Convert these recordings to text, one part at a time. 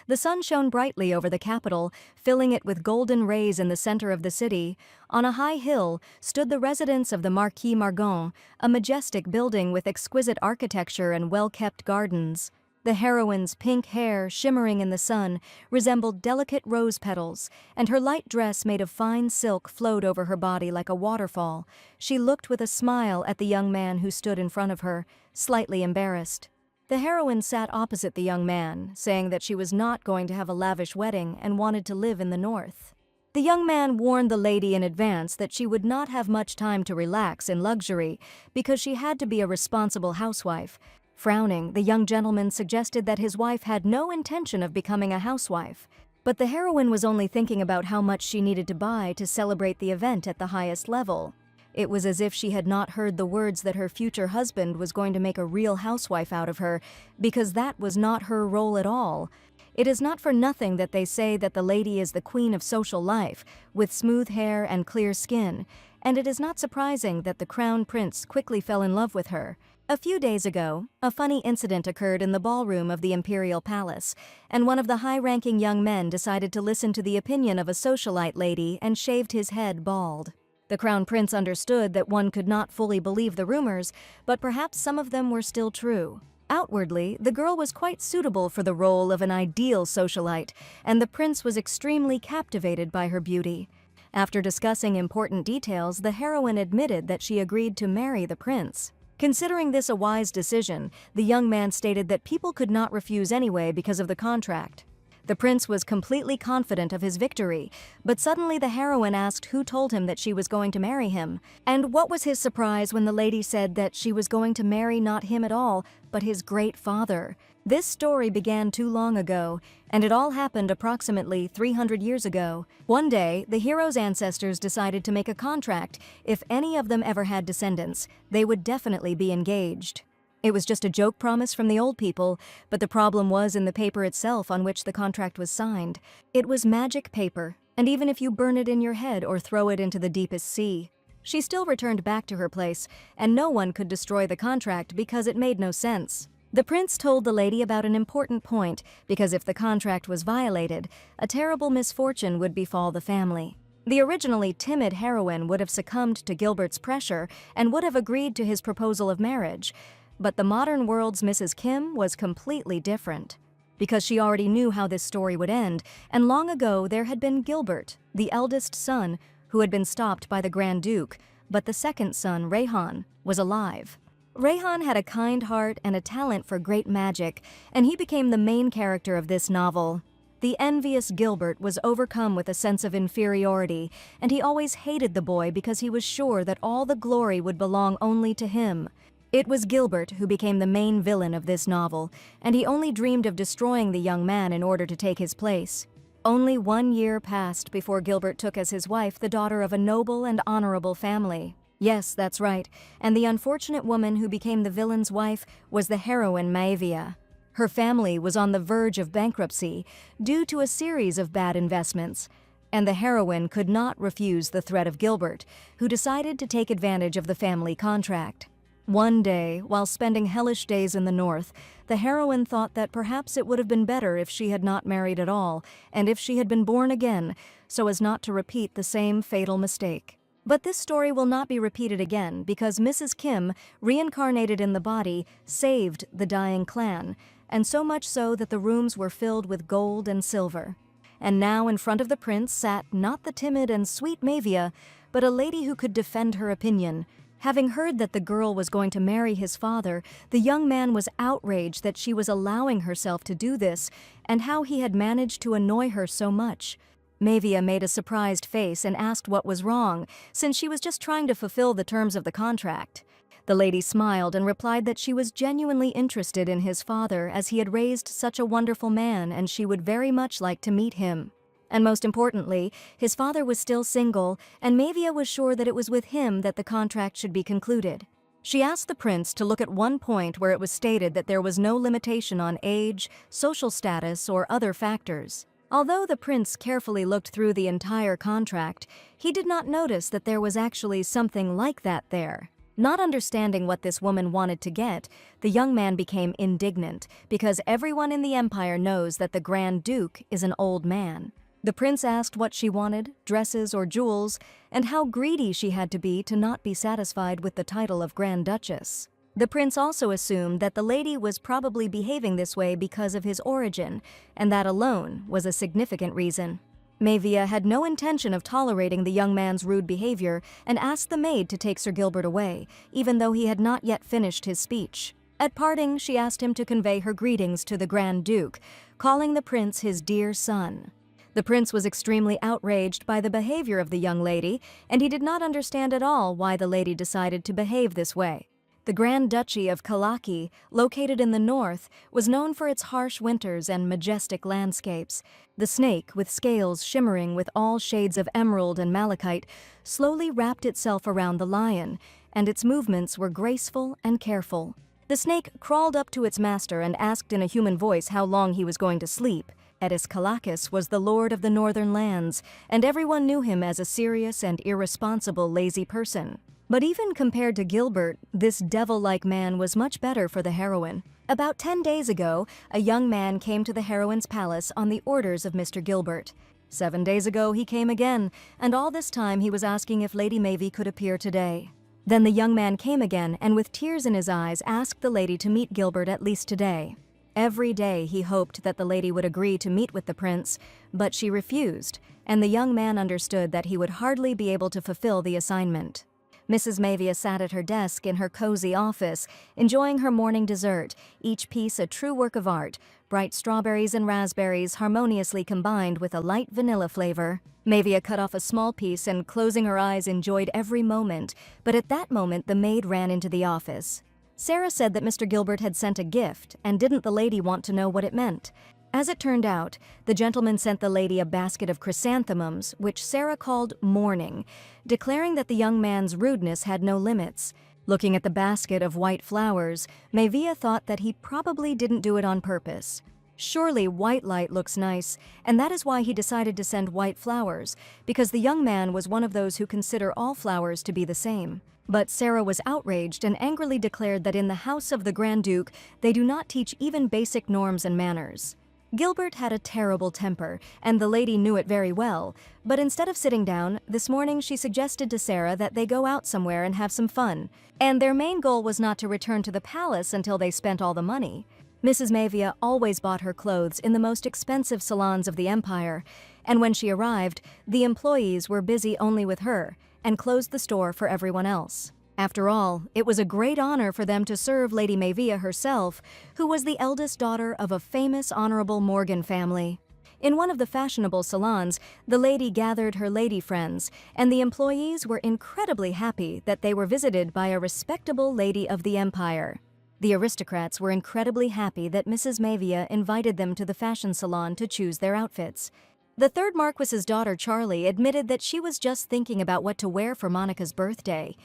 The sun shone brightly over the capital, filling it with golden rays in the center of the city. On a high hill stood the residence of the Marquis Margon, a majestic building with exquisite architecture and well-kept gardens. The heroine's pink hair, shimmering in the sun, resembled delicate rose petals, and her light dress made of fine silk flowed over her body like a waterfall. She looked with a smile at the young man who stood in front of her, slightly embarrassed. The heroine sat opposite the young man, saying that she was not going to have a lavish wedding and wanted to live in the north. The young man warned the lady in advance that she would not have much time to relax in luxury because she had to be a responsible housewife. Frowning, the young gentleman suggested that his wife had no intention of becoming a housewife. But the heroine was only thinking about how much she needed to buy to celebrate the event at the highest level. It was as if she had not heard the words that her future husband was going to make a real housewife out of her, because that was not her role at all. It is not for nothing that they say that the lady is the queen of social life, with smooth hair and clear skin, and it is not surprising that the crown prince quickly fell in love with her. A few days ago, a funny incident occurred in the ballroom of the imperial palace, and one of the high-ranking young men decided to listen to the opinion of a socialite lady and shaved his head bald. The crown prince understood that one could not fully believe the rumors, but perhaps some of them were still true. Outwardly, the girl was quite suitable for the role of an ideal socialite, and the prince was extremely captivated by her beauty. After discussing important details, the heroine admitted that she agreed to marry the prince. Considering this a wise decision, the young man stated that people could not refuse anyway because of the contract. The prince was completely confident of his victory, but suddenly the heroine asked who told him that she was going to marry him. And what was his surprise when the lady said that she was going to marry not him at all, but his great father. This story began too long ago, and it all happened approximately 300 years ago. One day, the hero's ancestors decided to make a contract. If any of them ever had descendants, they would definitely be engaged. It was just a joke promise from the old people, but the problem was in the paper itself on which the contract was signed. It was magic paper, and even if you burn it in your head or throw it into the deepest sea, she still returned back to her place, and no one could destroy the contract because it made no sense. The prince told the lady about an important point, because if the contract was violated, a terrible misfortune would befall the family. The originally timid heroine would have succumbed to Gilbert's pressure and would have agreed to his proposal of marriage. But the modern world's Mrs. Kim was completely different, because she already knew how this story would end, and long ago there had been Gilbert, the eldest son, who had been stopped by the Grand Duke, but the second son, Rayhan, was alive. Rayhan had a kind heart and a talent for great magic, and he became the main character of this novel. The envious Gilbert was overcome with a sense of inferiority, and he always hated the boy because he was sure that all the glory would belong only to him. It was Gilbert who became the main villain of this novel, and he only dreamed of destroying the young man in order to take his place. Only 1 year passed before Gilbert took as his wife the daughter of a noble and honorable family. Yes, that's right, and the unfortunate woman who became the villain's wife was the heroine Maevia. Her family was on the verge of bankruptcy due to a series of bad investments, and the heroine could not refuse the threat of Gilbert, who decided to take advantage of the family contract. One day, while spending hellish days in the north, the heroine thought that perhaps it would have been better if she had not married at all, and if she had been born again, so as not to repeat the same fatal mistake. But this story will not be repeated again because Mrs. Kim, reincarnated in the body, saved the dying clan, and so much so that the rooms were filled with gold and silver. And now in front of the prince sat not the timid and sweet Maevia, but a lady who could defend her opinion. Having heard that the girl was going to marry his father, the young man was outraged that she was allowing herself to do this, and how he had managed to annoy her so much. Maevia made a surprised face and asked what was wrong, since she was just trying to fulfill the terms of the contract. The lady smiled and replied that she was genuinely interested in his father as he had raised such a wonderful man and she would very much like to meet him. And most importantly, his father was still single, and Maevia was sure that it was with him that the contract should be concluded. She asked the prince to look at one point where it was stated that there was no limitation on age, social status, or other factors. Although the prince carefully looked through the entire contract, he did not notice that there was actually something like that there. Not understanding what this woman wanted to get, the young man became indignant because everyone in the empire knows that the Grand Duke is an old man. The prince asked what she wanted, dresses or jewels, and how greedy she had to be not be satisfied with the title of Grand Duchess. The prince also assumed that the lady was probably behaving this way because of his origin, and that alone was a significant reason. Manhwa had no intention of tolerating the young man's rude behavior and asked the maid to take Sir Gilbert away, even though he had not yet finished his speech. At parting, she asked him to convey her greetings to the Grand Duke, calling the prince his dear son. The prince was extremely outraged by the behavior of the young lady, and he did not understand at all why the lady decided to behave this way. The Grand Duchy of Kalaki, located in the north, was known for its harsh winters and majestic landscapes. The snake, with scales shimmering with all shades of emerald and malachite, slowly wrapped itself around the lion, and its movements were graceful and careful. The snake crawled up to its master and asked in a human voice how long he was going to sleep. Edis Kalakis was the lord of the northern lands, and everyone knew him as a serious and irresponsible lazy person. But even compared to Gilbert, this devil-like man was much better for the heroine. About 10 days ago, a young man came to the heroine's palace on the orders of Mr. Gilbert. 7 days ago he came again, and all this time he was asking if Lady Manhwa could appear today. Then the young man came again and with tears in his eyes asked the lady to meet Gilbert at least today. Every day he hoped that the lady would agree to meet with the prince, but she refused, and the young man understood that he would hardly be able to fulfill the assignment. Mrs. Manhwa sat at her desk in her cozy office, enjoying her morning dessert, each piece a true work of art, bright strawberries and raspberries harmoniously combined with a light vanilla flavor. Manhwa cut off a small piece and, closing her eyes, enjoyed every moment, but at that moment the maid ran into the office. Sarah said that Mr. Gilbert had sent a gift, and didn't the lady want to know what it meant? As it turned out, the gentleman sent the lady a basket of chrysanthemums, which Sarah called mourning, declaring that the young man's rudeness had no limits. Looking at the basket of white flowers, Manhwa thought that he probably didn't do it on purpose. Surely white light looks nice, and that is why he decided to send white flowers, because the young man was one of those who consider all flowers to be the same. But Sarah was outraged and angrily declared that in the house of the Grand Duke, they do not teach even basic norms and manners. Gilbert had a terrible temper, and the lady knew it very well, but instead of sitting down, this morning she suggested to Sarah that they go out somewhere and have some fun, and their main goal was not to return to the palace until they spent all the money. Mrs. Manhwa always bought her clothes in the most expensive salons of the empire, and when she arrived, the employees were busy only with her, and closed the store for everyone else. After all, it was a great honor for them to serve Lady Manhwa herself, who was the eldest daughter of a famous Honorable Morgan family. In one of the fashionable salons, the lady gathered her lady friends, and the employees were incredibly happy that they were visited by a respectable lady of the empire. The aristocrats were incredibly happy that Mrs. Manhwa invited them to the fashion salon to choose their outfits. The third Marquis's daughter, Charlie, admitted that she was just thinking about what to wear for Monica's birthday.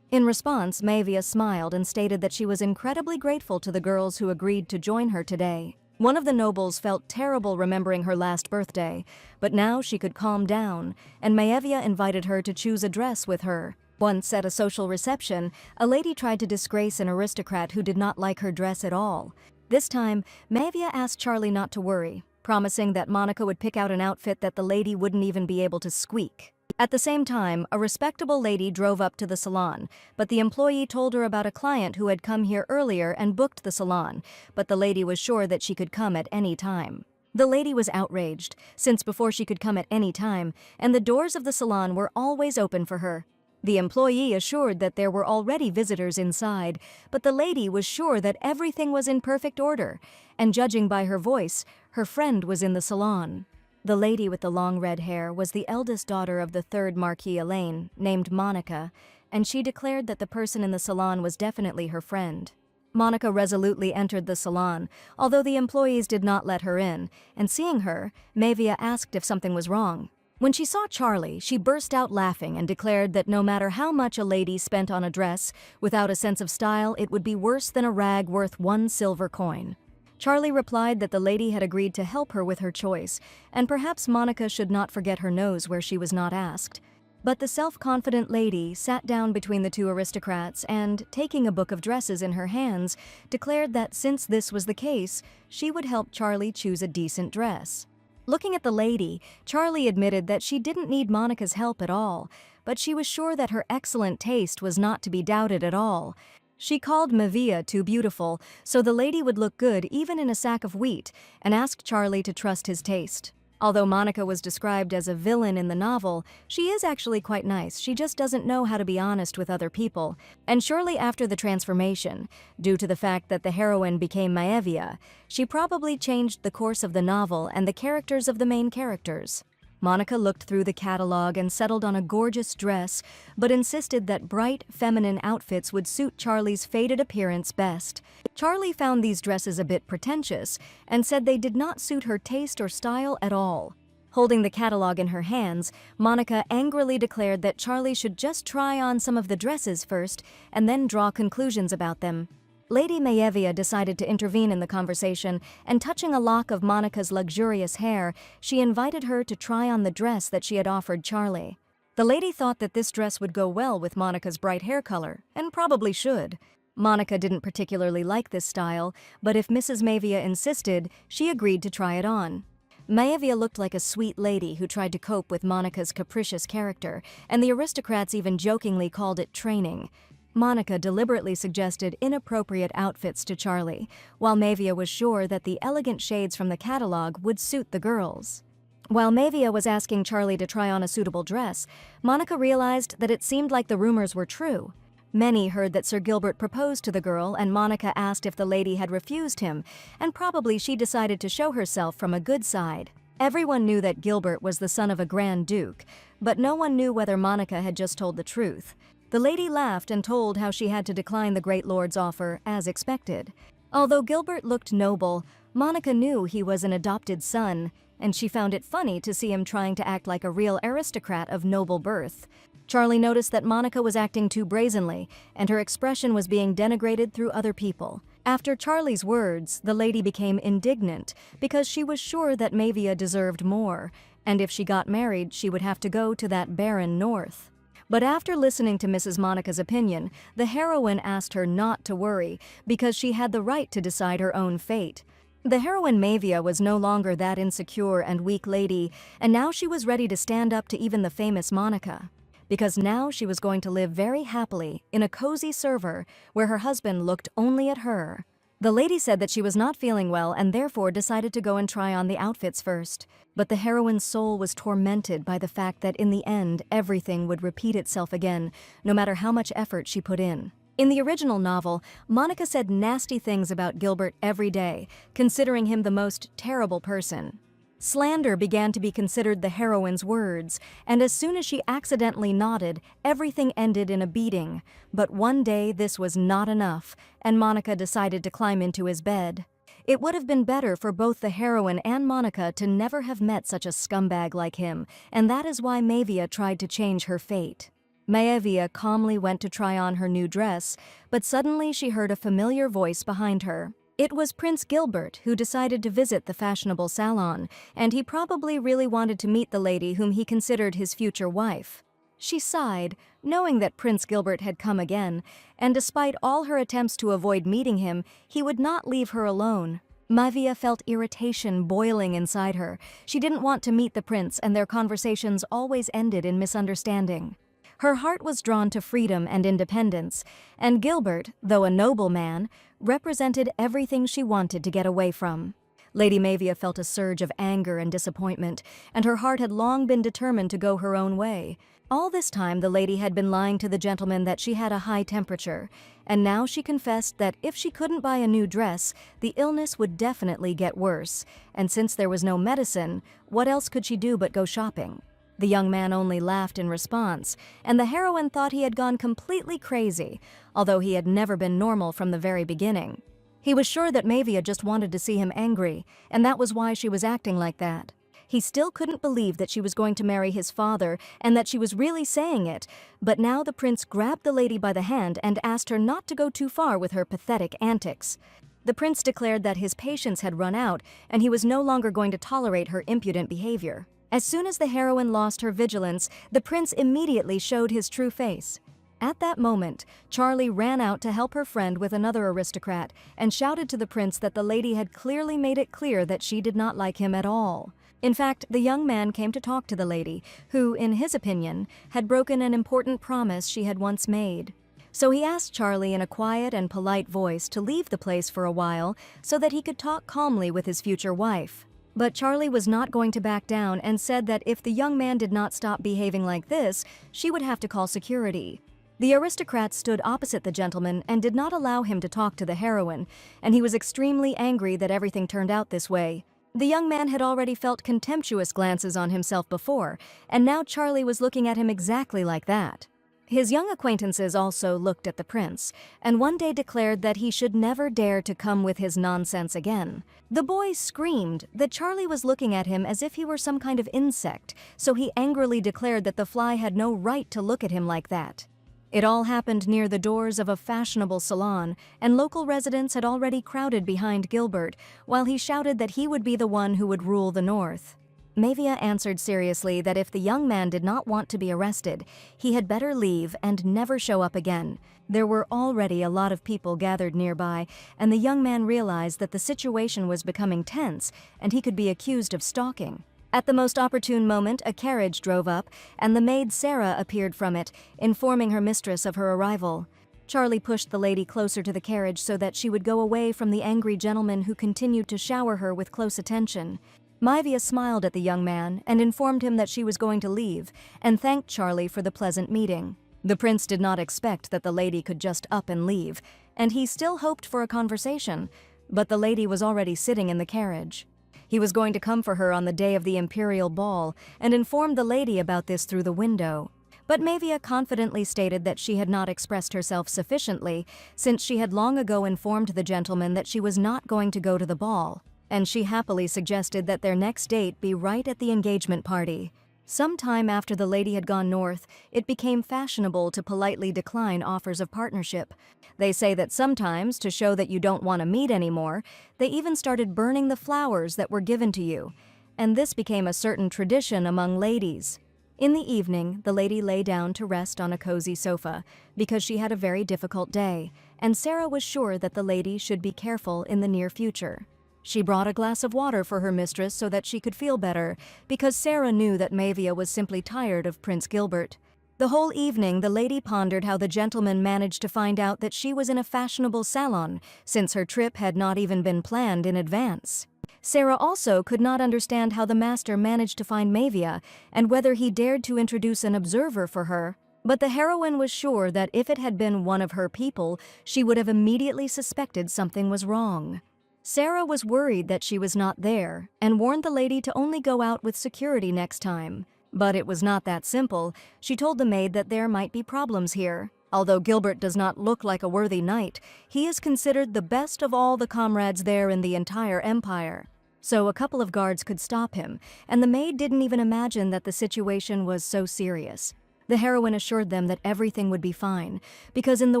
In response, Manhwa smiled and stated that she was incredibly grateful to the girls who agreed to join her today. One of the nobles felt terrible remembering her last birthday, but now she could calm down, and Manhwa invited her to choose a dress with her. Once at a social reception, a lady tried to disgrace an aristocrat who did not like her dress at all. This time, Manhwa asked Charlie not to worry, promising that Monica would pick out an outfit that the lady wouldn't even be able to squeak. At the same time, a respectable lady drove up to the salon, but the employee told her about a client who had come here earlier and booked the salon, but the lady was sure that she could come at any time. The lady was outraged, since before she could come at any time, and the doors of the salon were always open for her. The employee assured that there were already visitors inside, but the lady was sure that everything was in perfect order, and judging by her voice, her friend was in the salon. The lady with the long red hair was the eldest daughter of the third Marquis Elaine, named Monica, and she declared that the person in the salon was definitely her friend. Monica resolutely entered the salon, although the employees did not let her in, and seeing her, Manhwa asked if something was wrong. When she saw Charlie, she burst out laughing and declared that no matter how much a lady spent on a dress, without a sense of style, it would be worse than a rag worth 1 silver coin. Charlie replied that the lady had agreed to help her with her choice, and perhaps Monica should not forget her nose where she was not asked. But the self-confident lady sat down between the two aristocrats and, taking a book of dresses in her hands, declared that since this was the case, she would help Charlie choose a decent dress. Looking at the lady, Charlie admitted that she didn't need Monica's help at all, but she was sure that her excellent taste was not to be doubted at all. She called Manhwa too beautiful, so the lady would look good even in a sack of wheat, and asked Charlie to trust his taste. Although Monica was described as a villain in the novel, she is actually quite nice. She just doesn't know how to be honest with other people. And shortly after the transformation, due to the fact that the heroine became Manhwa, she probably changed the course of the novel and the characters of the main characters. Monica looked through the catalog and settled on a gorgeous dress, but insisted that bright, feminine outfits would suit Charlie's faded appearance best. Charlie found these dresses a bit pretentious and said they did not suit her taste or style at all. Holding the catalog in her hands, Monica angrily declared that Charlie should just try on some of the dresses first and then draw conclusions about them. Lady Manhwa decided to intervene in the conversation, and touching a lock of Monica's luxurious hair, she invited her to try on the dress that she had offered Charlie. The lady thought that this dress would go well with Monica's bright hair color, and probably should. Monica didn't particularly like this style, but if Mrs. Manhwa insisted, she agreed to try it on. Manhwa looked like a sweet lady who tried to cope with Monica's capricious character, and the aristocrats even jokingly called it training. Monica deliberately suggested inappropriate outfits to Charlie, while Manhwa was sure that the elegant shades from the catalog would suit the girls. While Manhwa was asking Charlie to try on a suitable dress, Monica realized that it seemed like the rumors were true. Many heard that Sir Gilbert proposed to the girl, and Monica asked if the lady had refused him, and probably she decided to show herself from a good side. Everyone knew that Gilbert was the son of a Grand Duke, but no one knew whether Monica had just told the truth. The lady laughed and told how she had to decline the great lord's offer, as expected. Although Gilbert looked noble, Monica knew he was an adopted son, and she found it funny to see him trying to act like a real aristocrat of noble birth. Charlie noticed that Monica was acting too brazenly, and her expression was being denigrated through other people. After Charlie's words, the lady became indignant because she was sure that Manhwa deserved more, and if she got married, she would have to go to that barren north. But after listening to Mrs. Monica's opinion, the heroine asked her not to worry because she had the right to decide her own fate. The heroine Manhwa was no longer that insecure and weak lady, and now she was ready to stand up to even the famous Monica. Because now she was going to live very happily in a cozy server where her husband looked only at her. The lady said that she was not feeling well and therefore decided to go and try on the outfits first. But the heroine's soul was tormented by the fact that in the end everything would repeat itself again, no matter how much effort she put in. In the original novel, Monica said nasty things about Gilbert every day, considering him the most terrible person. Slander began to be considered the heroine's words, and as soon as she accidentally nodded, everything ended in a beating. But one day this was not enough, and Monica decided to climb into his bed. It would have been better for both the heroine and Monica to never have met such a scumbag like him, and that is why Manhwa tried to change her fate. Manhwa calmly went to try on her new dress, but suddenly she heard a familiar voice behind her. It was Prince Gilbert who decided to visit the fashionable salon, and he probably really wanted to meet the lady whom he considered his future wife. She sighed, knowing that Prince Gilbert had come again, and despite all her attempts to avoid meeting him, he would not leave her alone. Manhwa felt irritation boiling inside her. She didn't want to meet the prince, and their conversations always ended in misunderstanding. Her heart was drawn to freedom and independence, and Gilbert, though a noble man, represented everything she wanted to get away from. Lady Manhwa felt a surge of anger and disappointment, and her heart had long been determined to go her own way. All this time the lady had been lying to the gentleman that she had a high temperature, and now she confessed that if she couldn't buy a new dress, the illness would definitely get worse, and since there was no medicine, what else could she do but go shopping? The young man only laughed in response, and the heroine thought he had gone completely crazy, although he had never been normal from the very beginning. He was sure that Manhwa just wanted to see him angry, and that was why she was acting like that. He still couldn't believe that she was going to marry his father and that she was really saying it, but now the prince grabbed the lady by the hand and asked her not to go too far with her pathetic antics. The prince declared that his patience had run out and he was no longer going to tolerate her impudent behavior. As soon as the heroine lost her vigilance, the prince immediately showed his true face. At that moment, Charlie ran out to help her friend with another aristocrat and shouted to the prince that the lady had clearly made it clear that she did not like him at all. In fact, the young man came to talk to the lady, who, in his opinion, had broken an important promise she had once made. So he asked Charlie in a quiet and polite voice to leave the place for a while so that he could talk calmly with his future wife. But Charlie was not going to back down and said that if the young man did not stop behaving like this, she would have to call security. The aristocrat stood opposite the gentleman and did not allow him to talk to the heroine, and he was extremely angry that everything turned out this way. The young man had already felt contemptuous glances on himself before, and now Charlie was looking at him exactly like that. His young acquaintances also looked at the prince, and one day declared that he should never dare to come with his nonsense again. The boys screamed that Charlie was looking at him as if he were some kind of insect, so he angrily declared that the fly had no right to look at him like that. It all happened near the doors of a fashionable salon, and local residents had already crowded behind Gilbert, while he shouted that he would be the one who would rule the North. Mavia answered seriously that if the young man did not want to be arrested, he had better leave and never show up again. There were already a lot of people gathered nearby, and the young man realized that the situation was becoming tense and he could be accused of stalking. At the most opportune moment, a carriage drove up, and the maid Sarah appeared from it, informing her mistress of her arrival. Charlie pushed the lady closer to the carriage so that she would go away from the angry gentleman who continued to shower her with close attention. Mavia smiled at the young man and informed him that she was going to leave, and thanked Charlie for the pleasant meeting. The prince did not expect that the lady could just up and leave, and he still hoped for a conversation, but the lady was already sitting in the carriage. He was going to come for her on the day of the imperial ball and informed the lady about this through the window. But Mavia confidently stated that she had not expressed herself sufficiently, since she had long ago informed the gentleman that she was not going to go to the ball, and she happily suggested that their next date be right at the engagement party. Some time after the lady had gone north, it became fashionable to politely decline offers of partnership. They say that sometimes, to show that you don't want to meet anymore, they even started burning the flowers that were given to you, and this became a certain tradition among ladies. In the evening, the lady lay down to rest on a cozy sofa, because she had a very difficult day, and Sarah was sure that the lady should be careful in the near future. She brought a glass of water for her mistress so that she could feel better, because Sarah knew that Mavia was simply tired of Prince Gilbert. The whole evening, the lady pondered how the gentleman managed to find out that she was in a fashionable salon, since her trip had not even been planned in advance. Sarah also could not understand how the master managed to find Mavia, and whether he dared to introduce an observer for her. But the heroine was sure that if it had been one of her people, she would have immediately suspected something was wrong. Sarah was worried that she was not there, and warned the lady to only go out with security next time. But it was not that simple. She told the maid that there might be problems here. Although Gilbert does not look like a worthy knight, he is considered the best of all the comrades there in the entire empire. So a couple of guards could stop him, and the maid didn't even imagine that the situation was so serious. The heroine assured them that everything would be fine, because in the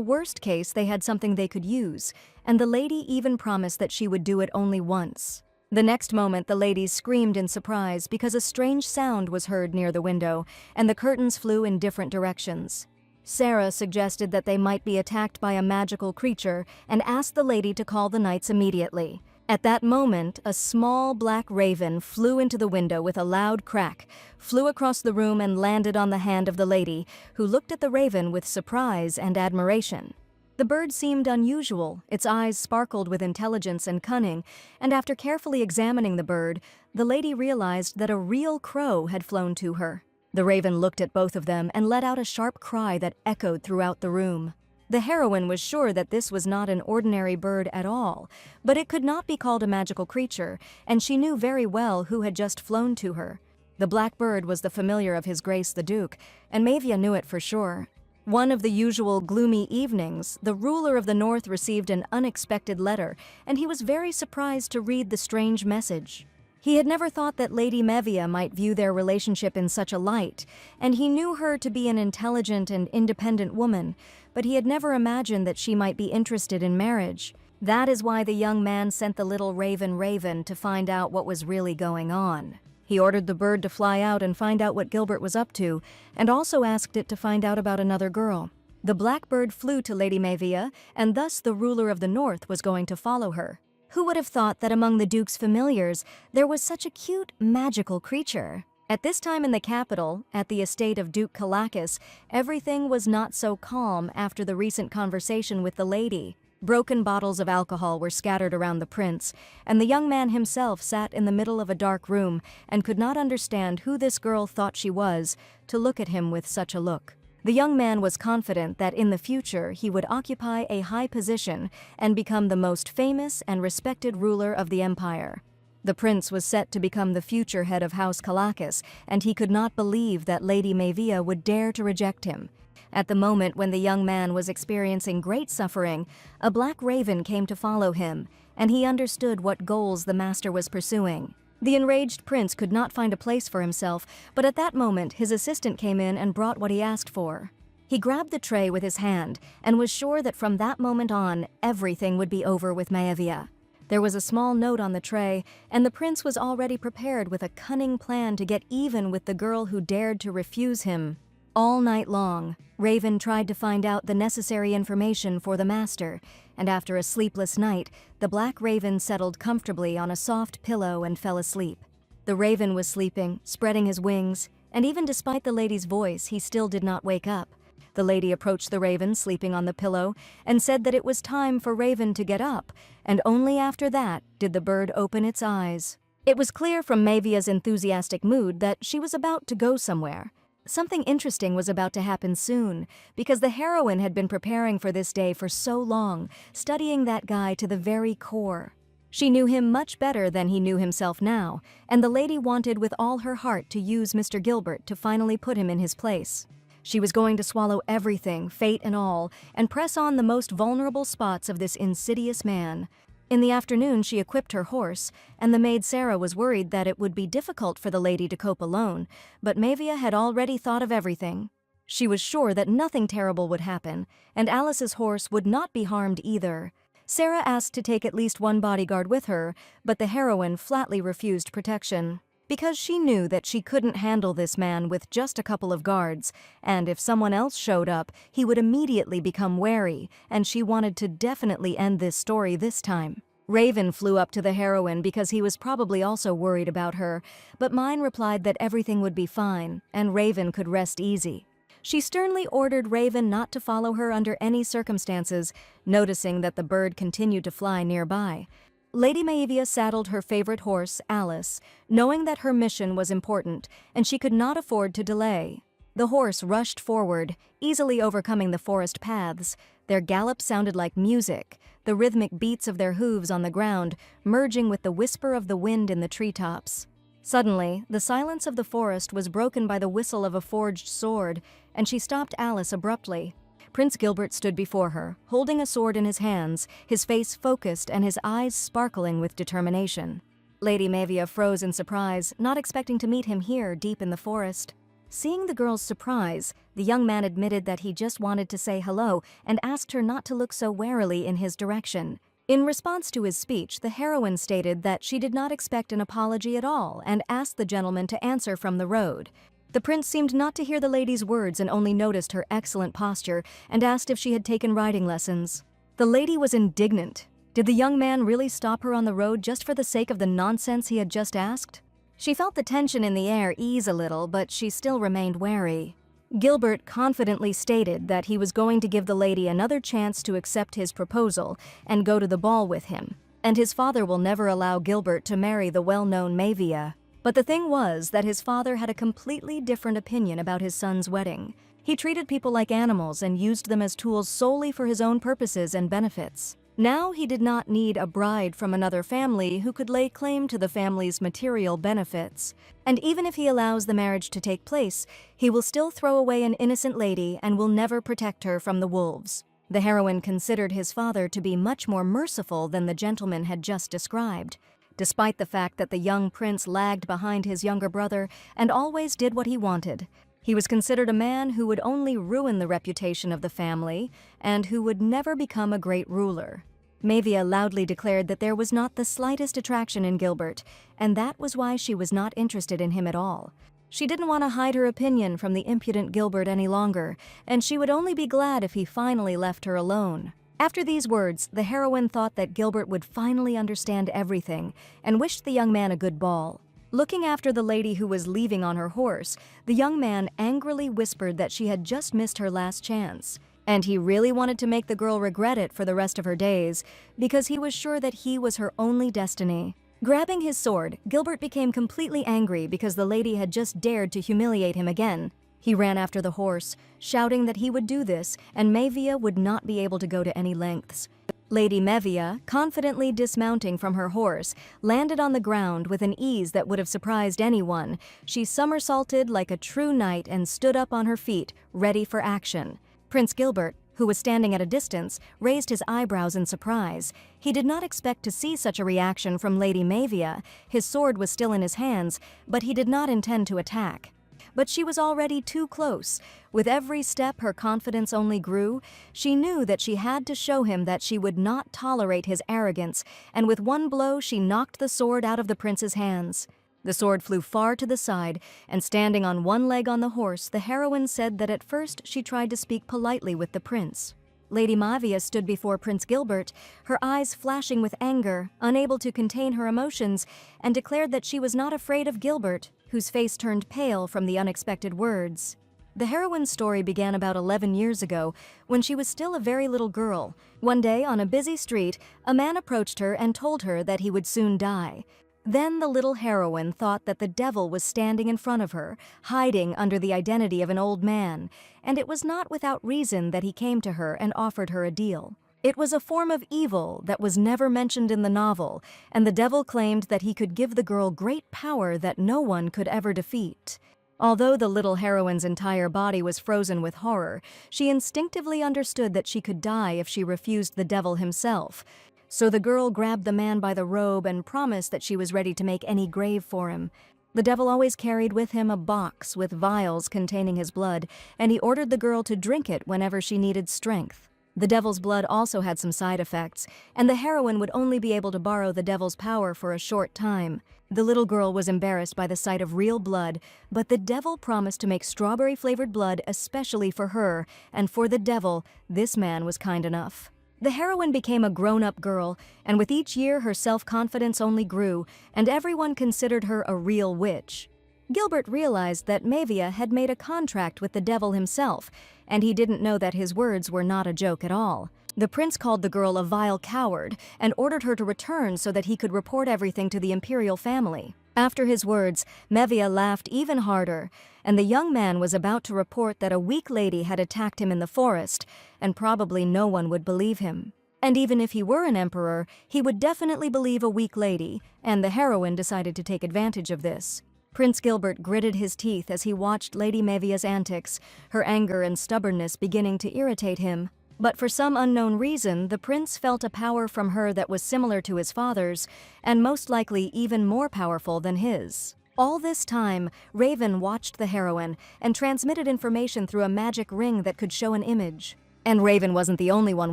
worst case they had something they could use, and the lady even promised that she would do it only once. The next moment the ladies screamed in surprise because a strange sound was heard near the window, and the curtains flew in different directions. Sarah suggested that they might be attacked by a magical creature and asked the lady to call the knights immediately. At that moment, a small black raven flew into the window with a loud crack, flew across the room and landed on the hand of the lady, who looked at the raven with surprise and admiration. The bird seemed unusual, its eyes sparkled with intelligence and cunning, and after carefully examining the bird, the lady realized that a real crow had flown to her. The raven looked at both of them and let out a sharp cry that echoed throughout the room. The heroine was sure that this was not an ordinary bird at all, but it could not be called a magical creature, and she knew very well who had just flown to her. The black bird was the familiar of His Grace the Duke, and Mavia knew it for sure. One of the usual gloomy evenings, the ruler of the North received an unexpected letter, and he was very surprised to read the strange message. He had never thought that Lady Mavia might view their relationship in such a light, and he knew her to be an intelligent and independent woman, but he had never imagined that she might be interested in marriage. That is why the young man sent the little raven to find out what was really going on. He ordered the bird to fly out and find out what Gilbert was up to, and also asked it to find out about another girl. The blackbird flew to Lady Mavia, and thus the ruler of the north was going to follow her. Who would have thought that among the Duke's familiars there was such a cute, magical creature? At this time in the capital, at the estate of Duke Kalakis, everything was not so calm after the recent conversation with the lady. Broken bottles of alcohol were scattered around the prince, and the young man himself sat in the middle of a dark room and could not understand who this girl thought she was to look at him with such a look. The young man was confident that in the future he would occupy a high position and become the most famous and respected ruler of the empire. The prince was set to become the future head of House Kalakis, and he could not believe that Lady Mavia would dare to reject him. At the moment when the young man was experiencing great suffering, a black raven came to follow him, and he understood what goals the master was pursuing. The enraged prince could not find a place for himself, but at that moment his assistant came in and brought what he asked for. He grabbed the tray with his hand and was sure that from that moment on, everything would be over with Maevia. There was a small note on the tray, and the prince was already prepared with a cunning plan to get even with the girl who dared to refuse him. All night long, Raven tried to find out the necessary information for the master, and after a sleepless night, the black raven settled comfortably on a soft pillow and fell asleep. The raven was sleeping, spreading his wings, and even despite the lady's voice, he still did not wake up. The lady approached the raven sleeping on the pillow and said that it was time for Raven to get up, and only after that did the bird open its eyes. It was clear from Mavia's enthusiastic mood that she was about to go somewhere. Something interesting was about to happen soon, because the heroine had been preparing for this day for so long, studying that guy to the very core. She knew him much better than he knew himself now, and the lady wanted with all her heart to use Mr. Gilbert to finally put him in his place. She was going to swallow everything, fate and all, and press on the most vulnerable spots of this insidious man. In the afternoon, she equipped her horse, and the maid Sarah was worried that it would be difficult for the lady to cope alone, but Mavia had already thought of everything. She was sure that nothing terrible would happen, and Alice's horse would not be harmed either. Sarah asked to take at least one bodyguard with her, but the heroine flatly refused protection. Because she knew that she couldn't handle this man with just a couple of guards, and if someone else showed up, he would immediately become wary, and she wanted to definitely end this story this time. Raven flew up to the heroine because he was probably also worried about her, but Mine replied that everything would be fine, and Raven could rest easy. She sternly ordered Raven not to follow her under any circumstances, noticing that the bird continued to fly nearby. Lady Maevia saddled her favorite horse, Alice, knowing that her mission was important, and she could not afford to delay. The horse rushed forward, easily overcoming the forest paths. Their gallop sounded like music, the rhythmic beats of their hooves on the ground merging with the whisper of the wind in the treetops. Suddenly, the silence of the forest was broken by the whistle of a forged sword, and she stopped Alice abruptly. Prince Gilbert stood before her, holding a sword in his hands, his face focused and his eyes sparkling with determination. Lady Mavia froze in surprise, not expecting to meet him here deep in the forest. Seeing the girl's surprise, the young man admitted that he just wanted to say hello and asked her not to look so warily in his direction. In response to his speech, the heroine stated that she did not expect an apology at all and asked the gentleman to answer from the road. The prince seemed not to hear the lady's words and only noticed her excellent posture and asked if she had taken riding lessons. The lady was indignant. Did the young man really stop her on the road just for the sake of the nonsense he had just asked? She felt the tension in the air ease a little, but she still remained wary. Gilbert confidently stated that he was going to give the lady another chance to accept his proposal and go to the ball with him, and his father will never allow Gilbert to marry the well-known Mavia. But the thing was that his father had a completely different opinion about his son's wedding. He treated people like animals and used them as tools solely for his own purposes and benefits. Now he did not need a bride from another family who could lay claim to the family's material benefits. And even if he allows the marriage to take place, he will still throw away an innocent lady and will never protect her from the wolves. The heroine considered his father to be much more merciful than the gentleman had just described. Despite the fact that the young prince lagged behind his younger brother and always did what he wanted, he was considered a man who would only ruin the reputation of the family and who would never become a great ruler. Mavia loudly declared that there was not the slightest attraction in Gilbert, and that was why she was not interested in him at all. She didn't want to hide her opinion from the impudent Gilbert any longer, and she would only be glad if he finally left her alone. After these words, the heroine thought that Gilbert would finally understand everything and wished the young man a good ball. Looking after the lady who was leaving on her horse, the young man angrily whispered that she had just missed her last chance. And he really wanted to make the girl regret it for the rest of her days, because he was sure that he was her only destiny. Grabbing his sword, Gilbert became completely angry because the lady had just dared to humiliate him again. He ran after the horse, shouting that he would do this, and Mavia would not be able to go to any lengths. Lady Mavia, confidently dismounting from her horse, landed on the ground with an ease that would have surprised anyone. She somersaulted like a true knight and stood up on her feet, ready for action. Prince Gilbert, who was standing at a distance, raised his eyebrows in surprise. He did not expect to see such a reaction from Lady Mavia. His sword was still in his hands, but he did not intend to attack. But she was already too close. With every step, her confidence only grew. She knew that she had to show him that she would not tolerate his arrogance, and with one blow she knocked the sword out of the prince's hands. The sword flew far to the side, and standing on one leg on the horse, the heroine said that at first she tried to speak politely with the prince. Lady Mavia stood before Prince Gilbert, her eyes flashing with anger, unable to contain her emotions, and declared that she was not afraid of Gilbert, whose face turned pale from the unexpected words. The heroine's story began about 11 years ago, when she was still a very little girl. One day, on a busy street, a man approached her and told her that he would soon die. Then the little heroine thought that the devil was standing in front of her, hiding under the identity of an old man, and it was not without reason that he came to her and offered her a deal. It was a form of evil that was never mentioned in the novel, and the devil claimed that he could give the girl great power that no one could ever defeat. Although the little heroine's entire body was frozen with horror, she instinctively understood that she could die if she refused the devil himself. So the girl grabbed the man by the robe and promised that she was ready to make any grave for him. The devil always carried with him a box with vials containing his blood, and he ordered the girl to drink it whenever she needed strength. The devil's blood also had some side effects, and the heroine would only be able to borrow the devil's power for a short time. The little girl was embarrassed by the sight of real blood, but the devil promised to make strawberry-flavored blood especially for her, and for the devil, this man was kind enough. The heroine became a grown-up girl, and with each year her self-confidence only grew, and everyone considered her a real witch. Gilbert realized that Mavia had made a contract with the devil himself, and he didn't know that his words were not a joke at all. The prince called the girl a vile coward and ordered her to return so that he could report everything to the imperial family. After his words, Mavia laughed even harder, and the young man was about to report that a weak lady had attacked him in the forest, and probably no one would believe him. And even if he were an emperor, he would definitely believe a weak lady, and the heroine decided to take advantage of this. Prince Gilbert gritted his teeth as he watched Lady Mavia's antics, her anger and stubbornness beginning to irritate him. But for some unknown reason, the prince felt a power from her that was similar to his father's, and most likely even more powerful than his. All this time, Raven watched the heroine and transmitted information through a magic ring that could show an image. And Raven wasn't the only one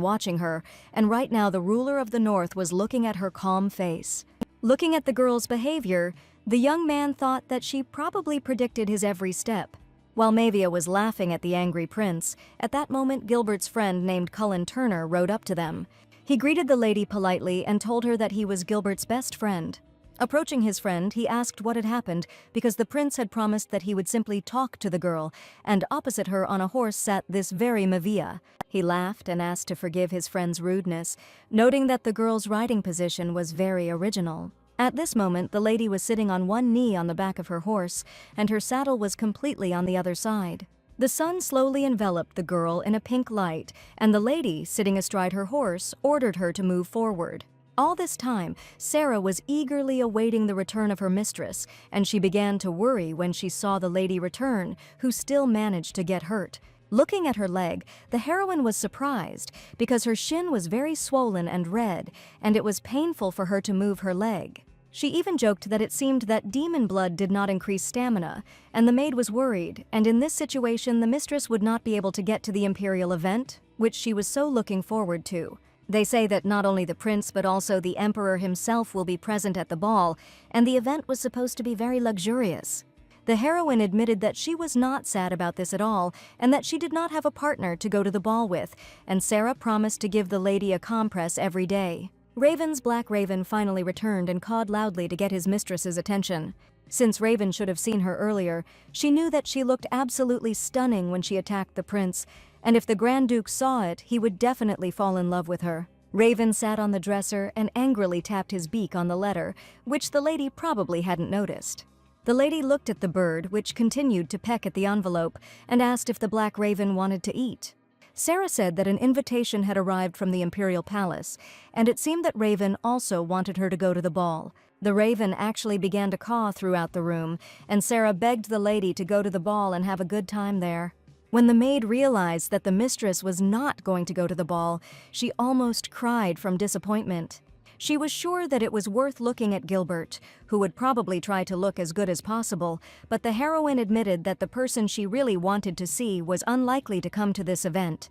watching her, and right now the ruler of the North was looking at her calm face. Looking at the girl's behavior, the young man thought that she probably predicted his every step. While Mavia was laughing at the angry prince, at that moment Gilbert's friend named Cullen Turner rode up to them. He greeted the lady politely and told her that he was Gilbert's best friend. Approaching his friend, he asked what had happened because the prince had promised that he would simply talk to the girl, and opposite her on a horse sat this very Mavia. He laughed and asked to forgive his friend's rudeness, noting that the girl's riding position was very original. At this moment, the lady was sitting on one knee on the back of her horse, and her saddle was completely on the other side. The sun slowly enveloped the girl in a pink light, and the lady, sitting astride her horse, ordered her to move forward. All this time, Sarah was eagerly awaiting the return of her mistress, and she began to worry when she saw the lady return, who still managed to get hurt. Looking at her leg, the heroine was surprised because her shin was very swollen and red, and it was painful for her to move her leg. She even joked that it seemed that demon blood did not increase stamina, and the maid was worried, and in this situation the mistress would not be able to get to the imperial event, which she was so looking forward to. They say that not only the prince but also the emperor himself will be present at the ball, and the event was supposed to be very luxurious. The heroine admitted that she was not sad about this at all, and that she did not have a partner to go to the ball with, and Sarah promised to give the lady a compress every day. Raven's black raven finally returned and cawed loudly to get his mistress's attention. Since Raven should have seen her earlier, she knew that she looked absolutely stunning when she attacked the prince, and if the Grand Duke saw it, he would definitely fall in love with her. Raven sat on the dresser and angrily tapped his beak on the letter, which the lady probably hadn't noticed. The lady looked at the bird, which continued to peck at the envelope, and asked if the black raven wanted to eat. Sarah said that an invitation had arrived from the imperial palace, and it seemed that Raven also wanted her to go to the ball. The raven actually began to caw throughout the room, and Sarah begged the lady to go to the ball and have a good time there. When the maid realized that the mistress was not going to go to the ball, she almost cried from disappointment. She was sure that it was worth looking at Gilbert, who would probably try to look as good as possible, but the heroine admitted that the person she really wanted to see was unlikely to come to this event.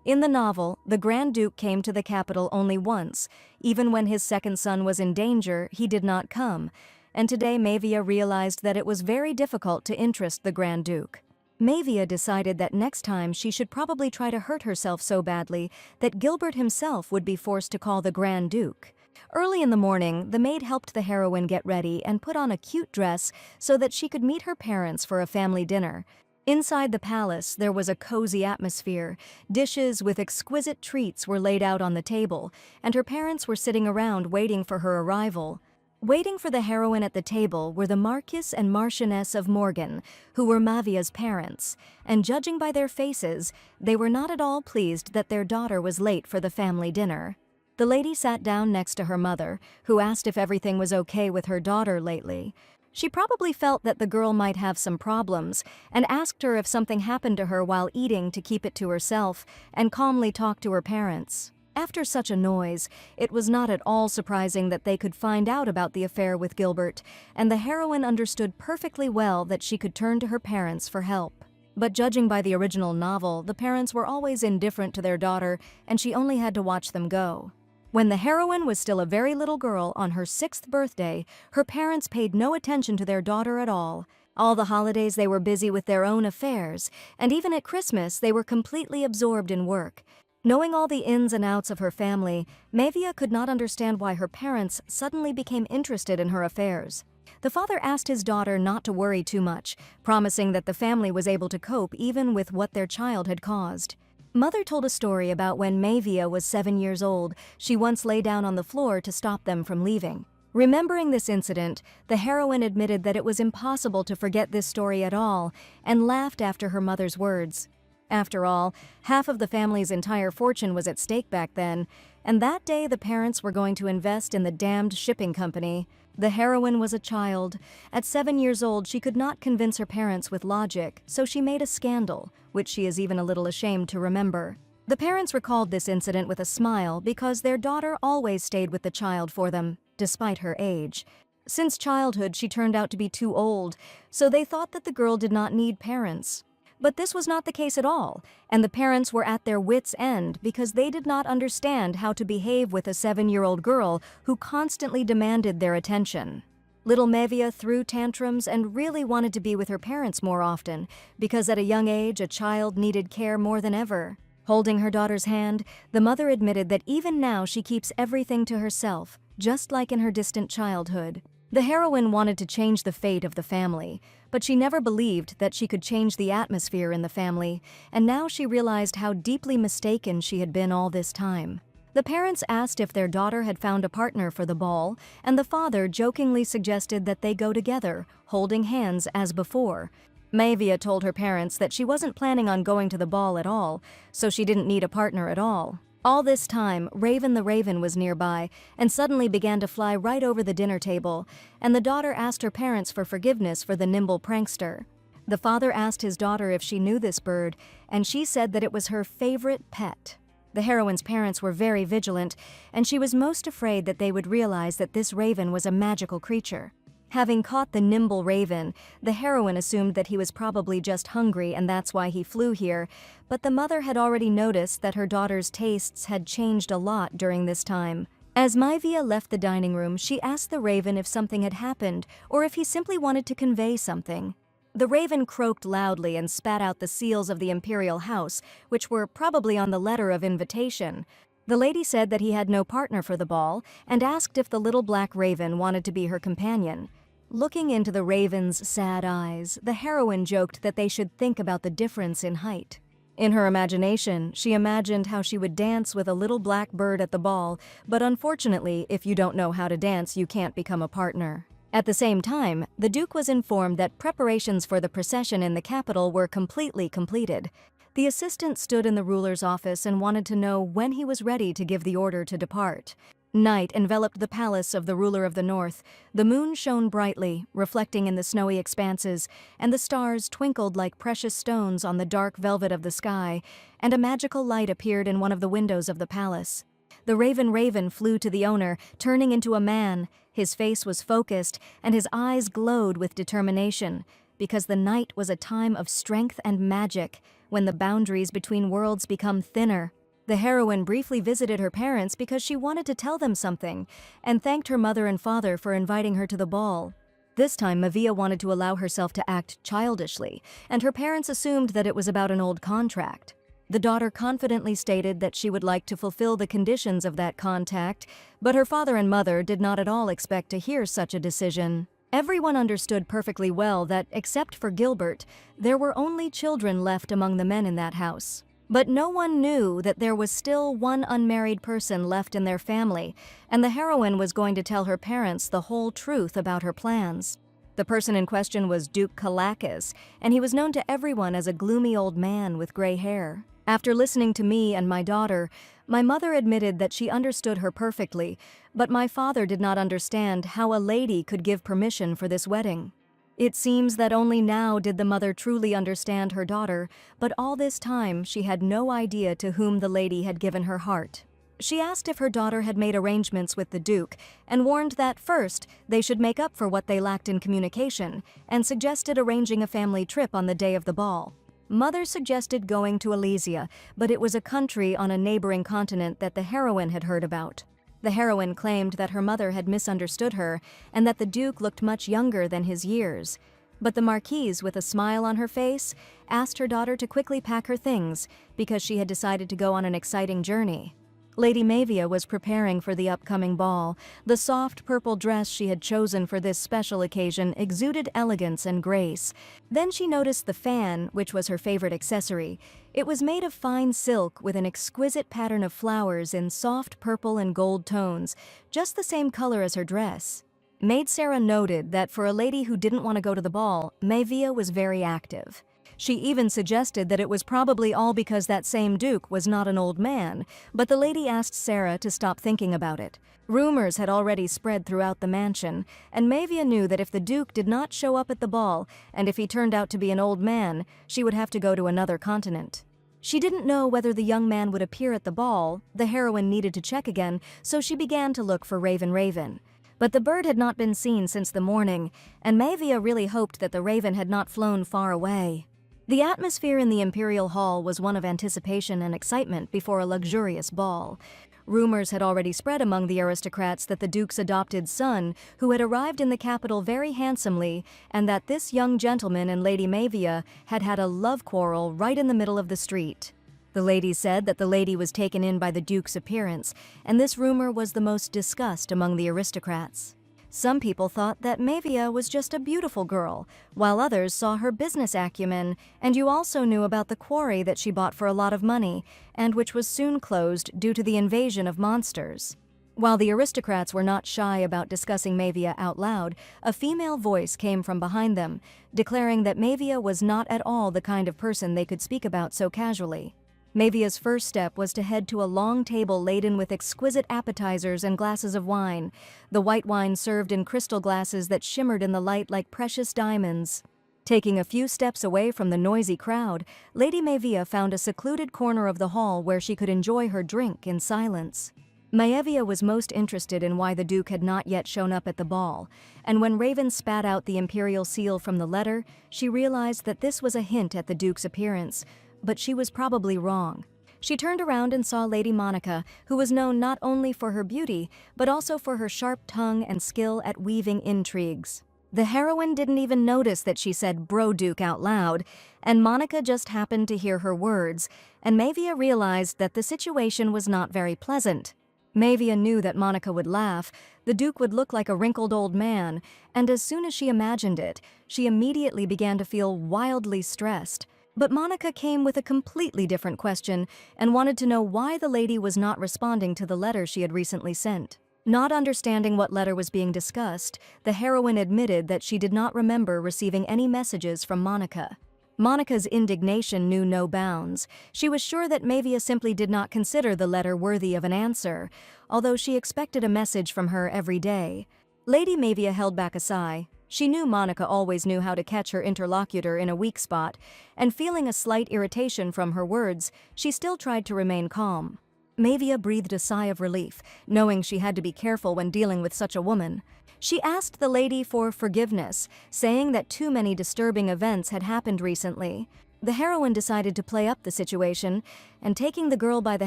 In the novel, the Grand Duke came to the capital only once. Even when his second son was in danger, he did not come. And today Mavia realized that it was very difficult to interest the Grand Duke. Mavia decided that next time she should probably try to hurt herself so badly that Gilbert himself would be forced to call the Grand Duke. Early in the morning, the maid helped the heroine get ready and put on a cute dress so that she could meet her parents for a family dinner. Inside the palace, there was a cozy atmosphere. Dishes with exquisite treats were laid out on the table, and her parents were sitting around waiting for her arrival. Waiting for the heroine at the table were the Marquis and Marchioness of Morgan, who were Mavia's parents, and judging by their faces, they were not at all pleased that their daughter was late for the family dinner. The lady sat down next to her mother, who asked if everything was okay with her daughter lately. She probably felt that the girl might have some problems, and asked her if something happened to her while eating to keep it to herself, and calmly talked to her parents. After such a noise, it was not at all surprising that they could find out about the affair with Gilbert, and the heroine understood perfectly well that she could turn to her parents for help. But judging by the original novel, the parents were always indifferent to their daughter, and she only had to watch them go. When the heroine was still a very little girl on her 6th birthday, her parents paid no attention to their daughter at all. All the holidays they were busy with their own affairs, and even at Christmas they were completely absorbed in work. Knowing all the ins and outs of her family, Mavia could not understand why her parents suddenly became interested in her affairs. The father asked his daughter not to worry too much, promising that the family was able to cope even with what their child had caused. Mother told a story about when Mavia was 7 years old. She once lay down on the floor to stop them from leaving. Remembering this incident, the heroine admitted that it was impossible to forget this story at all, and laughed after her mother's words. After all, half of the family's entire fortune was at stake back then, and that day the parents were going to invest in the damned shipping company. The heroine was a child. At 7 years old, she could not convince her parents with logic, so she made a scandal, which she is even a little ashamed to remember. The parents recalled this incident with a smile because their daughter always stayed with the child for them, despite her age. Since childhood, she turned out to be too old, so they thought that the girl did not need parents. But this was not the case at all, and the parents were at their wits' end because they did not understand how to behave with a 7-year-old girl who constantly demanded their attention. Little Mavia threw tantrums and really wanted to be with her parents more often because at a young age a child needed care more than ever. Holding her daughter's hand, the mother admitted that even now she keeps everything to herself, just like in her distant childhood. The heroine wanted to change the fate of the family, but she never believed that she could change the atmosphere in the family, and now she realized how deeply mistaken she had been all this time. The parents asked if their daughter had found a partner for the ball, and the father jokingly suggested that they go together, holding hands as before. Mavia told her parents that she wasn't planning on going to the ball at all, so she didn't need a partner at all. All this time, Raven the raven was nearby and suddenly began to fly right over the dinner table, and the daughter asked her parents for forgiveness for the nimble prankster. The father asked his daughter if she knew this bird, and she said that it was her favorite pet. The heroine's parents were very vigilant, and she was most afraid that they would realize that this raven was a magical creature. Having caught the nimble raven, the heroine assumed that he was probably just hungry and that's why he flew here, but the mother had already noticed that her daughter's tastes had changed a lot during this time. As Maivia left the dining room, she asked the raven if something had happened or if he simply wanted to convey something. The raven croaked loudly and spat out the seals of the imperial house, which were probably on the letter of invitation. The lady said that he had no partner for the ball and asked if the little black raven wanted to be her companion. Looking into the raven's sad eyes, the heroine joked that they should think about the difference in height. In her imagination, she imagined how she would dance with a little black bird at the ball, but unfortunately, if you don't know how to dance, you can't become a partner. At the same time, the Duke was informed that preparations for the procession in the capital were completely completed. The assistant stood in the ruler's office and wanted to know when he was ready to give the order to depart. Night enveloped the palace of the ruler of the north. The moon shone brightly, reflecting in the snowy expanses, and the stars twinkled like precious stones on the dark velvet of the sky, and a magical light appeared in one of the windows of the palace. The raven flew to the owner, turning into a man. His face was focused, and his eyes glowed with determination, because the night was a time of strength and magic, when the boundaries between worlds become thinner. The heroine briefly visited her parents because she wanted to tell them something, and thanked her mother and father for inviting her to the ball. This time, Maivia wanted to allow herself to act childishly, and her parents assumed that it was about an old contract. The daughter confidently stated that she would like to fulfill the conditions of that contract, but her father and mother did not at all expect to hear such a decision. Everyone understood perfectly well that, except for Gilbert, there were only children left among the men in that house. But no one knew that there was still one unmarried person left in their family, and the heroine was going to tell her parents the whole truth about her plans. The person in question was Duke Kalakis, and he was known to everyone as a gloomy old man with gray hair. After listening to me and my daughter, my mother admitted that she understood her perfectly, but my father did not understand how a lady could give permission for this wedding. It seems that only now did the mother truly understand her daughter, but all this time she had no idea to whom the lady had given her heart. She asked if her daughter had made arrangements with the Duke, and warned that first they should make up for what they lacked in communication, and suggested arranging a family trip on the day of the ball. Mother suggested going to Elysia, but it was a country on a neighboring continent that the heroine had heard about. The heroine claimed that her mother had misunderstood her and that the Duke looked much younger than his years. But the Marquise, with a smile on her face, asked her daughter to quickly pack her things because she had decided to go on an exciting journey. Lady Maivia was preparing for the upcoming ball. The soft purple dress she had chosen for this special occasion exuded elegance and grace. Then she noticed the fan, which was her favorite accessory. It was made of fine silk with an exquisite pattern of flowers in soft purple and gold tones, just the same color as her dress. Maid Sarah noted that for a lady who didn't want to go to the ball, Maivia was very active. She even suggested that it was probably all because that same Duke was not an old man, but the lady asked Sarah to stop thinking about it. Rumors had already spread throughout the mansion, and Maivia knew that if the Duke did not show up at the ball, and if he turned out to be an old man, she would have to go to another continent. She didn't know whether the young man would appear at the ball. The heroine needed to check again, so she began to look for Raven. But the bird had not been seen since the morning, and Maivia really hoped that the raven had not flown far away. The atmosphere in the Imperial Hall was one of anticipation and excitement before a luxurious ball. Rumors had already spread among the aristocrats that the Duke's adopted son, who had arrived in the capital very handsomely, and that this young gentleman and Lady Maivia had had a love quarrel right in the middle of the street. The lady said that the lady was taken in by the Duke's appearance, and this rumor was the most discussed among the aristocrats. Some people thought that Maivia was just a beautiful girl, while others saw her business acumen, and you also knew about the quarry that she bought for a lot of money, and which was soon closed due to the invasion of monsters. While the aristocrats were not shy about discussing Maivia out loud, a female voice came from behind them, declaring that Maivia was not at all the kind of person they could speak about so casually. Maivia's first step was to head to a long table laden with exquisite appetizers and glasses of wine, the white wine served in crystal glasses that shimmered in the light like precious diamonds. Taking a few steps away from the noisy crowd, Lady Maivia found a secluded corner of the hall where she could enjoy her drink in silence. Maevia was most interested in why the Duke had not yet shown up at the ball, and when Raven spat out the imperial seal from the letter, she realized that this was a hint at the Duke's appearance, but she was probably wrong. She turned around and saw Lady Monica, who was known not only for her beauty, but also for her sharp tongue and skill at weaving intrigues. The heroine didn't even notice that she said "Bro Duke" out loud, and Monica just happened to hear her words, and Maevia realized that the situation was not very pleasant. Maevia knew that Monica would laugh, the Duke would look like a wrinkled old man, and as soon as she imagined it, she immediately began to feel wildly stressed. But Monica came with a completely different question and wanted to know why the lady was not responding to the letter she had recently sent. Not understanding what letter was being discussed, the heroine admitted that she did not remember receiving any messages from Monica. Monica's indignation knew no bounds. She was sure that Maevia simply did not consider the letter worthy of an answer, although she expected a message from her every day. Lady Maevia held back a sigh. She knew Monica always knew how to catch her interlocutor in a weak spot, and feeling a slight irritation from her words, she still tried to remain calm. Maevia breathed a sigh of relief, knowing she had to be careful when dealing with such a woman. She asked the lady for forgiveness, saying that too many disturbing events had happened recently. The heroine decided to play up the situation, and taking the girl by the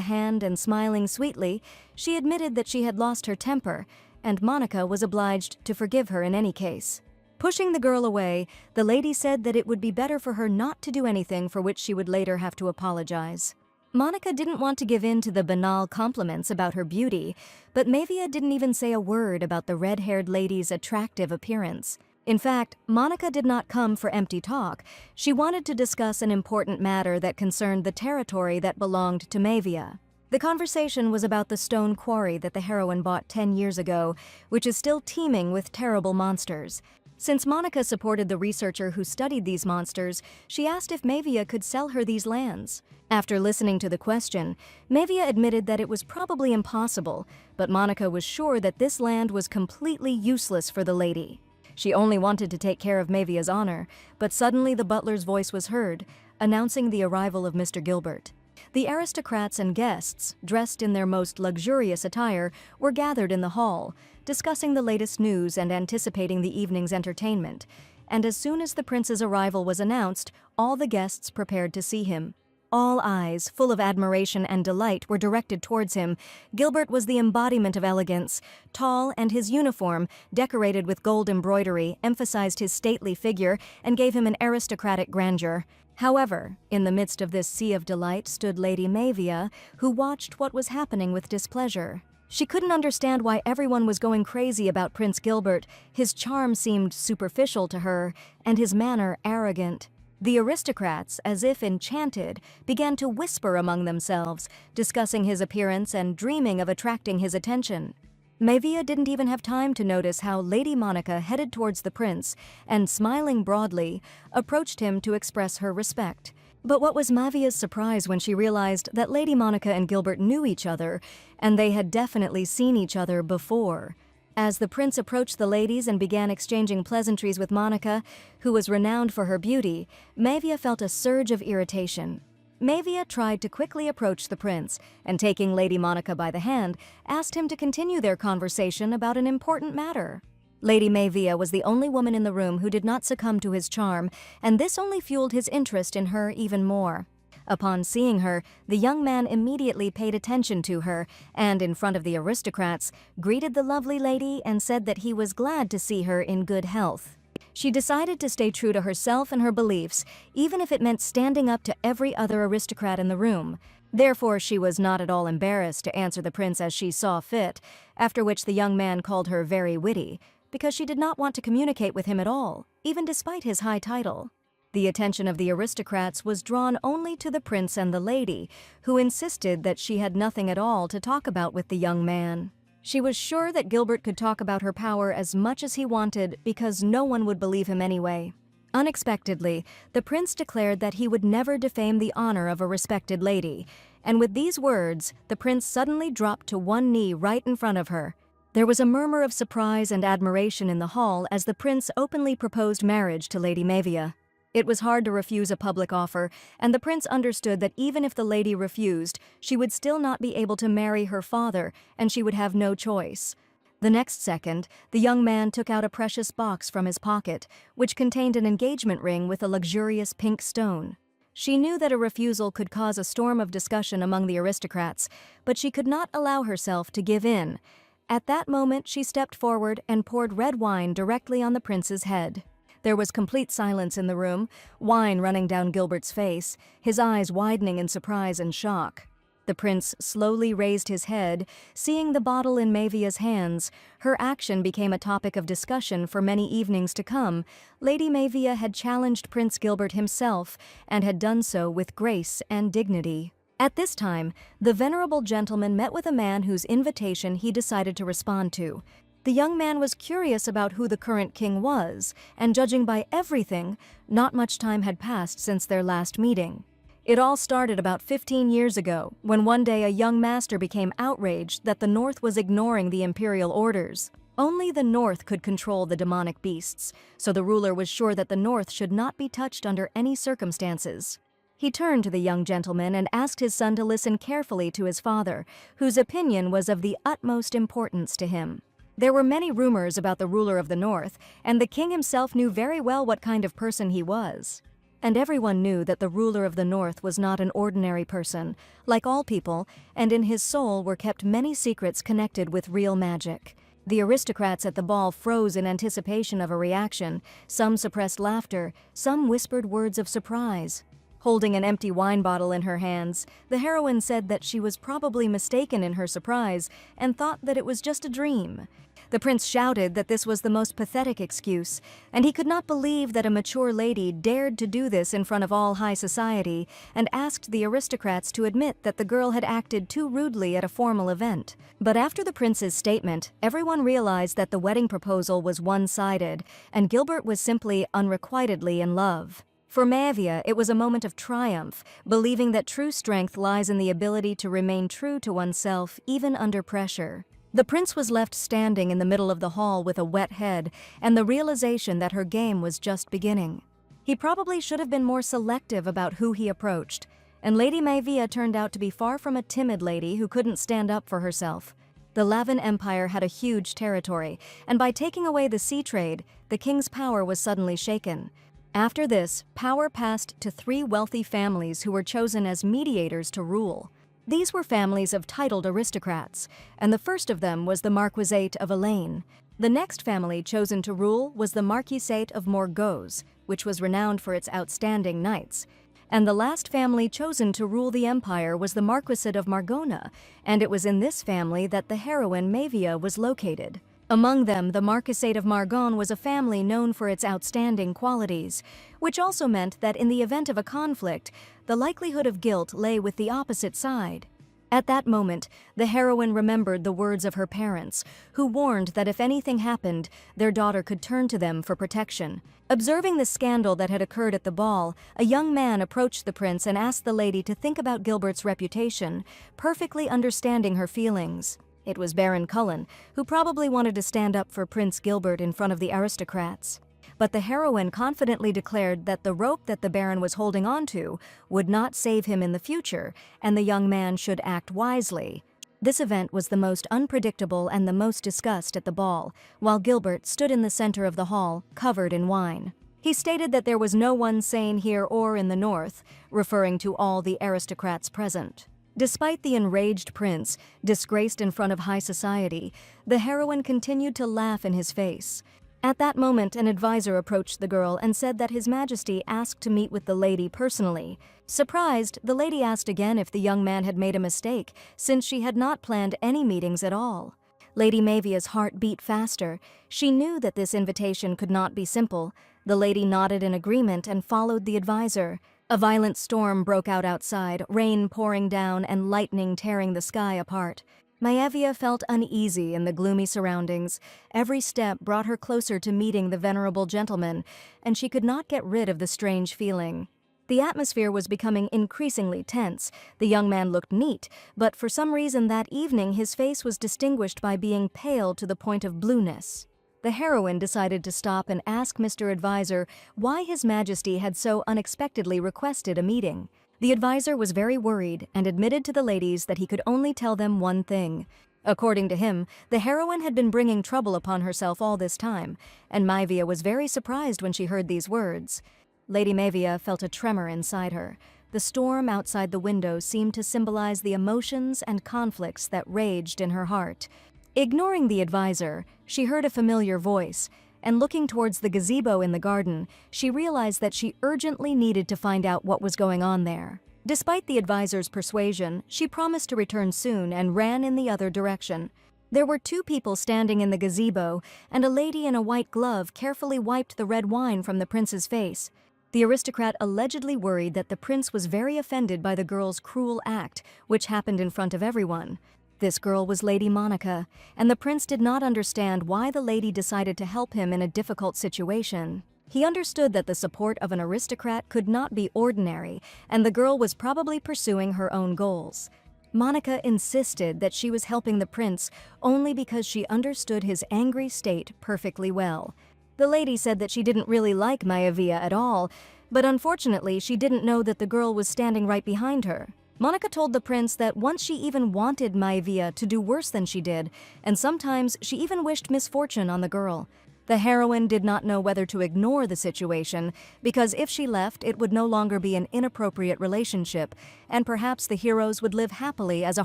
hand and smiling sweetly, she admitted that she had lost her temper, and Monica was obliged to forgive her in any case. Pushing the girl away, the lady said that it would be better for her not to do anything for which she would later have to apologize. Monica didn't want to give in to the banal compliments about her beauty, but Maevia didn't even say a word about the red-haired lady's attractive appearance. In fact, Monica did not come for empty talk. She wanted to discuss an important matter that concerned the territory that belonged to Maevia. The conversation was about the stone quarry that the heroine bought 10 years ago, which is still teeming with terrible monsters. Since Monica supported the researcher who studied these monsters, she asked if Maevia could sell her these lands. After listening to the question, Maevia admitted that it was probably impossible, but Monica was sure that this land was completely useless for the lady. She only wanted to take care of Maevia's honor, but suddenly the butler's voice was heard, announcing the arrival of Mr. Gilbert. The aristocrats and guests, dressed in their most luxurious attire, were gathered in the hall, discussing the latest news and anticipating the evening's entertainment. And as soon as the prince's arrival was announced, all the guests prepared to see him. All eyes, full of admiration and delight, were directed towards him. Gilbert was the embodiment of elegance. Tall, and his uniform, decorated with gold embroidery, emphasized his stately figure and gave him an aristocratic grandeur. However, in the midst of this sea of delight stood Lady Maevia, who watched what was happening with displeasure. She couldn't understand why everyone was going crazy about Prince Gilbert. His charm seemed superficial to her, and his manner arrogant. The aristocrats, as if enchanted, began to whisper among themselves, discussing his appearance and dreaming of attracting his attention. Maevia didn't even have time to notice how Lady Monica headed towards the prince and, smiling broadly, approached him to express her respect. But what was Maevia's surprise when she realized that Lady Monica and Gilbert knew each other, and they had definitely seen each other before. As the prince approached the ladies and began exchanging pleasantries with Monica, who was renowned for her beauty, Maevia felt a surge of irritation. Maevia tried to quickly approach the prince, and taking Lady Monica by the hand, asked him to continue their conversation about an important matter. Lady Maevia was the only woman in the room who did not succumb to his charm, and this only fueled his interest in her even more. Upon seeing her, the young man immediately paid attention to her and, in front of the aristocrats, greeted the lovely lady and said that he was glad to see her in good health. She decided to stay true to herself and her beliefs, even if it meant standing up to every other aristocrat in the room. Therefore, she was not at all embarrassed to answer the prince as she saw fit, after which the young man called her very witty, because she did not want to communicate with him at all, even despite his high title. The attention of the aristocrats was drawn only to the prince and the lady, who insisted that she had nothing at all to talk about with the young man. She was sure that Gilbert could talk about her power as much as he wanted because no one would believe him anyway. Unexpectedly, the prince declared that he would never defame the honor of a respected lady, and with these words, the prince suddenly dropped to one knee right in front of her. There was a murmur of surprise and admiration in the hall as the prince openly proposed marriage to Lady Maevia. It was hard to refuse a public offer, and the prince understood that even if the lady refused, she would still not be able to marry her father, and she would have no choice. The next second, the young man took out a precious box from his pocket, which contained an engagement ring with a luxurious pink stone. She knew that a refusal could cause a storm of discussion among the aristocrats, but she could not allow herself to give in. At that moment, she stepped forward and poured red wine directly on the prince's head. There was complete silence in the room, wine running down Gilbert's face, his eyes widening in surprise and shock. The prince slowly raised his head, seeing the bottle in Mavia's hands. Her action became a topic of discussion for many evenings to come. Lady Mavia had challenged Prince Gilbert himself, and had done so with grace and dignity. At this time, the venerable gentleman met with a man whose invitation he decided to respond to. The young man was curious about who the current king was, and judging by everything, not much time had passed since their last meeting. It all started about 15 years ago, when one day a young master became outraged that the North was ignoring the imperial orders. Only the North could control the demonic beasts, so the ruler was sure that the North should not be touched under any circumstances. He turned to the young gentleman and asked his son to listen carefully to his father, whose opinion was of the utmost importance to him. There were many rumors about the ruler of the North, and the king himself knew very well what kind of person he was. And everyone knew that the ruler of the North was not an ordinary person, like all people, and in his soul were kept many secrets connected with real magic. The aristocrats at the ball froze in anticipation of a reaction. Some suppressed laughter, some whispered words of surprise. Holding an empty wine bottle in her hands, the heroine said that she was probably mistaken in her surprise and thought that it was just a dream. The prince shouted that this was the most pathetic excuse, and he could not believe that a mature lady dared to do this in front of all high society, and asked the aristocrats to admit that the girl had acted too rudely at a formal event. But after the prince's statement, everyone realized that the wedding proposal was one-sided, and Gilbert was simply unrequitedly in love. For Mavia, it was a moment of triumph, believing that true strength lies in the ability to remain true to oneself even under pressure. The prince was left standing in the middle of the hall with a wet head and the realization that her game was just beginning. He probably should have been more selective about who he approached, and Lady Mavia turned out to be far from a timid lady who couldn't stand up for herself. The Lavan Empire had a huge territory, and by taking away the sea trade, the king's power was suddenly shaken. After this, power passed to 3 wealthy families who were chosen as mediators to rule. These were families of titled aristocrats, and the first of them was the Marquisate of Elaine. The next family chosen to rule was the Marquisate of Morgause, which was renowned for its outstanding knights. And the last family chosen to rule the empire was the Marquisate of Margona, and it was in this family that the heroine Mavia was located. Among them, the Marquisate of Margon was a family known for its outstanding qualities, which also meant that in the event of a conflict, the likelihood of guilt lay with the opposite side. At that moment, the heroine remembered the words of her parents, who warned that if anything happened, their daughter could turn to them for protection. Observing the scandal that had occurred at the ball, a young man approached the prince and asked the lady to think about Gilbert's reputation, perfectly understanding her feelings. It was Baron Cullen, who probably wanted to stand up for Prince Gilbert in front of the aristocrats. But the heroine confidently declared that the rope that the Baron was holding onto would not save him in the future, and the young man should act wisely. This event was the most unpredictable and the most discussed at the ball, while Gilbert stood in the center of the hall, covered in wine. He stated that there was no one sane here or in the North, referring to all the aristocrats present. Despite the enraged prince, disgraced in front of high society, the heroine continued to laugh in his face. At that moment, an advisor approached the girl and said that His Majesty asked to meet with the lady personally. Surprised, the lady asked again if the young man had made a mistake, since she had not planned any meetings at all. Lady Mavia's heart beat faster. She knew that this invitation could not be simple. The lady nodded in agreement and followed the advisor. A violent storm broke out outside, rain pouring down and lightning tearing the sky apart. Maevia felt uneasy in the gloomy surroundings. Every step brought her closer to meeting the venerable gentleman, and she could not get rid of the strange feeling. The atmosphere was becoming increasingly tense. The young man looked neat, but for some reason that evening his face was distinguished by being pale to the point of blueness. The heroine decided to stop and ask Mr. Advisor why His Majesty had so unexpectedly requested a meeting. The advisor was very worried and admitted to the ladies that he could only tell them one thing. According to him, the heroine had been bringing trouble upon herself all this time, and Maivia was very surprised when she heard these words. Lady Maivia felt a tremor inside her. The storm outside the window seemed to symbolize the emotions and conflicts that raged in her heart. Ignoring the advisor, she heard a familiar voice, and looking towards the gazebo in the garden, she realized that she urgently needed to find out what was going on there. Despite the advisor's persuasion, she promised to return soon and ran in the other direction. There were two people standing in the gazebo, and a lady in a white glove carefully wiped the red wine from the prince's face. The aristocrat allegedly worried that the prince was very offended by the girl's cruel act, which happened in front of everyone. This girl was Lady Monica, and the prince did not understand why the lady decided to help him in a difficult situation. He understood that the support of an aristocrat could not be ordinary, and the girl was probably pursuing her own goals. Monica insisted that she was helping the prince only because she understood his angry state perfectly well. The lady said that she didn't really like Maivia at all, but unfortunately she didn't know that the girl was standing right behind her. Monica told the prince that once she even wanted Maivia to do worse than she did, and sometimes she even wished misfortune on the girl. The heroine did not know whether to ignore the situation, because if she left, it would no longer be an inappropriate relationship, and perhaps the heroes would live happily as a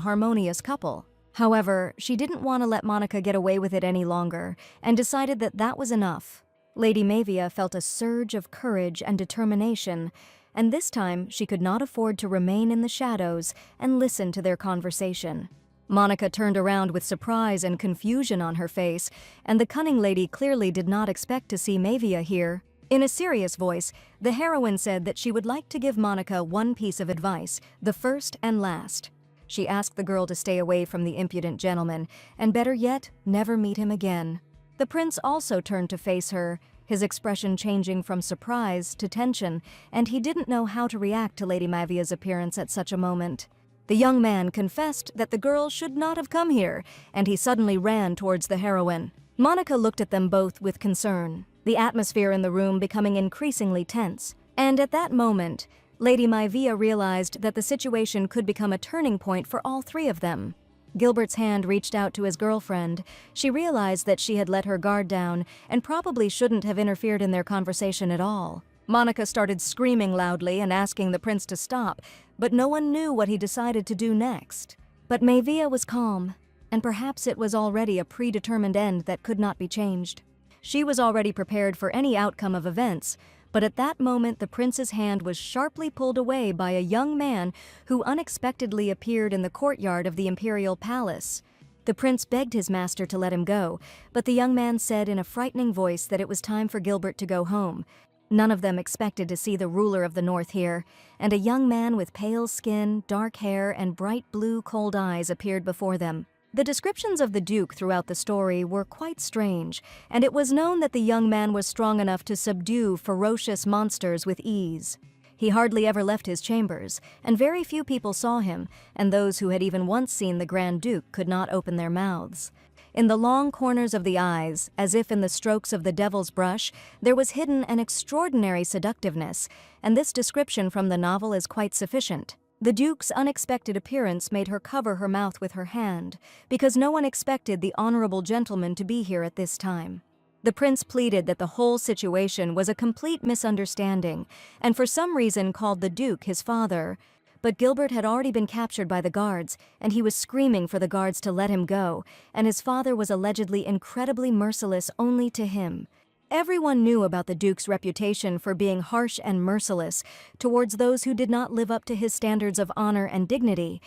harmonious couple. However, she didn't want to let Monica get away with it any longer, and decided that that was enough. Lady Maivia felt a surge of courage and determination, and this time she could not afford to remain in the shadows and listen to their conversation. Monica turned around with surprise and confusion on her face, and the cunning lady clearly did not expect to see Maivia here. In a serious voice, the heroine said that she would like to give Monica one piece of advice, the first and last. She asked the girl to stay away from the impudent gentleman, and better yet, never meet him again. The prince also turned to face her, his expression changing from surprise to tension, and he didn't know how to react to Lady Maivia's appearance at such a moment. The young man confessed that the girl should not have come here, and he suddenly ran towards the heroine. Monica looked at them both with concern, the atmosphere in the room becoming increasingly tense. And at that moment, Lady Maivia realized that the situation could become a turning point for all three of them. Gilbert's hand reached out to his girlfriend. She realized that she had let her guard down and probably shouldn't have interfered in their conversation at all. Monica started screaming loudly and asking the prince to stop, but no one knew what he decided to do next. But Maivia was calm, and perhaps it was already a predetermined end that could not be changed. She was already prepared for any outcome of events, but at that moment the prince's hand was sharply pulled away by a young man who unexpectedly appeared in the courtyard of the imperial palace. The prince begged his master to let him go, but the young man said in a frightening voice that it was time for Gilbert to go home. None of them expected to see the ruler of the north here, and a young man with pale skin, dark hair, and bright blue cold eyes appeared before them. The descriptions of the Duke throughout the story were quite strange, and it was known that the young man was strong enough to subdue ferocious monsters with ease. He hardly ever left his chambers, and very few people saw him, and those who had even once seen the Grand Duke could not open their mouths. In the long corners of the eyes, as if in the strokes of the devil's brush, there was hidden an extraordinary seductiveness, and this description from the novel is quite sufficient. The Duke's unexpected appearance made her cover her mouth with her hand, because no one expected the honorable gentleman to be here at this time. The prince pleaded that the whole situation was a complete misunderstanding, and for some reason called the Duke his father. But Gilbert had already been captured by the guards, and he was screaming for the guards to let him go, and his father was allegedly incredibly merciless only to him. Everyone knew about the Duke's reputation for being harsh and merciless towards those who did not live up to his standards of honor and dignity.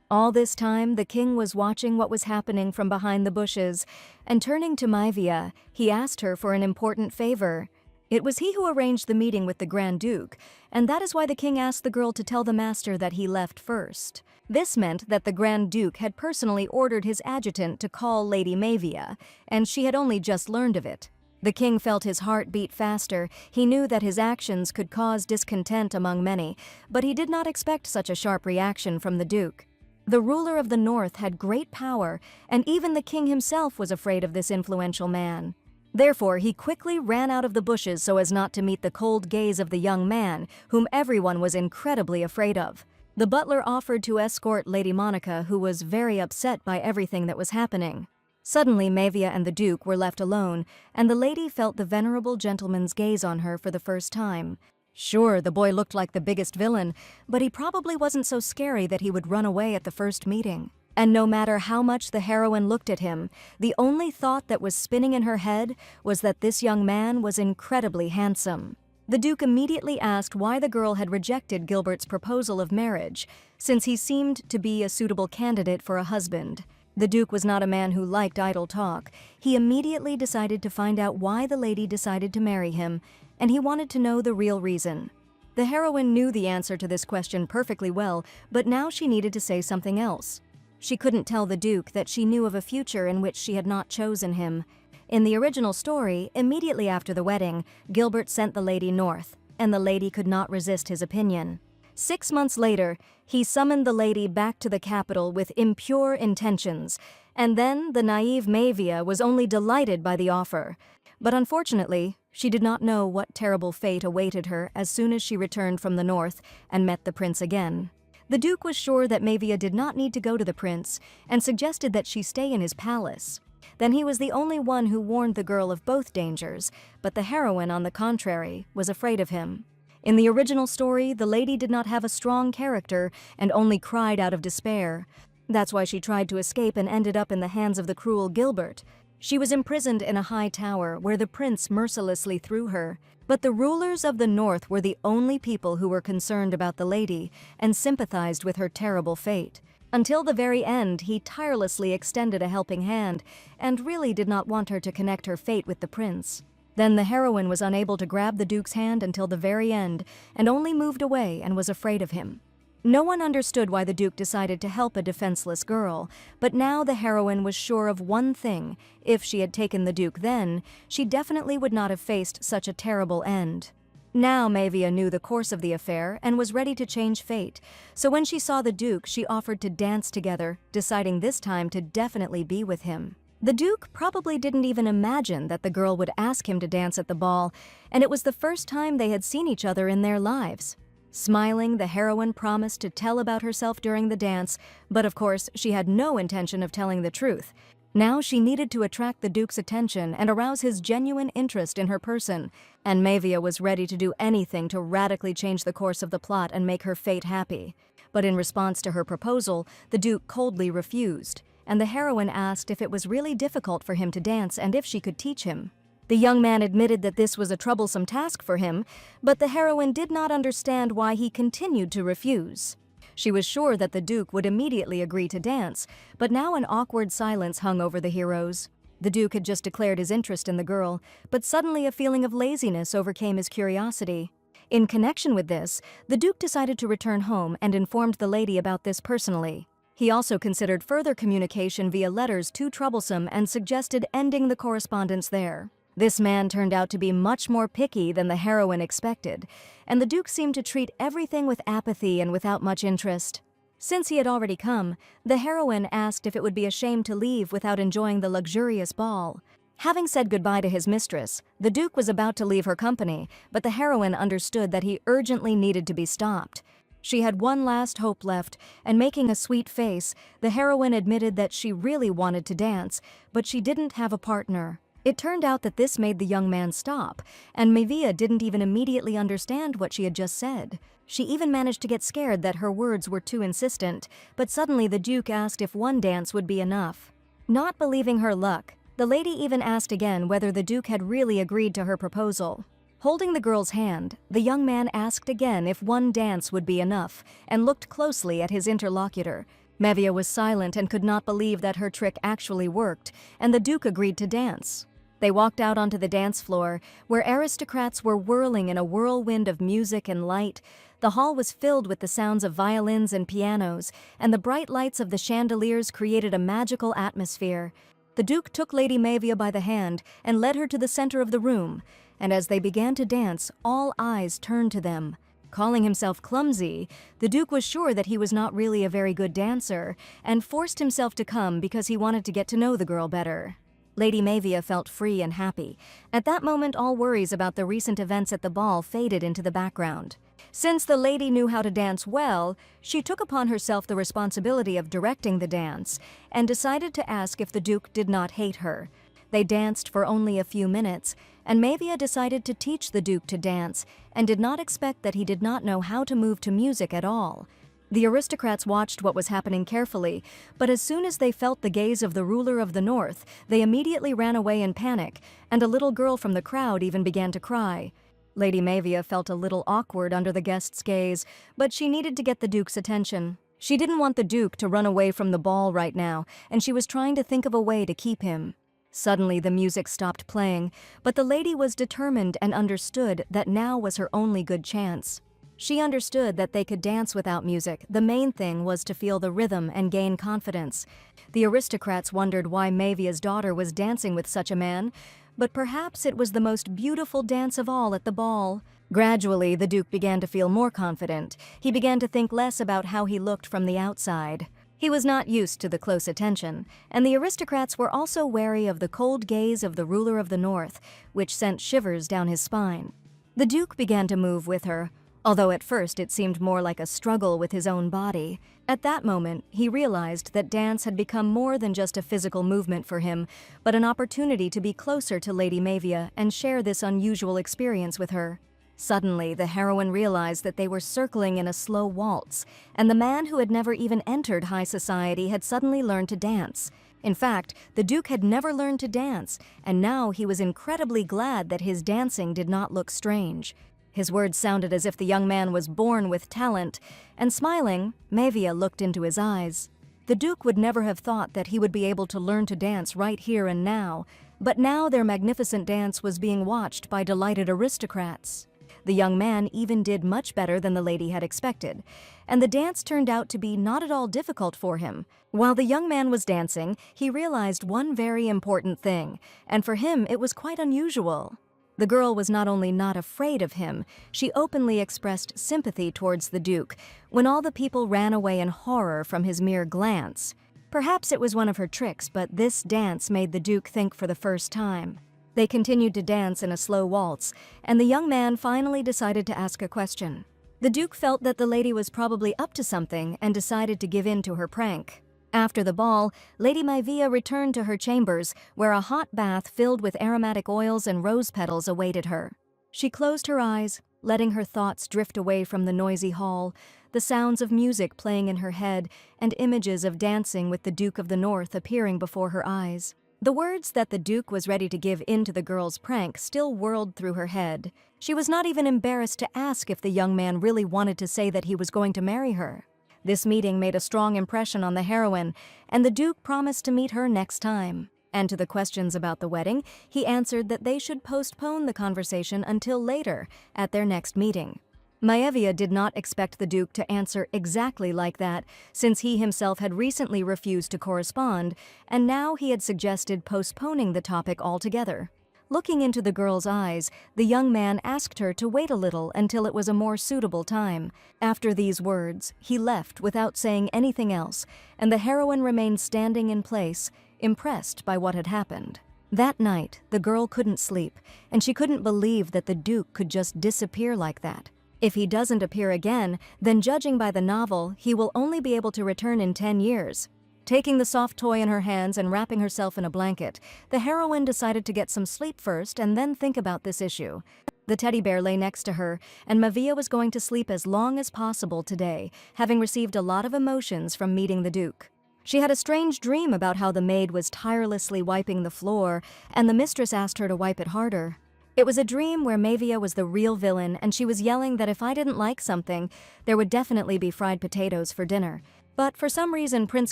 All this time, the king was watching what was happening from behind the bushes, and turning to Maivia, he asked her for an important favor. It was he who arranged the meeting with the Grand Duke, and that is why the king asked the girl to tell the master that he left first. This meant that the Grand Duke had personally ordered his adjutant to call Lady Maivia, and she had only just learned of it. The king felt his heart beat faster. He knew that his actions could cause discontent among many, but he did not expect such a sharp reaction from the Duke. The ruler of the north had great power, and even the king himself was afraid of this influential man. Therefore, he quickly ran out of the bushes so as not to meet the cold gaze of the young man, whom everyone was incredibly afraid of. The butler offered to escort Lady Monica, who was very upset by everything that was happening. Suddenly, Mavia and the Duke were left alone, and the lady felt the venerable gentleman's gaze on her for the first time. Sure, the boy looked like the biggest villain, but he probably wasn't so scary that he would run away at the first meeting. And no matter how much the heroine looked at him, the only thought that was spinning in her head was that this young man was incredibly handsome. The Duke immediately asked why the girl had rejected Gilbert's proposal of marriage, since he seemed to be a suitable candidate for a husband. The Duke was not a man who liked idle talk. He immediately decided to find out why the lady decided to marry him, and he wanted to know the real reason. The heroine knew the answer to this question perfectly well, but now she needed to say something else. She couldn't tell the Duke that she knew of a future in which she had not chosen him. In the original story, immediately after the wedding, Gilbert sent the lady north, and the lady could not resist his opinion. 6 months later, he summoned the lady back to the capital with impure intentions, and then the naive Mavia was only delighted by the offer. But unfortunately, she did not know what terrible fate awaited her as soon as she returned from the north and met the prince again. The Duke was sure that Mavia did not need to go to the prince and suggested that she stay in his palace. Then he was the only one who warned the girl of both dangers, but the heroine, on the contrary, was afraid of him. In the original story, the lady did not have a strong character and only cried out of despair. That's why she tried to escape and ended up in the hands of the cruel Gilbert. She was imprisoned in a high tower where the prince mercilessly threw her. But the rulers of the north were the only people who were concerned about the lady and sympathized with her terrible fate. Until the very end, he tirelessly extended a helping hand and really did not want her to connect her fate with the prince. Then the heroine was unable to grab the Duke's hand until the very end and only moved away and was afraid of him. No one understood why the Duke decided to help a defenseless girl, but now the heroine was sure of one thing: if she had taken the Duke then, she definitely would not have faced such a terrible end. Now Mavia knew the course of the affair and was ready to change fate, so when she saw the Duke, she offered to dance together, deciding this time to definitely be with him. The Duke probably didn't even imagine that the girl would ask him to dance at the ball, and it was the first time they had seen each other in their lives. Smiling, the heroine promised to tell about herself during the dance, but of course she had no intention of telling the truth. Now she needed to attract the Duke's attention and arouse his genuine interest in her person, and Mavia was ready to do anything to radically change the course of the plot and make her fate happy. But in response to her proposal, the Duke coldly refused, and the heroine asked if it was really difficult for him to dance and if she could teach him. The young man admitted that this was a troublesome task for him, but the heroine did not understand why he continued to refuse. She was sure that the Duke would immediately agree to dance, but now an awkward silence hung over the heroes. The Duke had just declared his interest in the girl, but suddenly a feeling of laziness overcame his curiosity. In connection with this, the Duke decided to return home and informed the lady about this personally. He also considered further communication via letters too troublesome and suggested ending the correspondence there. This man turned out to be much more picky than the heroine expected, and the Duke seemed to treat everything with apathy and without much interest. Since he had already come, the heroine asked if it would be a shame to leave without enjoying the luxurious ball. Having said goodbye to his mistress, the Duke was about to leave her company, but the heroine understood that he urgently needed to be stopped. She had one last hope left, and making a sweet face, the heroine admitted that she really wanted to dance, but she didn't have a partner. It turned out that this made the young man stop, and Mavia didn't even immediately understand what she had just said. She even managed to get scared that her words were too insistent, but suddenly the Duke asked if one dance would be enough. Not believing her luck, the lady even asked again whether the Duke had really agreed to her proposal. Holding the girl's hand, the young man asked again if one dance would be enough, and looked closely at his interlocutor. Mavia was silent and could not believe that her trick actually worked, and the Duke agreed to dance. They walked out onto the dance floor, where aristocrats were whirling in a whirlwind of music and light. The hall was filled with the sounds of violins and pianos, and the bright lights of the chandeliers created a magical atmosphere. The Duke took Lady Mavia by the hand and led her to the center of the room, and as they began to dance, all eyes turned to them. Calling himself clumsy, the Duke was sure that he was not really a very good dancer, and forced himself to come because he wanted to get to know the girl better. Lady Mavia felt free and happy. At that moment, all worries about the recent events at the ball faded into the background. Since the lady knew how to dance well, she took upon herself the responsibility of directing the dance and decided to ask if the Duke did not hate her. They danced for only a few minutes, and Mavia decided to teach the Duke to dance and did not expect that he did not know how to move to music at all. The aristocrats watched what was happening carefully, but as soon as they felt the gaze of the ruler of the north, they immediately ran away in panic, and a little girl from the crowd even began to cry. Lady Mavia felt a little awkward under the guests' gaze, but she needed to get the Duke's attention. She didn't want the Duke to run away from the ball right now, and she was trying to think of a way to keep him. Suddenly the music stopped playing, but the lady was determined and understood that now was her only good chance. She understood that they could dance without music. The main thing was to feel the rhythm and gain confidence. The aristocrats wondered why Mavia's daughter was dancing with such a man, but perhaps it was the most beautiful dance of all at the ball. Gradually, the Duke began to feel more confident. He began to think less about how he looked from the outside. He was not used to the close attention, and the aristocrats were also wary of the cold gaze of the ruler of the north, which sent shivers down his spine. The Duke began to move with her, although at first it seemed more like a struggle with his own body. At that moment, he realized that dance had become more than just a physical movement for him, but an opportunity to be closer to Lady Mavia and share this unusual experience with her. Suddenly, the heroine realized that they were circling in a slow waltz, and the man who had never even entered high society had suddenly learned to dance. In fact, the Duke had never learned to dance, and now he was incredibly glad that his dancing did not look strange. His words sounded as if the young man was born with talent, and smiling, Mavia looked into his eyes. The Duke would never have thought that he would be able to learn to dance right here and now, but now their magnificent dance was being watched by delighted aristocrats. The young man even did much better than the lady had expected, and the dance turned out to be not at all difficult for him. While the young man was dancing, he realized one very important thing, and for him it was quite unusual. The girl was not only not afraid of him, she openly expressed sympathy towards the Duke, when all the people ran away in horror from his mere glance. Perhaps it was one of her tricks, but this dance made the Duke think for the first time. They continued to dance in a slow waltz, and the young man finally decided to ask a question. The Duke felt that the lady was probably up to something and decided to give in to her prank. After the ball, Lady Mavia returned to her chambers, where a hot bath filled with aromatic oils and rose petals awaited her. She closed her eyes, letting her thoughts drift away from the noisy hall, the sounds of music playing in her head, and images of dancing with the Duke of the North appearing before her eyes. The words that the Duke was ready to give in to the girl's prank still whirled through her head. She was not even embarrassed to ask if the young man really wanted to say that he was going to marry her. This meeting made a strong impression on the heroine, and the Duke promised to meet her next time. And to the questions about the wedding, he answered that they should postpone the conversation until later, at their next meeting. Maevia did not expect the Duke to answer exactly like that, since he himself had recently refused to correspond, and now he had suggested postponing the topic altogether. Looking into the girl's eyes, the young man asked her to wait a little until it was a more suitable time. After these words, he left without saying anything else, and the heroine remained standing in place, impressed by what had happened. That night, the girl couldn't sleep, and she couldn't believe that the Duke could just disappear like that. If he doesn't appear again, then judging by the novel, he will only be able to return in 10 years. Taking the soft toy in her hands and wrapping herself in a blanket, the heroine decided to get some sleep first and then think about this issue. The teddy bear lay next to her, and Mavia was going to sleep as long as possible today, having received a lot of emotions from meeting the Duke. She had a strange dream about how the maid was tirelessly wiping the floor, and the mistress asked her to wipe it harder. It was a dream where Mavia was the real villain, and she was yelling that if I didn't like something, there would definitely be fried potatoes for dinner. But for some reason, Prince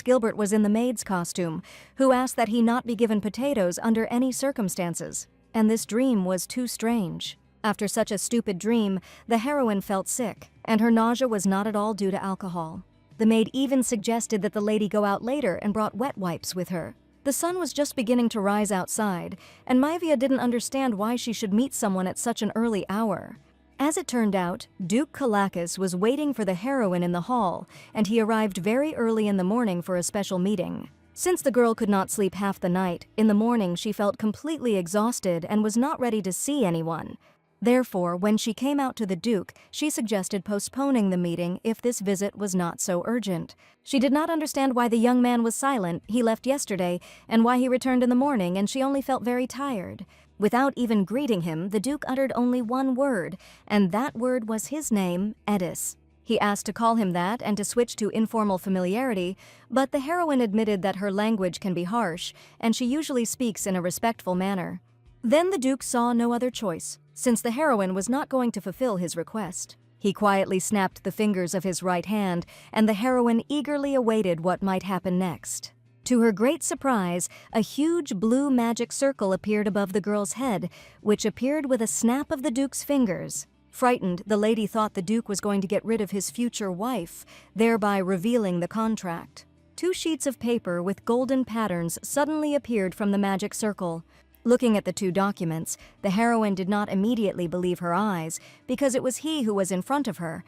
Gilbert was in the maid's costume, who asked that he not be given potatoes under any circumstances. And this dream was too strange. After such a stupid dream, the heroine felt sick, and her nausea was not at all due to alcohol. The maid even suggested that the lady go out later and brought wet wipes with her. The sun was just beginning to rise outside, and Maevia didn't understand why she should meet someone at such an early hour. As it turned out, Duke Kalakis was waiting for the heroine in the hall, and he arrived very early in the morning for a special meeting. Since the girl could not sleep half the night, in the morning she felt completely exhausted and was not ready to see anyone. Therefore, when she came out to the Duke, she suggested postponing the meeting if this visit was not so urgent. She did not understand why the young man was silent, he left yesterday, and why he returned in the morning, and she only felt very tired. Without even greeting him, the Duke uttered only one word, and that word was his name, Edis. He asked to call him that and to switch to informal familiarity, but the heroine admitted that her language can be harsh, and she usually speaks in a respectful manner. Then the Duke saw no other choice, since the heroine was not going to fulfill his request. He quietly snapped the fingers of his right hand, and the heroine eagerly awaited what might happen next. To her great surprise, a huge blue magic circle appeared above the girl's head, which appeared with a snap of the Duke's fingers. Frightened, the lady thought the Duke was going to get rid of his future wife, thereby revealing the contract. 2 sheets of paper with golden patterns suddenly appeared from the magic circle. Looking at the 2 documents, the heroine did not immediately believe her eyes, because it was he who was in front of her.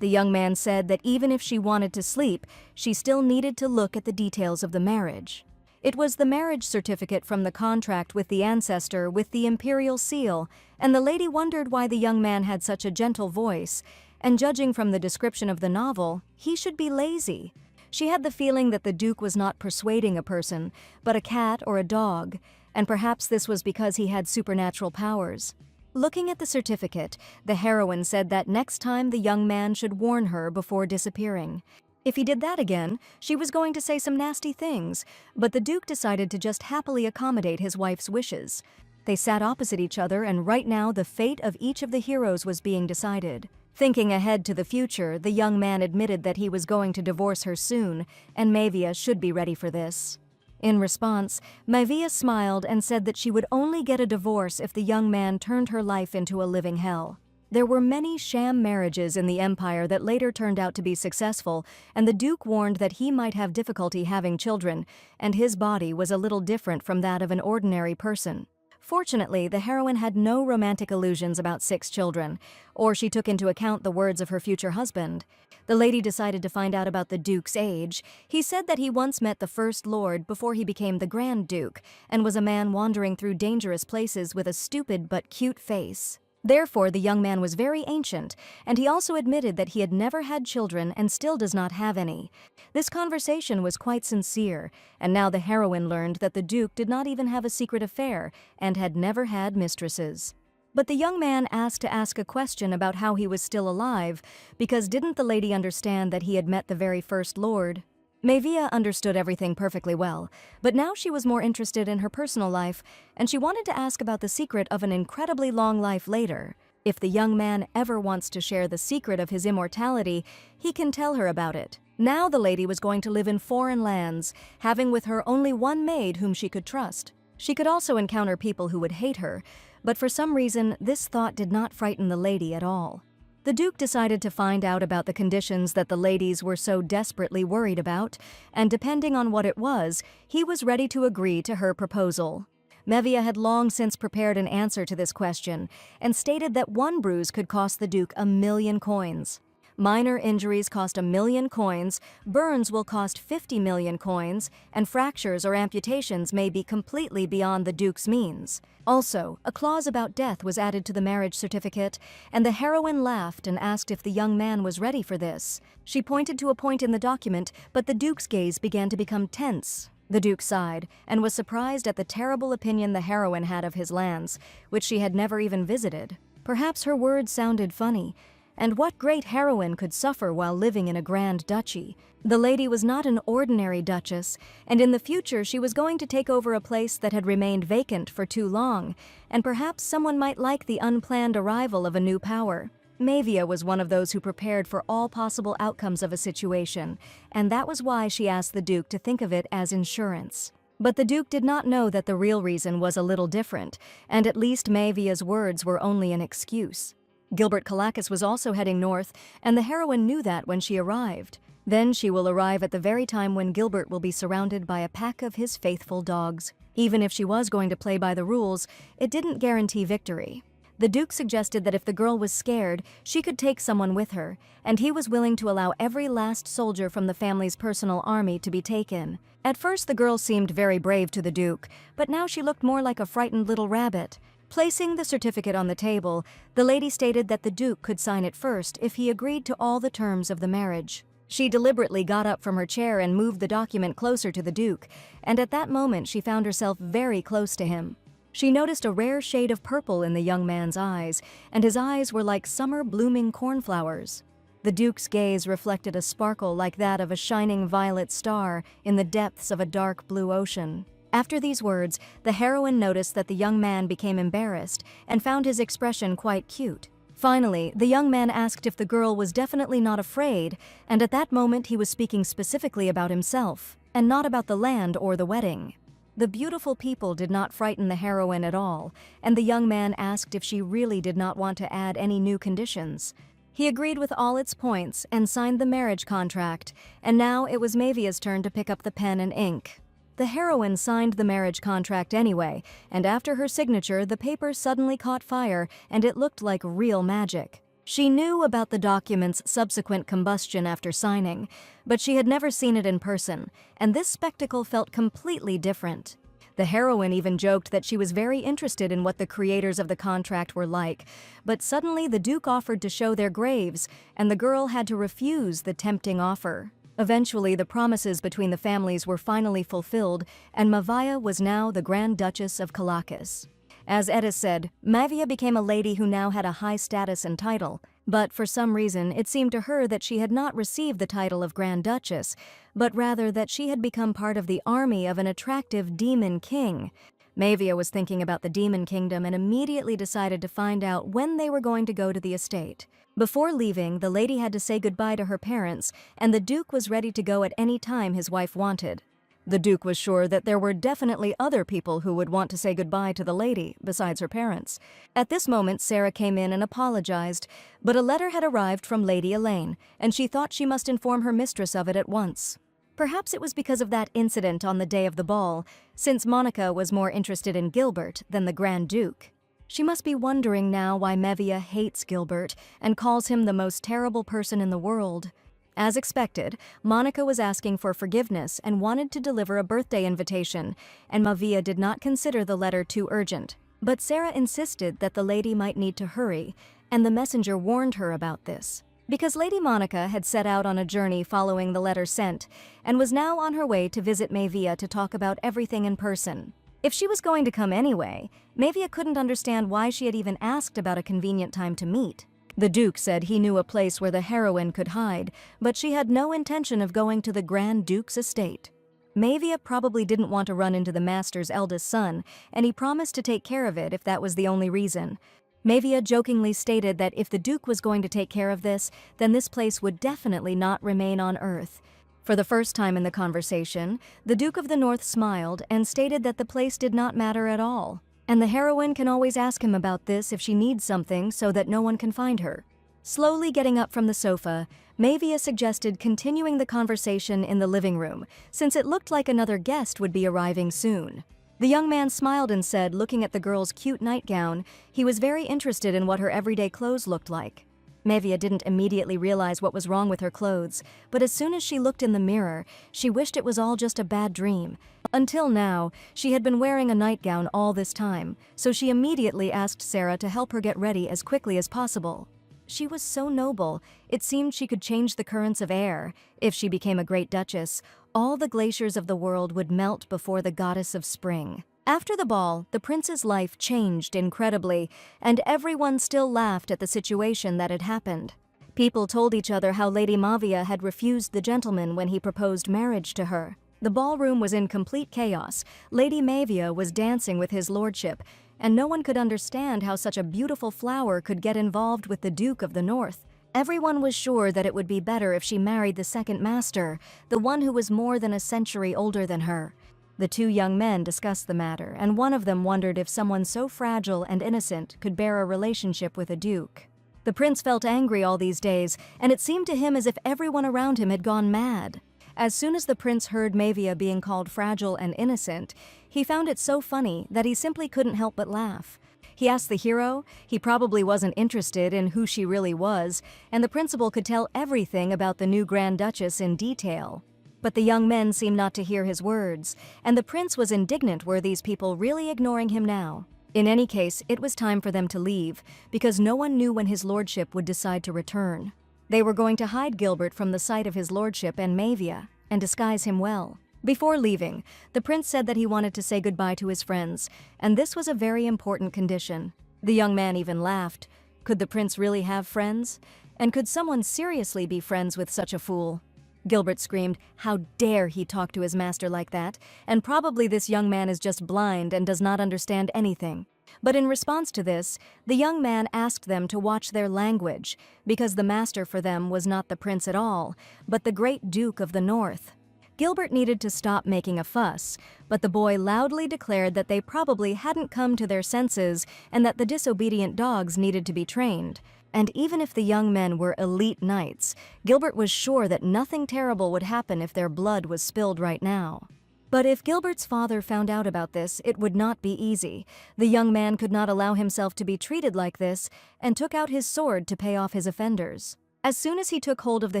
The young man said that even if she wanted to sleep, she still needed to look at the details of the marriage. It was the marriage certificate from the contract with the ancestor with the imperial seal, and the lady wondered why the young man had such a gentle voice, and judging from the description of the novel, he should be lazy. She had the feeling that the Duke was not persuading a person, but a cat or a dog, and perhaps this was because he had supernatural powers. Looking at the certificate, the heroine said that next time the young man should warn her before disappearing. If he did that again, she was going to say some nasty things, but the Duke decided to just happily accommodate his wife's wishes. They sat opposite each other, and right now the fate of each of the heroes was being decided. Thinking ahead to the future, the young man admitted that he was going to divorce her soon, and Mavia should be ready for this. In response, Mavia smiled and said that she would only get a divorce if the young man turned her life into a living hell. There were many sham marriages in the empire that later turned out to be successful, and the Duke warned that he might have difficulty having children, and his body was a little different from that of an ordinary person. Fortunately, the heroine had no romantic illusions about 6 children, or she took into account the words of her future husband. The lady decided to find out about the Duke's age. He said that he once met the First Lord before he became the Grand Duke, and was a man wandering through dangerous places with a stupid but cute face. Therefore, the young man was very ancient, and he also admitted that he had never had children and still does not have any. This conversation was quite sincere, and now the heroine learned that the Duke did not even have a secret affair and had never had mistresses. But the young man asked to ask a question about how he was still alive, because didn't the lady understand that he had met the very First Lord? Mavia understood everything perfectly well, but now she was more interested in her personal life, and she wanted to ask about the secret of an incredibly long life later. If the young man ever wants to share the secret of his immortality, he can tell her about it. Now the lady was going to live in foreign lands, having with her only one maid whom she could trust. She could also encounter people who would hate her, but for some reason this thought did not frighten the lady at all. The Duke decided to find out about the conditions that the ladies were so desperately worried about, and depending on what it was, he was ready to agree to her proposal. Mavia had long since prepared an answer to this question, and stated that one bruise could cost the Duke 1,000,000 coins. Minor injuries cost 1,000,000 coins, burns will cost 50,000,000 coins, and fractures or amputations may be completely beyond the Duke's means. Also, a clause about death was added to the marriage certificate, and the heroine laughed and asked if the young man was ready for this. She pointed to a point in the document, but the Duke's gaze began to become tense. The Duke sighed, and was surprised at the terrible opinion the heroine had of his lands, which she had never even visited. Perhaps her words sounded funny, and what great heroine could suffer while living in a grand duchy? The lady was not an ordinary duchess, and in the future she was going to take over a place that had remained vacant for too long, and perhaps someone might like the unplanned arrival of a new power. Mavia was one of those who prepared for all possible outcomes of a situation, and that was why she asked the Duke to think of it as insurance. But the Duke did not know that the real reason was a little different, and at least Mavia's words were only an excuse. Gilbert Kalakis was also heading north, and the heroine knew that when she arrived. Then she will arrive at the very time when Gilbert will be surrounded by a pack of his faithful dogs. Even if she was going to play by the rules, it didn't guarantee victory. The Duke suggested that if the girl was scared, she could take someone with her, and he was willing to allow every last soldier from the family's personal army to be taken. At first the girl seemed very brave to the Duke, but now she looked more like a frightened little rabbit. Placing the certificate on the table, the lady stated that the Duke could sign it first if he agreed to all the terms of the marriage. She deliberately got up from her chair and moved the document closer to the Duke, and at that moment she found herself very close to him. She noticed a rare shade of purple in the young man's eyes, and his eyes were like summer blooming cornflowers. The Duke's gaze reflected a sparkle like that of a shining violet star in the depths of a dark blue ocean. After these words, the heroine noticed that the young man became embarrassed and found his expression quite cute. Finally, the young man asked if the girl was definitely not afraid, and at that moment he was speaking specifically about himself, and not about the land or the wedding. The beautiful people did not frighten the heroine at all, and the young man asked if she really did not want to add any new conditions. He agreed with all its points and signed the marriage contract, and now it was Mavia's turn to pick up the pen and ink. The heroine signed the marriage contract anyway, and after her signature, the paper suddenly caught fire, and it looked like real magic. She knew about the document's subsequent combustion after signing, but she had never seen it in person, and this spectacle felt completely different. The heroine even joked that she was very interested in what the creators of the contract were like, but suddenly the Duke offered to show their graves, and the girl had to refuse the tempting offer. Eventually, the promises between the families were finally fulfilled, and Mavia was now the Grand Duchess of Kalakis. As Edis said, Mavia became a lady who now had a high status and title, but for some reason it seemed to her that she had not received the title of Grand Duchess, but rather that she had become part of the army of an attractive demon king. Mavia was thinking about the demon kingdom and immediately decided to find out when they were going to go to the estate. Before leaving, the lady had to say goodbye to her parents, and the Duke was ready to go at any time his wife wanted. The Duke was sure that there were definitely other people who would want to say goodbye to the lady, besides her parents. At this moment, Sarah came in and apologized, but a letter had arrived from Lady Elaine, and she thought she must inform her mistress of it at once. Perhaps it was because of that incident on the day of the ball, since Monica was more interested in Gilbert than the Grand Duke. She must be wondering now why Mevia hates Gilbert and calls him the most terrible person in the world. As expected, Monica was asking for forgiveness and wanted to deliver a birthday invitation, and Mavia did not consider the letter too urgent. But Sarah insisted that the lady might need to hurry, and the messenger warned her about this. Because Lady Monica had set out on a journey following the letter sent, and was now on her way to visit Mavia to talk about everything in person. If she was going to come anyway, Mavia couldn't understand why she had even asked about a convenient time to meet. The Duke said he knew a place where the heroine could hide, but she had no intention of going to the Grand Duke's estate. Mavia probably didn't want to run into the master's eldest son, and he promised to take care of it if that was the only reason. Mavia jokingly stated that if the Duke was going to take care of this, then this place would definitely not remain on Earth. For the first time in the conversation, the Duke of the North smiled and stated that the place did not matter at all. And the heroine can always ask him about this if she needs something so that no one can find her. Slowly getting up from the sofa, Mavia suggested continuing the conversation in the living room, since it looked like another guest would be arriving soon. The young man smiled and said, looking at the girl's cute nightgown, he was very interested in what her everyday clothes looked like. Mavia didn't immediately realize what was wrong with her clothes, but as soon as she looked in the mirror, she wished it was all just a bad dream. Until now, she had been wearing a nightgown all this time, so she immediately asked Sarah to help her get ready as quickly as possible. She was so noble, it seemed she could change the currents of air. If she became a great duchess, all the glaciers of the world would melt before the goddess of spring. After the ball, the prince's life changed incredibly, and everyone still laughed at the situation that had happened. People told each other how Lady Mavia had refused the gentleman when he proposed marriage to her. The ballroom was in complete chaos. Lady Mavia was dancing with his lordship, and no one could understand how such a beautiful flower could get involved with the Duke of the North. Everyone was sure that it would be better if she married the second master, the one who was more than a century older than her. The two young men discussed the matter, and one of them wondered if someone so fragile and innocent could bear a relationship with a duke. The prince felt angry all these days, and it seemed to him as if everyone around him had gone mad. As soon as the prince heard Mavia being called fragile and innocent, he found it so funny that he simply couldn't help but laugh. He asked the hero. He probably wasn't interested in who she really was, and the principal could tell everything about the new Grand Duchess in detail. But the young men seemed not to hear his words, and the prince was indignant. Were these people really ignoring him now? In any case, it was time for them to leave, because no one knew when his lordship would decide to return. They were going to hide Gilbert from the sight of his lordship and Mavia, and disguise him well. Before leaving, the prince said that he wanted to say goodbye to his friends, and this was a very important condition. The young man even laughed. Could the prince really have friends? And could someone seriously be friends with such a fool? Gilbert screamed, "How dare he talk to his master like that? And probably this young man is just blind and does not understand anything." But in response to this, the young man asked them to watch their language, because the master for them was not the prince at all, but the great Duke of the North. Gilbert needed to stop making a fuss, but the boy loudly declared that they probably hadn't come to their senses and that the disobedient dogs needed to be trained. And even if the young men were elite knights, Gilbert was sure that nothing terrible would happen if their blood was spilled right now. But if Gilbert's father found out about this, it would not be easy. The young man could not allow himself to be treated like this, and took out his sword to pay off his offenders. As soon as he took hold of the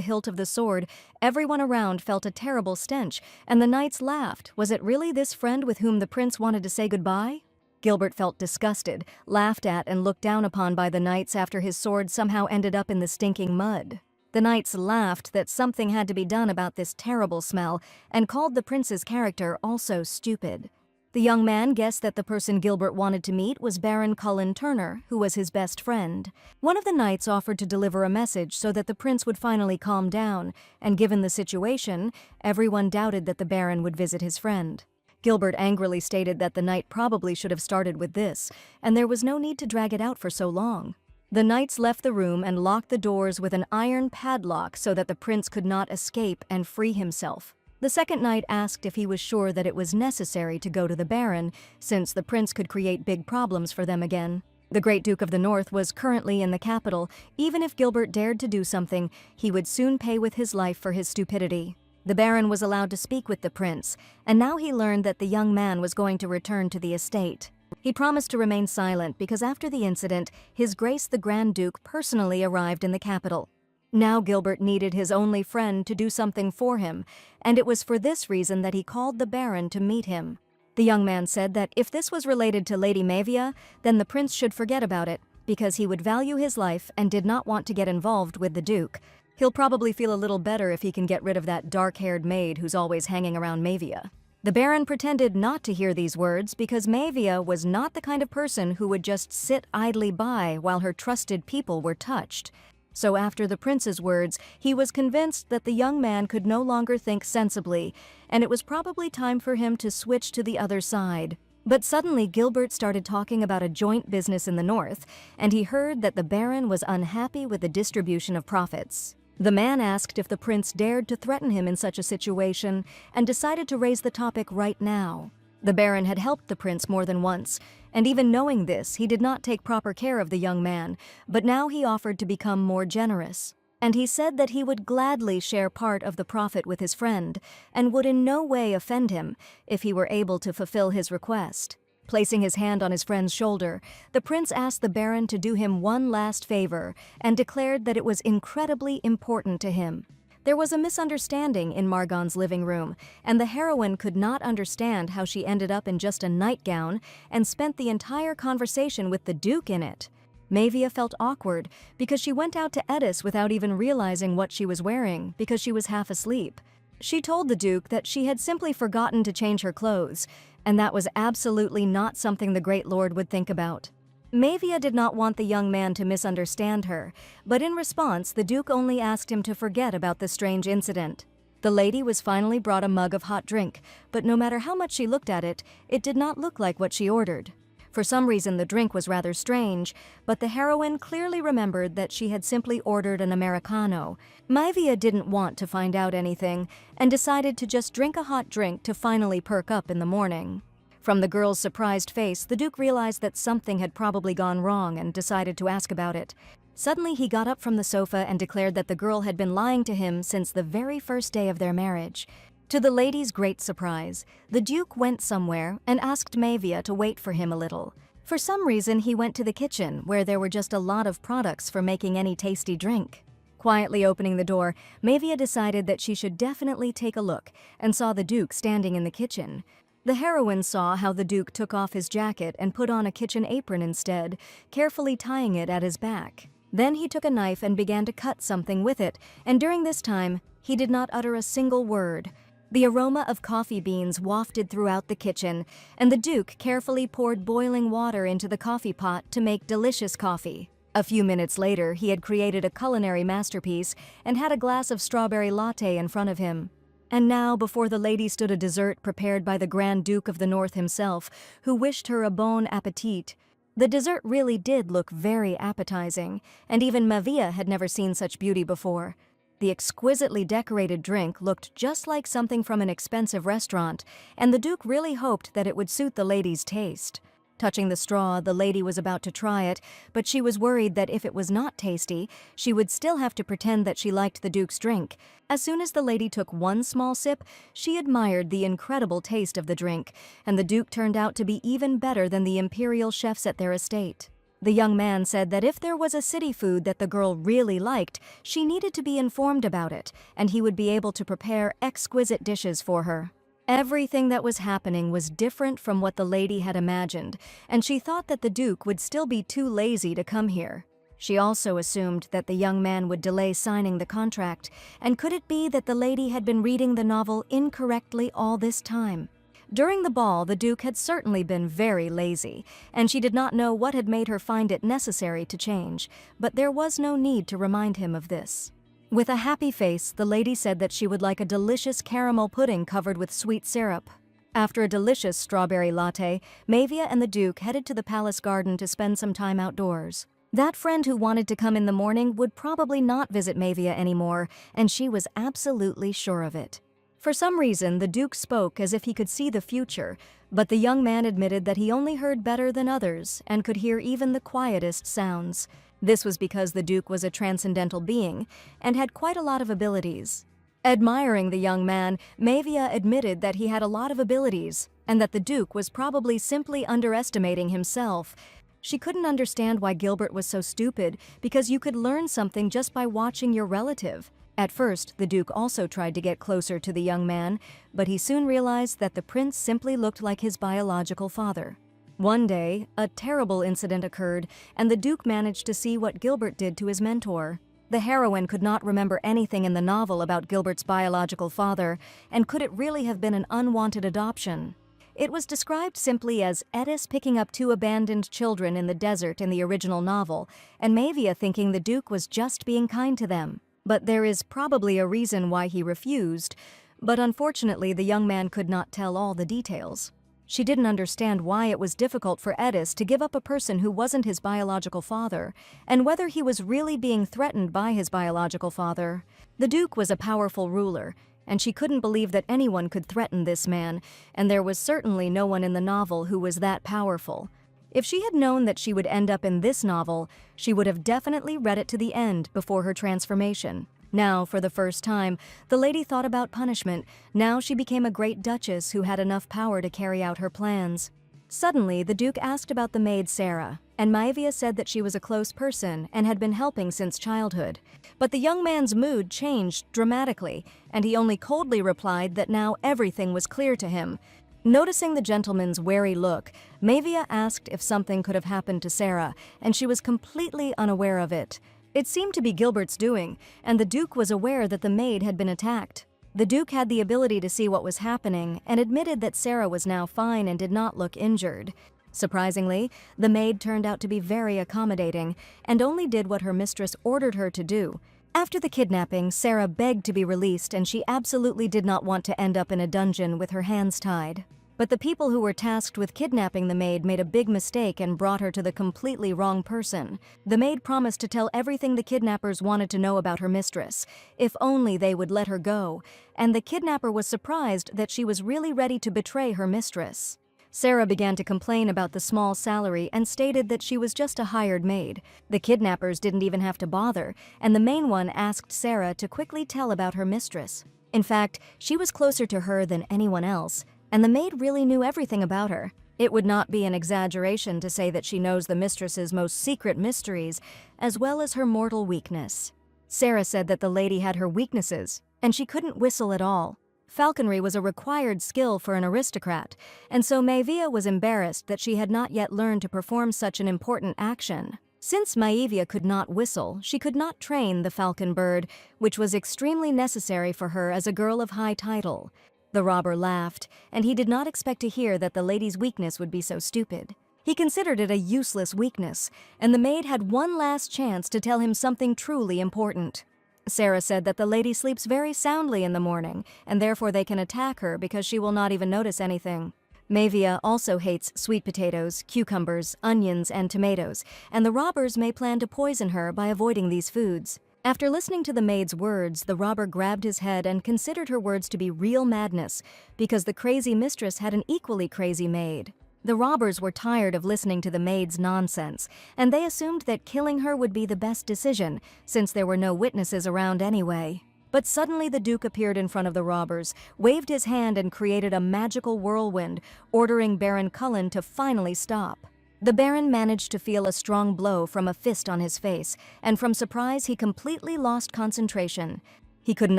hilt of the sword, everyone around felt a terrible stench, and the knights laughed. Was it really this friend with whom the prince wanted to say goodbye? Gilbert felt disgusted, laughed at and looked down upon by the knights after his sword somehow ended up in the stinking mud. The knights laughed that something had to be done about this terrible smell and called the prince's character also stupid. The young man guessed that the person Gilbert wanted to meet was Baron Cullen Turner, who was his best friend. One of the knights offered to deliver a message so that the prince would finally calm down, and given the situation, everyone doubted that the Baron would visit his friend. Gilbert angrily stated that the knight probably should have started with this, and there was no need to drag it out for so long. The knights left the room and locked the doors with an iron padlock so that the prince could not escape and free himself. The second knight asked if he was sure that it was necessary to go to the Baron, since the prince could create big problems for them again. The great Duke of the North was currently in the capital. Even if Gilbert dared to do something, he would soon pay with his life for his stupidity. The Baron was allowed to speak with the prince, and now he learned that the young man was going to return to the estate. He promised to remain silent because after the incident, His Grace the Grand Duke personally arrived in the capital. Now Gilbert needed his only friend to do something for him, and it was for this reason that he called the Baron to meet him. The young man said that if this was related to Lady Mavia, then the prince should forget about it, because he would value his life and did not want to get involved with the Duke. He'll probably feel a little better if he can get rid of that dark-haired maid who's always hanging around Mavia. The Baron pretended not to hear these words because Mavia was not the kind of person who would just sit idly by while her trusted people were touched. So after the prince's words, he was convinced that the young man could no longer think sensibly, and it was probably time for him to switch to the other side. But suddenly Gilbert started talking about a joint business in the north, and he heard that the Baron was unhappy with the distribution of profits. The man asked if the prince dared to threaten him in such a situation, and decided to raise the topic right now. The Baron had helped the prince more than once, and even knowing this, he did not take proper care of the young man, but now he offered to become more generous. And he said that he would gladly share part of the profit with his friend, and would in no way offend him if he were able to fulfill his request. Placing his hand on his friend's shoulder, the prince asked the Baron to do him one last favor, and declared that it was incredibly important to him. There was a misunderstanding in Margon's living room, and the heroine could not understand how she ended up in just a nightgown and spent the entire conversation with the Duke in it. Mavia felt awkward because she went out to Edis without even realizing what she was wearing because she was half asleep. She told the Duke that she had simply forgotten to change her clothes, and that was absolutely not something the Great Lord would think about. Mavia did not want the young man to misunderstand her, but in response, the Duke only asked him to forget about the strange incident. The lady was finally brought a mug of hot drink, but no matter how much she looked at it, it did not look like what she ordered. For some reason, the drink was rather strange, but the heroine clearly remembered that she had simply ordered an Americano. Mavia didn't want to find out anything, and decided to just drink a hot drink to finally perk up in the morning. From the girl's surprised face, the Duke realized that something had probably gone wrong and decided to ask about it. Suddenly, he got up from the sofa and declared that the girl had been lying to him since the very first day of their marriage. To the lady's great surprise, the Duke went somewhere and asked Mavia to wait for him a little. For some reason, he went to the kitchen, where there were just a lot of products for making any tasty drink. Quietly opening the door, Mavia decided that she should definitely take a look, and saw the Duke standing in the kitchen. The heroine saw how the Duke took off his jacket and put on a kitchen apron instead, carefully tying it at his back. Then he took a knife and began to cut something with it, and during this time, he did not utter a single word. The aroma of coffee beans wafted throughout the kitchen, and the Duke carefully poured boiling water into the coffee pot to make delicious coffee. A few minutes later, he had created a culinary masterpiece and had a glass of strawberry latte in front of him. And now, before the lady stood a dessert prepared by the Grand Duke of the North himself, who wished her a bon appetit. The dessert really did look very appetizing, and even Mavia had never seen such beauty before. The exquisitely decorated drink looked just like something from an expensive restaurant, and the Duke really hoped that it would suit the lady's taste. Touching the straw, the lady was about to try it, but she was worried that if it was not tasty, she would still have to pretend that she liked the Duke's drink. As soon as the lady took one small sip, she admired the incredible taste of the drink, and the Duke turned out to be even better than the imperial chefs at their estate. The young man said that if there was a city food that the girl really liked, she needed to be informed about it, and he would be able to prepare exquisite dishes for her. Everything that was happening was different from what the lady had imagined, and she thought that the Duke would still be too lazy to come here. She also assumed that the young man would delay signing the contract, and could it be that the lady had been reading the novel incorrectly all this time? During the ball, the Duke had certainly been very lazy, and she did not know what had made her find it necessary to change, but there was no need to remind him of this. With a happy face, the lady said that she would like a delicious caramel pudding covered with sweet syrup. After a delicious strawberry latte, Mavia and the Duke headed to the palace garden to spend some time outdoors. That friend who wanted to come in the morning would probably not visit Mavia anymore, and she was absolutely sure of it. For some reason, the Duke spoke as if he could see the future, but the young man admitted that he only heard better than others and could hear even the quietest sounds. This was because the Duke was a transcendental being and had quite a lot of abilities. Admiring the young man, Mavia admitted that he had a lot of abilities and that the Duke was probably simply underestimating himself. She couldn't understand why Gilbert was so stupid, because you could learn something just by watching your relative. At first, the Duke also tried to get closer to the young man, but he soon realized that the prince simply looked like his biological father. One day, a terrible incident occurred, and the Duke managed to see what Gilbert did to his mentor. The heroine could not remember anything in the novel about Gilbert's biological father, and could it really have been an unwanted adoption? It was described simply as Edis picking up 2 abandoned children in the desert in the original novel, and Mavia thinking the Duke was just being kind to them. But there is probably a reason why he refused, but unfortunately the young man could not tell all the details. She didn't understand why it was difficult for Edis to give up a person who wasn't his biological father, and whether he was really being threatened by his biological father. The Duke was a powerful ruler, and she couldn't believe that anyone could threaten this man, and there was certainly no one in the novel who was that powerful. If she had known that she would end up in this novel, she would have definitely read it to the end before her transformation. Now, for the first time, the lady thought about punishment. Now she became a great duchess who had enough power to carry out her plans. Suddenly, the Duke asked about the maid Sarah, and Mavia said that she was a close person and had been helping since childhood. But the young man's mood changed dramatically, and he only coldly replied that now everything was clear to him. Noticing the gentleman's wary look, Mavia asked if something could have happened to Sarah, and she was completely unaware of it. It seemed to be Gilbert's doing, and the Duke was aware that the maid had been attacked. The Duke had the ability to see what was happening and admitted that Sarah was now fine and did not look injured. Surprisingly, the maid turned out to be very accommodating and only did what her mistress ordered her to do. After the kidnapping, Sarah begged to be released, and she absolutely did not want to end up in a dungeon with her hands tied. But the people who were tasked with kidnapping the maid made a big mistake and brought her to the completely wrong person. The maid promised to tell everything the kidnappers wanted to know about her mistress, if only they would let her go, and the kidnapper was surprised that she was really ready to betray her mistress. Sarah began to complain about the small salary and stated that she was just a hired maid. The kidnappers didn't even have to bother, and the main one asked Sarah to quickly tell about her mistress. In fact, she was closer to her than anyone else, and the maid really knew everything about her. It would not be an exaggeration to say that she knows the mistress's most secret mysteries, as well as her mortal weakness. Sarah said that the lady had her weaknesses, and she couldn't whistle at all. Falconry was a required skill for an aristocrat, and so Maevia was embarrassed that she had not yet learned to perform such an important action. Since Maevia could not whistle, she could not train the falcon bird, which was extremely necessary for her as a girl of high title. The robber laughed, and he did not expect to hear that the lady's weakness would be so stupid. He considered it a useless weakness, and the maid had one last chance to tell him something truly important. Sarah said that the lady sleeps very soundly in the morning, and therefore they can attack her because she will not even notice anything. Maevia also hates sweet potatoes, cucumbers, onions, and tomatoes, and the robbers may plan to poison her by avoiding these foods. After listening to the maid's words, the robber grabbed his head and considered her words to be real madness, because the crazy mistress had an equally crazy maid. The robbers were tired of listening to the maid's nonsense, and they assumed that killing her would be the best decision, since there were no witnesses around anyway. But suddenly the Duke appeared in front of the robbers, waved his hand and created a magical whirlwind, ordering Baron Cullen to finally stop. The Baron managed to feel a strong blow from a fist on his face, and from surprise he completely lost concentration. He couldn't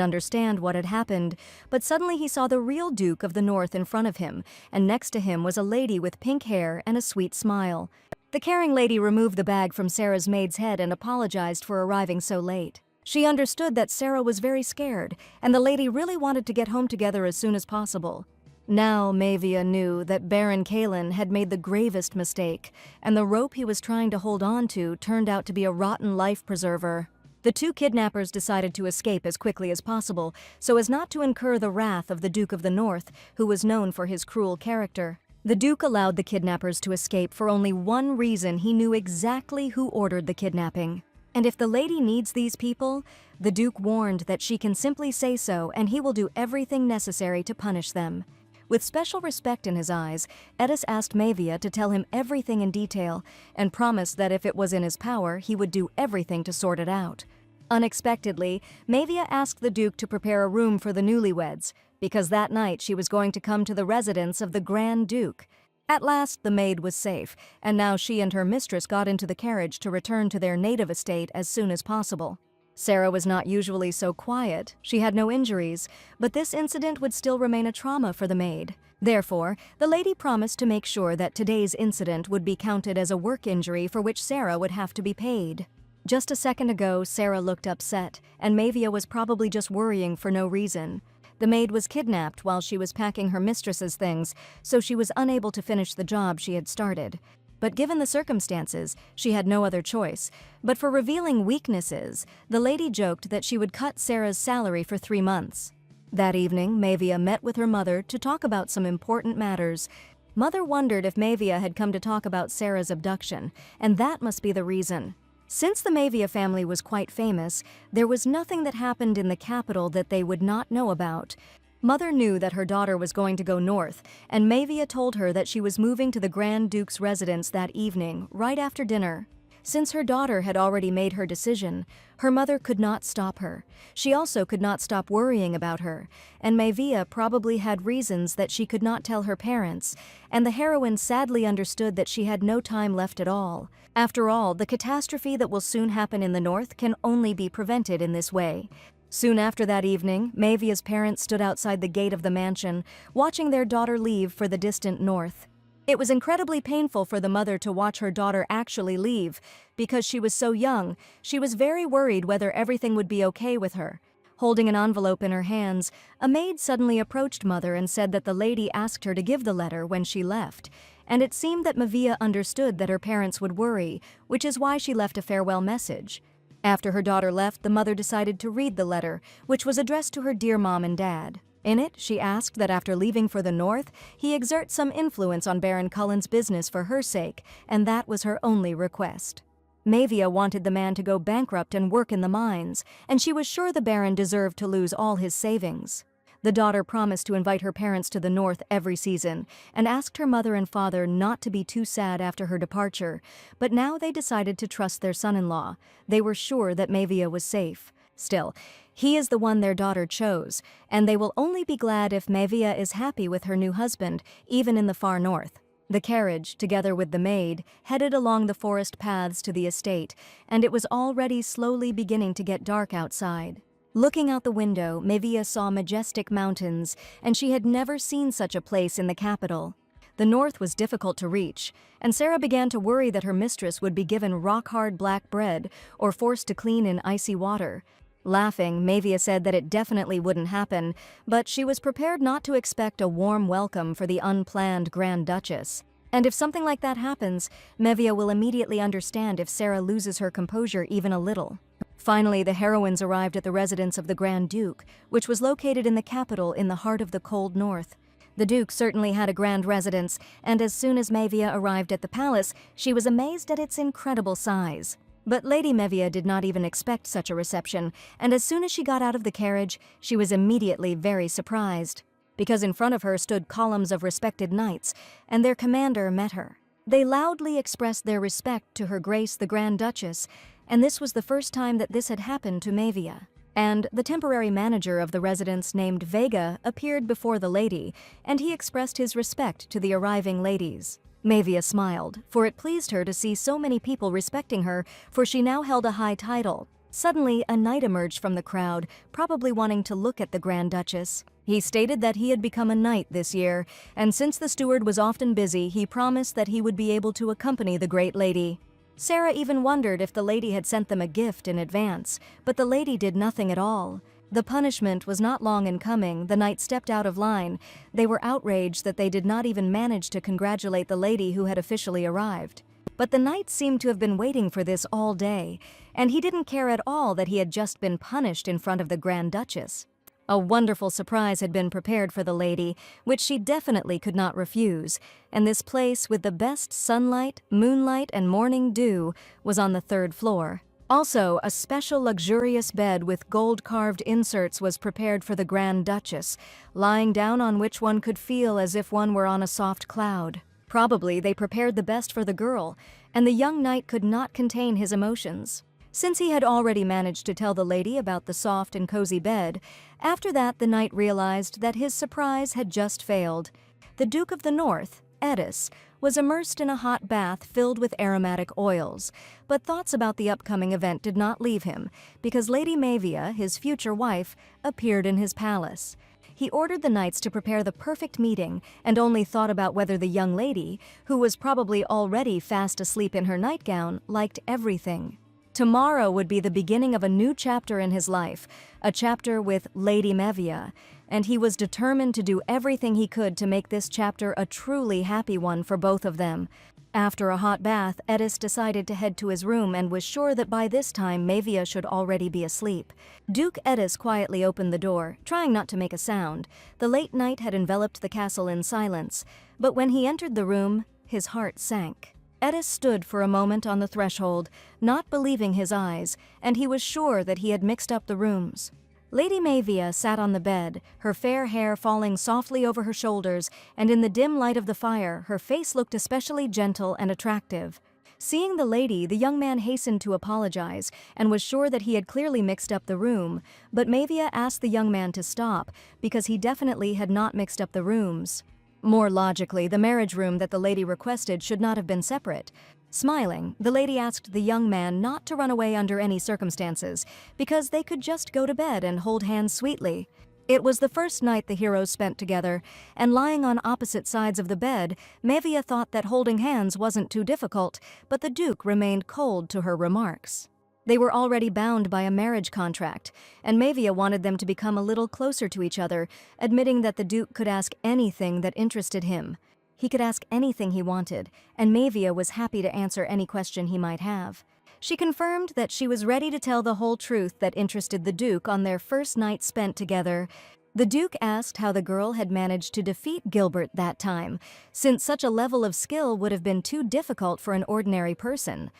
understand what had happened, but suddenly he saw the real Duke of the North in front of him, and next to him was a lady with pink hair and a sweet smile. The caring lady removed the bag from Sarah's maid's head and apologized for arriving so late. She understood that Sarah was very scared, and the lady really wanted to get home together as soon as possible. Now Maevia knew that Baron Cullen had made the gravest mistake, and the rope he was trying to hold on to turned out to be a rotten life preserver. The two kidnappers decided to escape as quickly as possible, so as not to incur the wrath of the Duke of the North, who was known for his cruel character. The Duke allowed the kidnappers to escape for only one reason: he knew exactly who ordered the kidnapping. And if the lady needs these people, the Duke warned that she can simply say so and he will do everything necessary to punish them. With special respect in his eyes, Edis asked Maevia to tell him everything in detail and promised that if it was in his power, he would do everything to sort it out. Unexpectedly, Maevia asked the Duke to prepare a room for the newlyweds, because that night she was going to come to the residence of the Grand Duke. At last, the maid was safe, and now she and her mistress got into the carriage to return to their native estate as soon as possible. Sarah was not usually so quiet. She had no injuries, but this incident would still remain a trauma for the maid. Therefore, the lady promised to make sure that today's incident would be counted as a work injury for which Sarah would have to be paid. Just a second ago, Sarah looked upset, and Maevia was probably just worrying for no reason. The maid was kidnapped while she was packing her mistress's things, so she was unable to finish the job she had started. But given the circumstances, she had no other choice. But for revealing weaknesses, the lady joked that she would cut Sarah's salary for 3 months. That evening, Maevia met with her mother to talk about some important matters. Mother wondered if Maevia had come to talk about Sarah's abduction, and that must be the reason. Since the Maevia family was quite famous, there was nothing that happened in the capital that they would not know about. Mother knew that her daughter was going to go north, and Maevia told her that she was moving to the Grand Duke's residence that evening, right after dinner. Since her daughter had already made her decision, her mother could not stop her. She also could not stop worrying about her, and Maevia probably had reasons that she could not tell her parents, and the heroine sadly understood that she had no time left at all. After all, the catastrophe that will soon happen in the north can only be prevented in this way. Soon after that evening, Maevia's parents stood outside the gate of the mansion, watching their daughter leave for the distant north. It was incredibly painful for the mother to watch her daughter actually leave. Because she was so young, she was very worried whether everything would be okay with her. Holding an envelope in her hands, a maid suddenly approached Mother and said that the lady asked her to give the letter when she left. And it seemed that Maevia understood that her parents would worry, which is why she left a farewell message. After her daughter left, the mother decided to read the letter, which was addressed to her dear mom and dad. In it, she asked that after leaving for the north, he exert some influence on Baron Cullen's business for her sake, and that was her only request. Maevia wanted the man to go bankrupt and work in the mines, and she was sure the Baron deserved to lose all his savings. The daughter promised to invite her parents to the north every season, and asked her mother and father not to be too sad after her departure, but now they decided to trust their son-in-law. They were sure that Maevia was safe. Still, he is the one their daughter chose, and they will only be glad if Maevia is happy with her new husband, even in the far north. The carriage, together with the maid, headed along the forest paths to the estate, and it was already slowly beginning to get dark outside. Looking out the window, Mevia saw majestic mountains, and she had never seen such a place in the capital. The north was difficult to reach, and Sarah began to worry that her mistress would be given rock-hard black bread or forced to clean in icy water. Laughing, Mevia said that it definitely wouldn't happen, but she was prepared not to expect a warm welcome for the unplanned Grand Duchess. And if something like that happens, Mevia will immediately understand if Sarah loses her composure even a little. Finally, the heroines arrived at the residence of the Grand Duke, which was located in the capital in the heart of the cold north. The Duke certainly had a grand residence, and as soon as Mevia arrived at the palace, she was amazed at its incredible size. But Lady Mevia did not even expect such a reception, and as soon as she got out of the carriage, she was immediately very surprised, because in front of her stood columns of respected knights, and their commander met her. They loudly expressed their respect to Her Grace the Grand Duchess, and this was the first time that this had happened to Mevia. And the temporary manager of the residence named Vega appeared before the lady, and he expressed his respect to the arriving ladies. Mevia smiled, for it pleased her to see so many people respecting her, for she now held a high title. Suddenly, a knight emerged from the crowd, probably wanting to look at the Grand Duchess. He stated that he had become a knight this year, and since the steward was often busy, he promised that he would be able to accompany the great lady. Sarah even wondered if the lady had sent them a gift in advance, but the lady did nothing at all. The punishment was not long in coming. The knight stepped out of line. They were outraged that they did not even manage to congratulate the lady who had officially arrived. But the knight seemed to have been waiting for this all day, and he didn't care at all that he had just been punished in front of the Grand Duchess. A wonderful surprise had been prepared for the lady, which she definitely could not refuse, and this place with the best sunlight, moonlight, and morning dew was on the 3rd floor. Also, a special luxurious bed with gold-carved inserts was prepared for the Grand Duchess, lying down on which one could feel as if one were on a soft cloud. Probably they prepared the best for the girl, and the young knight could not contain his emotions. Since he had already managed to tell the lady about the soft and cozy bed, after that the knight realized that his surprise had just failed. The Duke of the North, Edis, was immersed in a hot bath filled with aromatic oils, but thoughts about the upcoming event did not leave him, because Lady Mevia, his future wife, appeared in his palace. He ordered the knights to prepare the perfect meeting and only thought about whether the young lady, who was probably already fast asleep in her nightgown, liked everything. Tomorrow would be the beginning of a new chapter in his life, a chapter with Lady Mevia, and he was determined to do everything he could to make this chapter a truly happy one for both of them. After a hot bath, Edis decided to head to his room and was sure that by this time Mevia should already be asleep. Duke Edis quietly opened the door, trying not to make a sound. The late night had enveloped the castle in silence, but when he entered the room, his heart sank. Edis stood for a moment on the threshold, not believing his eyes, and he was sure that he had mixed up the rooms. Lady Mevia sat on the bed, her fair hair falling softly over her shoulders, and in the dim light of the fire, her face looked especially gentle and attractive. Seeing the lady, the young man hastened to apologize, and was sure that he had clearly mixed up the room, but Mevia asked the young man to stop, because he definitely had not mixed up the rooms. More logically, the marriage room that the lady requested should not have been separate. Smiling, the lady asked the young man not to run away under any circumstances, because they could just go to bed and hold hands sweetly. It was the first night the heroes spent together, and lying on opposite sides of the bed, Mevia thought that holding hands wasn't too difficult, but the Duke remained cold to her remarks. They were already bound by a marriage contract, and Mevia wanted them to become a little closer to each other, admitting that the Duke could ask anything that interested him. He could ask anything he wanted, and Mevia was happy to answer any question he might have. She confirmed that she was ready to tell the whole truth that interested the Duke on their first night spent together. The Duke asked how the girl had managed to defeat Gilbert that time, since such a level of skill would have been too difficult for an ordinary person.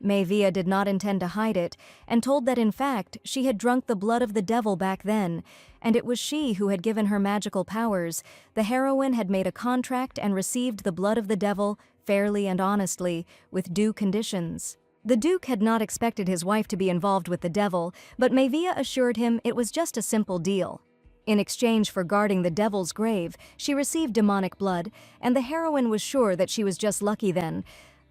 Mevia did not intend to hide it, and told that in fact she had drunk the blood of the devil back then, and it was she who had given her magical powers. The heroine had made a contract and received the blood of the devil, fairly and honestly, with due conditions. The Duke had not expected his wife to be involved with the devil, but Mevia assured him it was just a simple deal. In exchange for guarding the devil's grave, she received demonic blood, and the heroine was sure that she was just lucky then.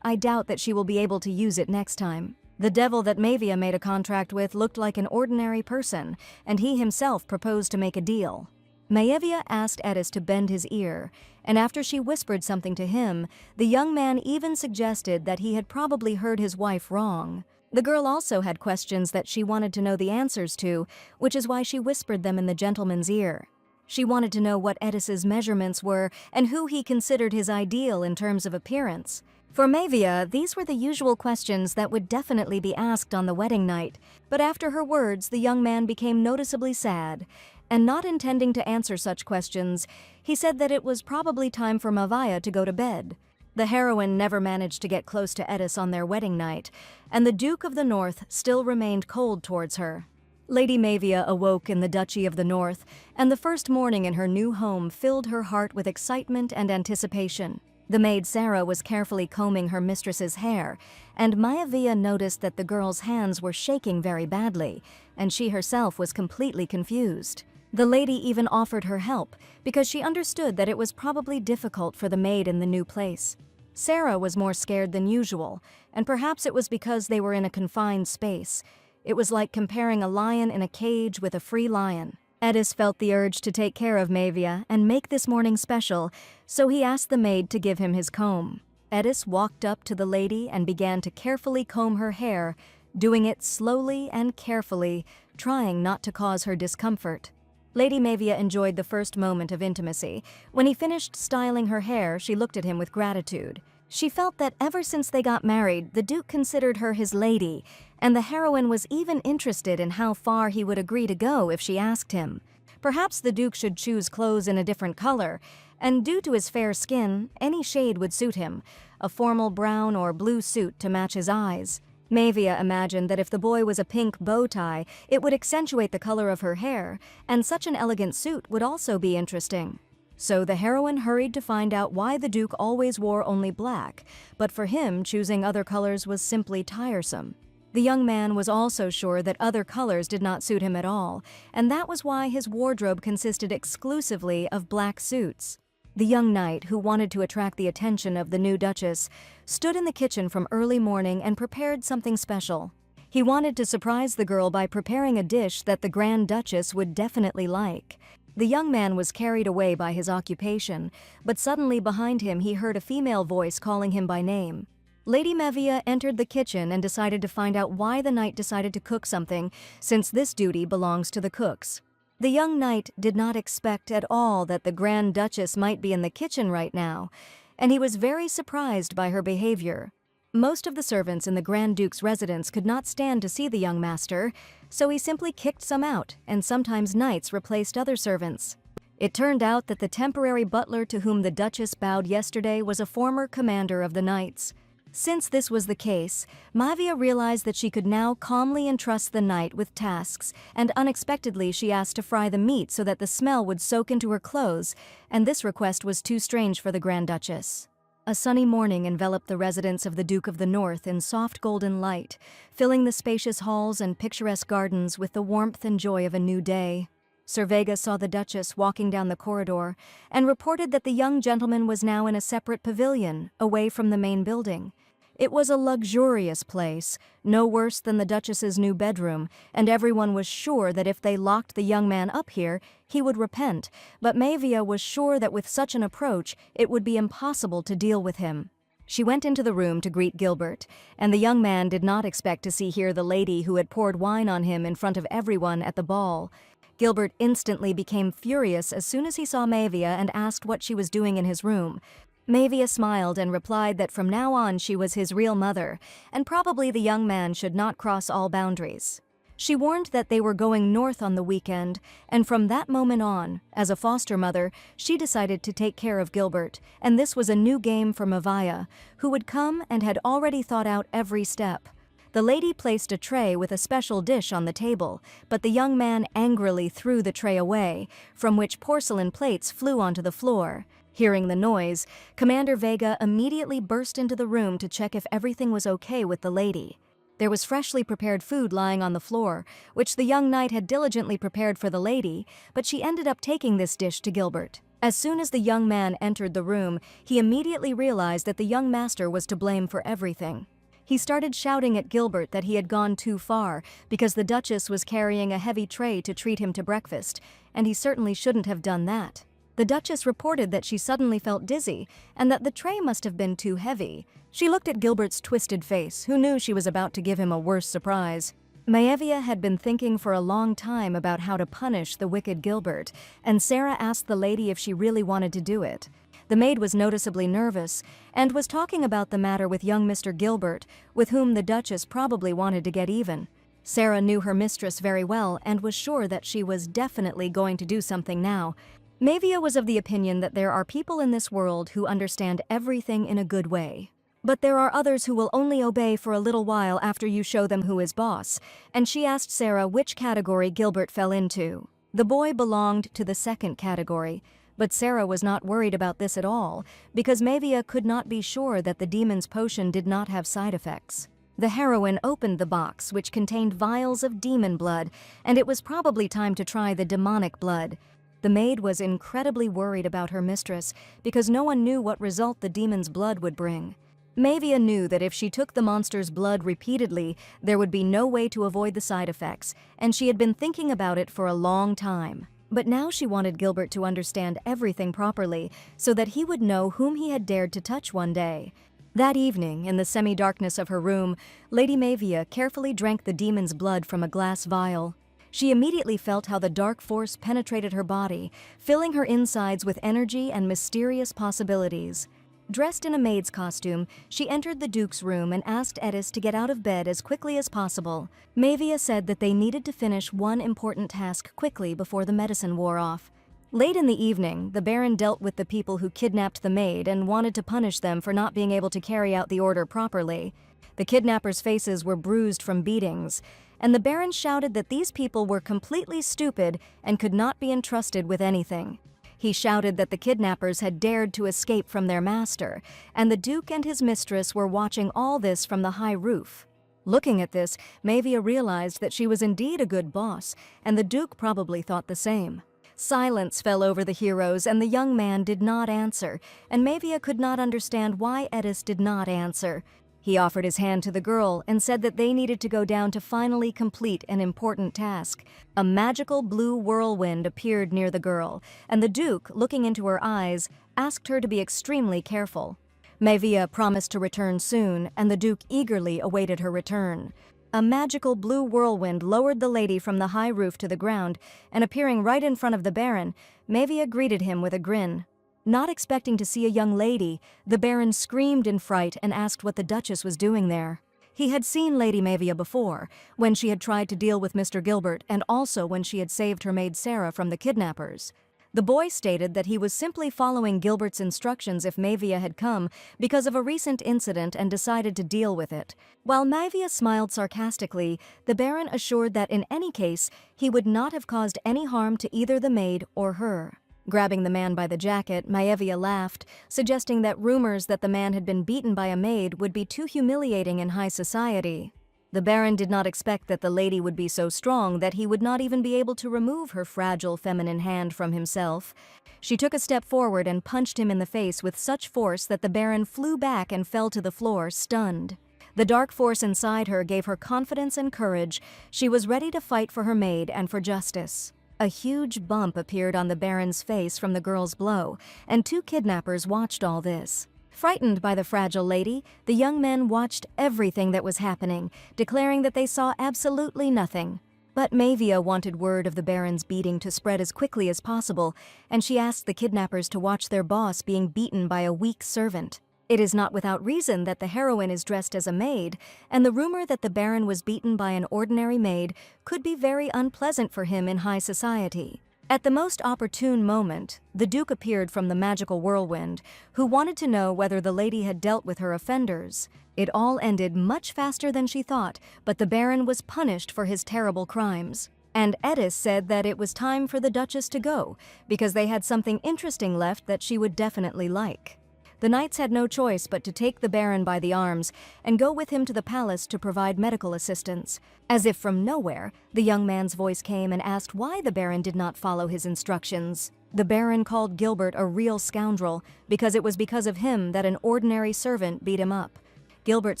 I doubt that she will be able to use it next time. The devil that Mavia made a contract with looked like an ordinary person, and he himself proposed to make a deal. Maevia asked Edis to bend his ear, and after she whispered something to him, the young man even suggested that he had probably heard his wife wrong. The girl also had questions that she wanted to know the answers to, which is why she whispered them in the gentleman's ear. She wanted to know what Edis's measurements were and who he considered his ideal in terms of appearance. For Mavia, these were the usual questions that would definitely be asked on the wedding night, but after her words, the young man became noticeably sad, and not intending to answer such questions, he said that it was probably time for Mavia to go to bed. The heroine never managed to get close to Edis on their wedding night, and the Duke of the North still remained cold towards her. Lady Mavia awoke in the Duchy of the North, and the first morning in her new home filled her heart with excitement and anticipation. The maid Sarah was carefully combing her mistress's hair, and Maevia noticed that the girl's hands were shaking very badly, and she herself was completely confused. The lady even offered her help, because she understood that it was probably difficult for the maid in the new place. Sarah was more scared than usual, and perhaps it was because they were in a confined space. It was like comparing a lion in a cage with a free lion. Edis felt the urge to take care of Mavia and make this morning special, so he asked the maid to give him his comb. Edis walked up to the lady and began to carefully comb her hair, doing it slowly and carefully, trying not to cause her discomfort. Lady Mavia enjoyed the first moment of intimacy. When he finished styling her hair, she looked at him with gratitude. She felt that ever since they got married, the Duke considered her his lady, and the heroine was even interested in how far he would agree to go if she asked him. Perhaps the Duke should choose clothes in a different color, and due to his fair skin, any shade would suit him, a formal brown or blue suit to match his eyes. Mavia imagined that if the boy was a pink bow tie, it would accentuate the color of her hair, and such an elegant suit would also be interesting. So the heroine hurried to find out why the Duke always wore only black, but for him, choosing other colors was simply tiresome. The young man was also sure that other colors did not suit him at all, and that was why his wardrobe consisted exclusively of black suits. The young knight, who wanted to attract the attention of the new Duchess, stood in the kitchen from early morning and prepared something special. He wanted to surprise the girl by preparing a dish that the Grand Duchess would definitely like. The young man was carried away by his occupation, but suddenly behind him he heard a female voice calling him by name. Lady Mavia entered the kitchen and decided to find out why the knight decided to cook something, since this duty belongs to the cooks. The young knight did not expect at all that the Grand Duchess might be in the kitchen right now, and he was very surprised by her behavior. Most of the servants in the Grand Duke's residence could not stand to see the young master, so he simply kicked some out, and sometimes knights replaced other servants. It turned out that the temporary butler to whom the Duchess bowed yesterday was a former commander of the knights. Since this was the case, Mavia realized that she could now calmly entrust the knight with tasks, and unexpectedly she asked to fry the meat so that the smell would soak into her clothes, and this request was too strange for the Grand Duchess. A sunny morning enveloped the residence of the Duke of the North in soft golden light, filling the spacious halls and picturesque gardens with the warmth and joy of a new day. Sir Vega saw the Duchess walking down the corridor and reported that the young gentleman was now in a separate pavilion, away from the main building. It was a luxurious place, no worse than the Duchess's new bedroom, and everyone was sure that if they locked the young man up here, he would repent, but Mavia was sure that with such an approach, it would be impossible to deal with him. She went into the room to greet Gilbert, and the young man did not expect to see here the lady who had poured wine on him in front of everyone at the ball. Gilbert instantly became furious as soon as he saw Mavia and asked what she was doing in his room. Mavia smiled and replied that from now on she was his real mother, and probably the young man should not cross all boundaries. She warned that they were going north on the weekend, and from that moment on, as a foster mother, she decided to take care of Gilbert, and this was a new game for Mavia, who would come and had already thought out every step. The lady placed a tray with a special dish on the table, but the young man angrily threw the tray away, from which porcelain plates flew onto the floor. Hearing the noise, Commander Vega immediately burst into the room to check if everything was okay with the lady. There was freshly prepared food lying on the floor, which the young knight had diligently prepared for the lady, but she ended up taking this dish to Gilbert. As soon as the young man entered the room, he immediately realized that the young master was to blame for everything. He started shouting at Gilbert that he had gone too far because the Duchess was carrying a heavy tray to treat him to breakfast, and he certainly shouldn't have done that. The Duchess reported that she suddenly felt dizzy and that the tray must have been too heavy. She looked at Gilbert's twisted face, who knew she was about to give him a worse surprise. Maevia had been thinking for a long time about how to punish the wicked Gilbert, and Sarah asked the lady if she really wanted to do it. The maid was noticeably nervous and was talking about the matter with young Mr. Gilbert, with whom the Duchess probably wanted to get even. Sarah knew her mistress very well and was sure that she was definitely going to do something now. Maevia was of the opinion that there are people in this world who understand everything in a good way. But there are others who will only obey for a little while after you show them who is boss, and she asked Sarah which category Gilbert fell into. The boy belonged to the second category, but Sarah was not worried about this at all, because Maevia could not be sure that the demon's potion did not have side effects. The heroine opened the box, which contained vials of demon blood, and it was probably time to try the demonic blood. The maid was incredibly worried about her mistress, because no one knew what result the demon's blood would bring. Maevia knew that if she took the monster's blood repeatedly, there would be no way to avoid the side effects, and she had been thinking about it for a long time. But now she wanted Gilbert to understand everything properly, so that he would know whom he had dared to touch one day. That evening, in the semi-darkness of her room, Lady Maevia carefully drank the demon's blood from a glass vial. She immediately felt how the dark force penetrated her body, filling her insides with energy and mysterious possibilities. Dressed in a maid's costume, she entered the Duke's room and asked Edis to get out of bed as quickly as possible. Maevia said that they needed to finish one important task quickly before the medicine wore off. Late in the evening, the Baron dealt with the people who kidnapped the maid and wanted to punish them for not being able to carry out the order properly. The kidnappers' faces were bruised from beatings, and the Baron shouted that these people were completely stupid and could not be entrusted with anything. He shouted that the kidnappers had dared to escape from their master, and the Duke and his mistress were watching all this from the high roof. Looking at this, Maevia realized that she was indeed a good boss, and the Duke probably thought the same. Silence fell over the heroes, and the young man did not answer, and Maevia could not understand why Edis did not answer. He offered his hand to the girl and said that they needed to go down to finally complete an important task. A magical blue whirlwind appeared near the girl, and the Duke, looking into her eyes, asked her to be extremely careful. Maevia promised to return soon, and the Duke eagerly awaited her return. A magical blue whirlwind lowered the lady from the high roof to the ground, and appearing right in front of the Baron, Maevia greeted him with a grin. Not expecting to see a young lady, the Baron screamed in fright and asked what the Duchess was doing there. He had seen Lady Maevia before, when she had tried to deal with Mr. Gilbert and also when she had saved her maid Sarah from the kidnappers. The boy stated that he was simply following Gilbert's instructions if Maevia had come because of a recent incident and decided to deal with it. While Maevia smiled sarcastically, the Baron assured that in any case, he would not have caused any harm to either the maid or her. Grabbing the man by the jacket, Maevia laughed, suggesting that rumors that the man had been beaten by a maid would be too humiliating in high society. The Baron did not expect that the lady would be so strong that he would not even be able to remove her fragile feminine hand from himself. She took a step forward and punched him in the face with such force that the Baron flew back and fell to the floor, stunned. The dark force inside her gave her confidence and courage. She was ready to fight for her maid and for justice. A huge bump appeared on the Baron's face from the girl's blow, and two kidnappers watched all this. Frightened by the fragile lady, the young men watched everything that was happening, declaring that they saw absolutely nothing. But Maevia wanted word of the Baron's beating to spread as quickly as possible, and she asked the kidnappers to watch their boss being beaten by a weak servant. It is not without reason that the heroine is dressed as a maid, and the rumor that the Baron was beaten by an ordinary maid could be very unpleasant for him in high society. At the most opportune moment, the Duke appeared from the magical whirlwind, who wanted to know whether the lady had dealt with her offenders. It all ended much faster than she thought, but the Baron was punished for his terrible crimes. And Edis said that it was time for the Duchess to go, because they had something interesting left that she would definitely like. The knights had no choice but to take the Baron by the arms and go with him to the palace to provide medical assistance. As if from nowhere, the young man's voice came and asked why the Baron did not follow his instructions. The Baron called Gilbert a real scoundrel because it was because of him that an ordinary servant beat him up. Gilbert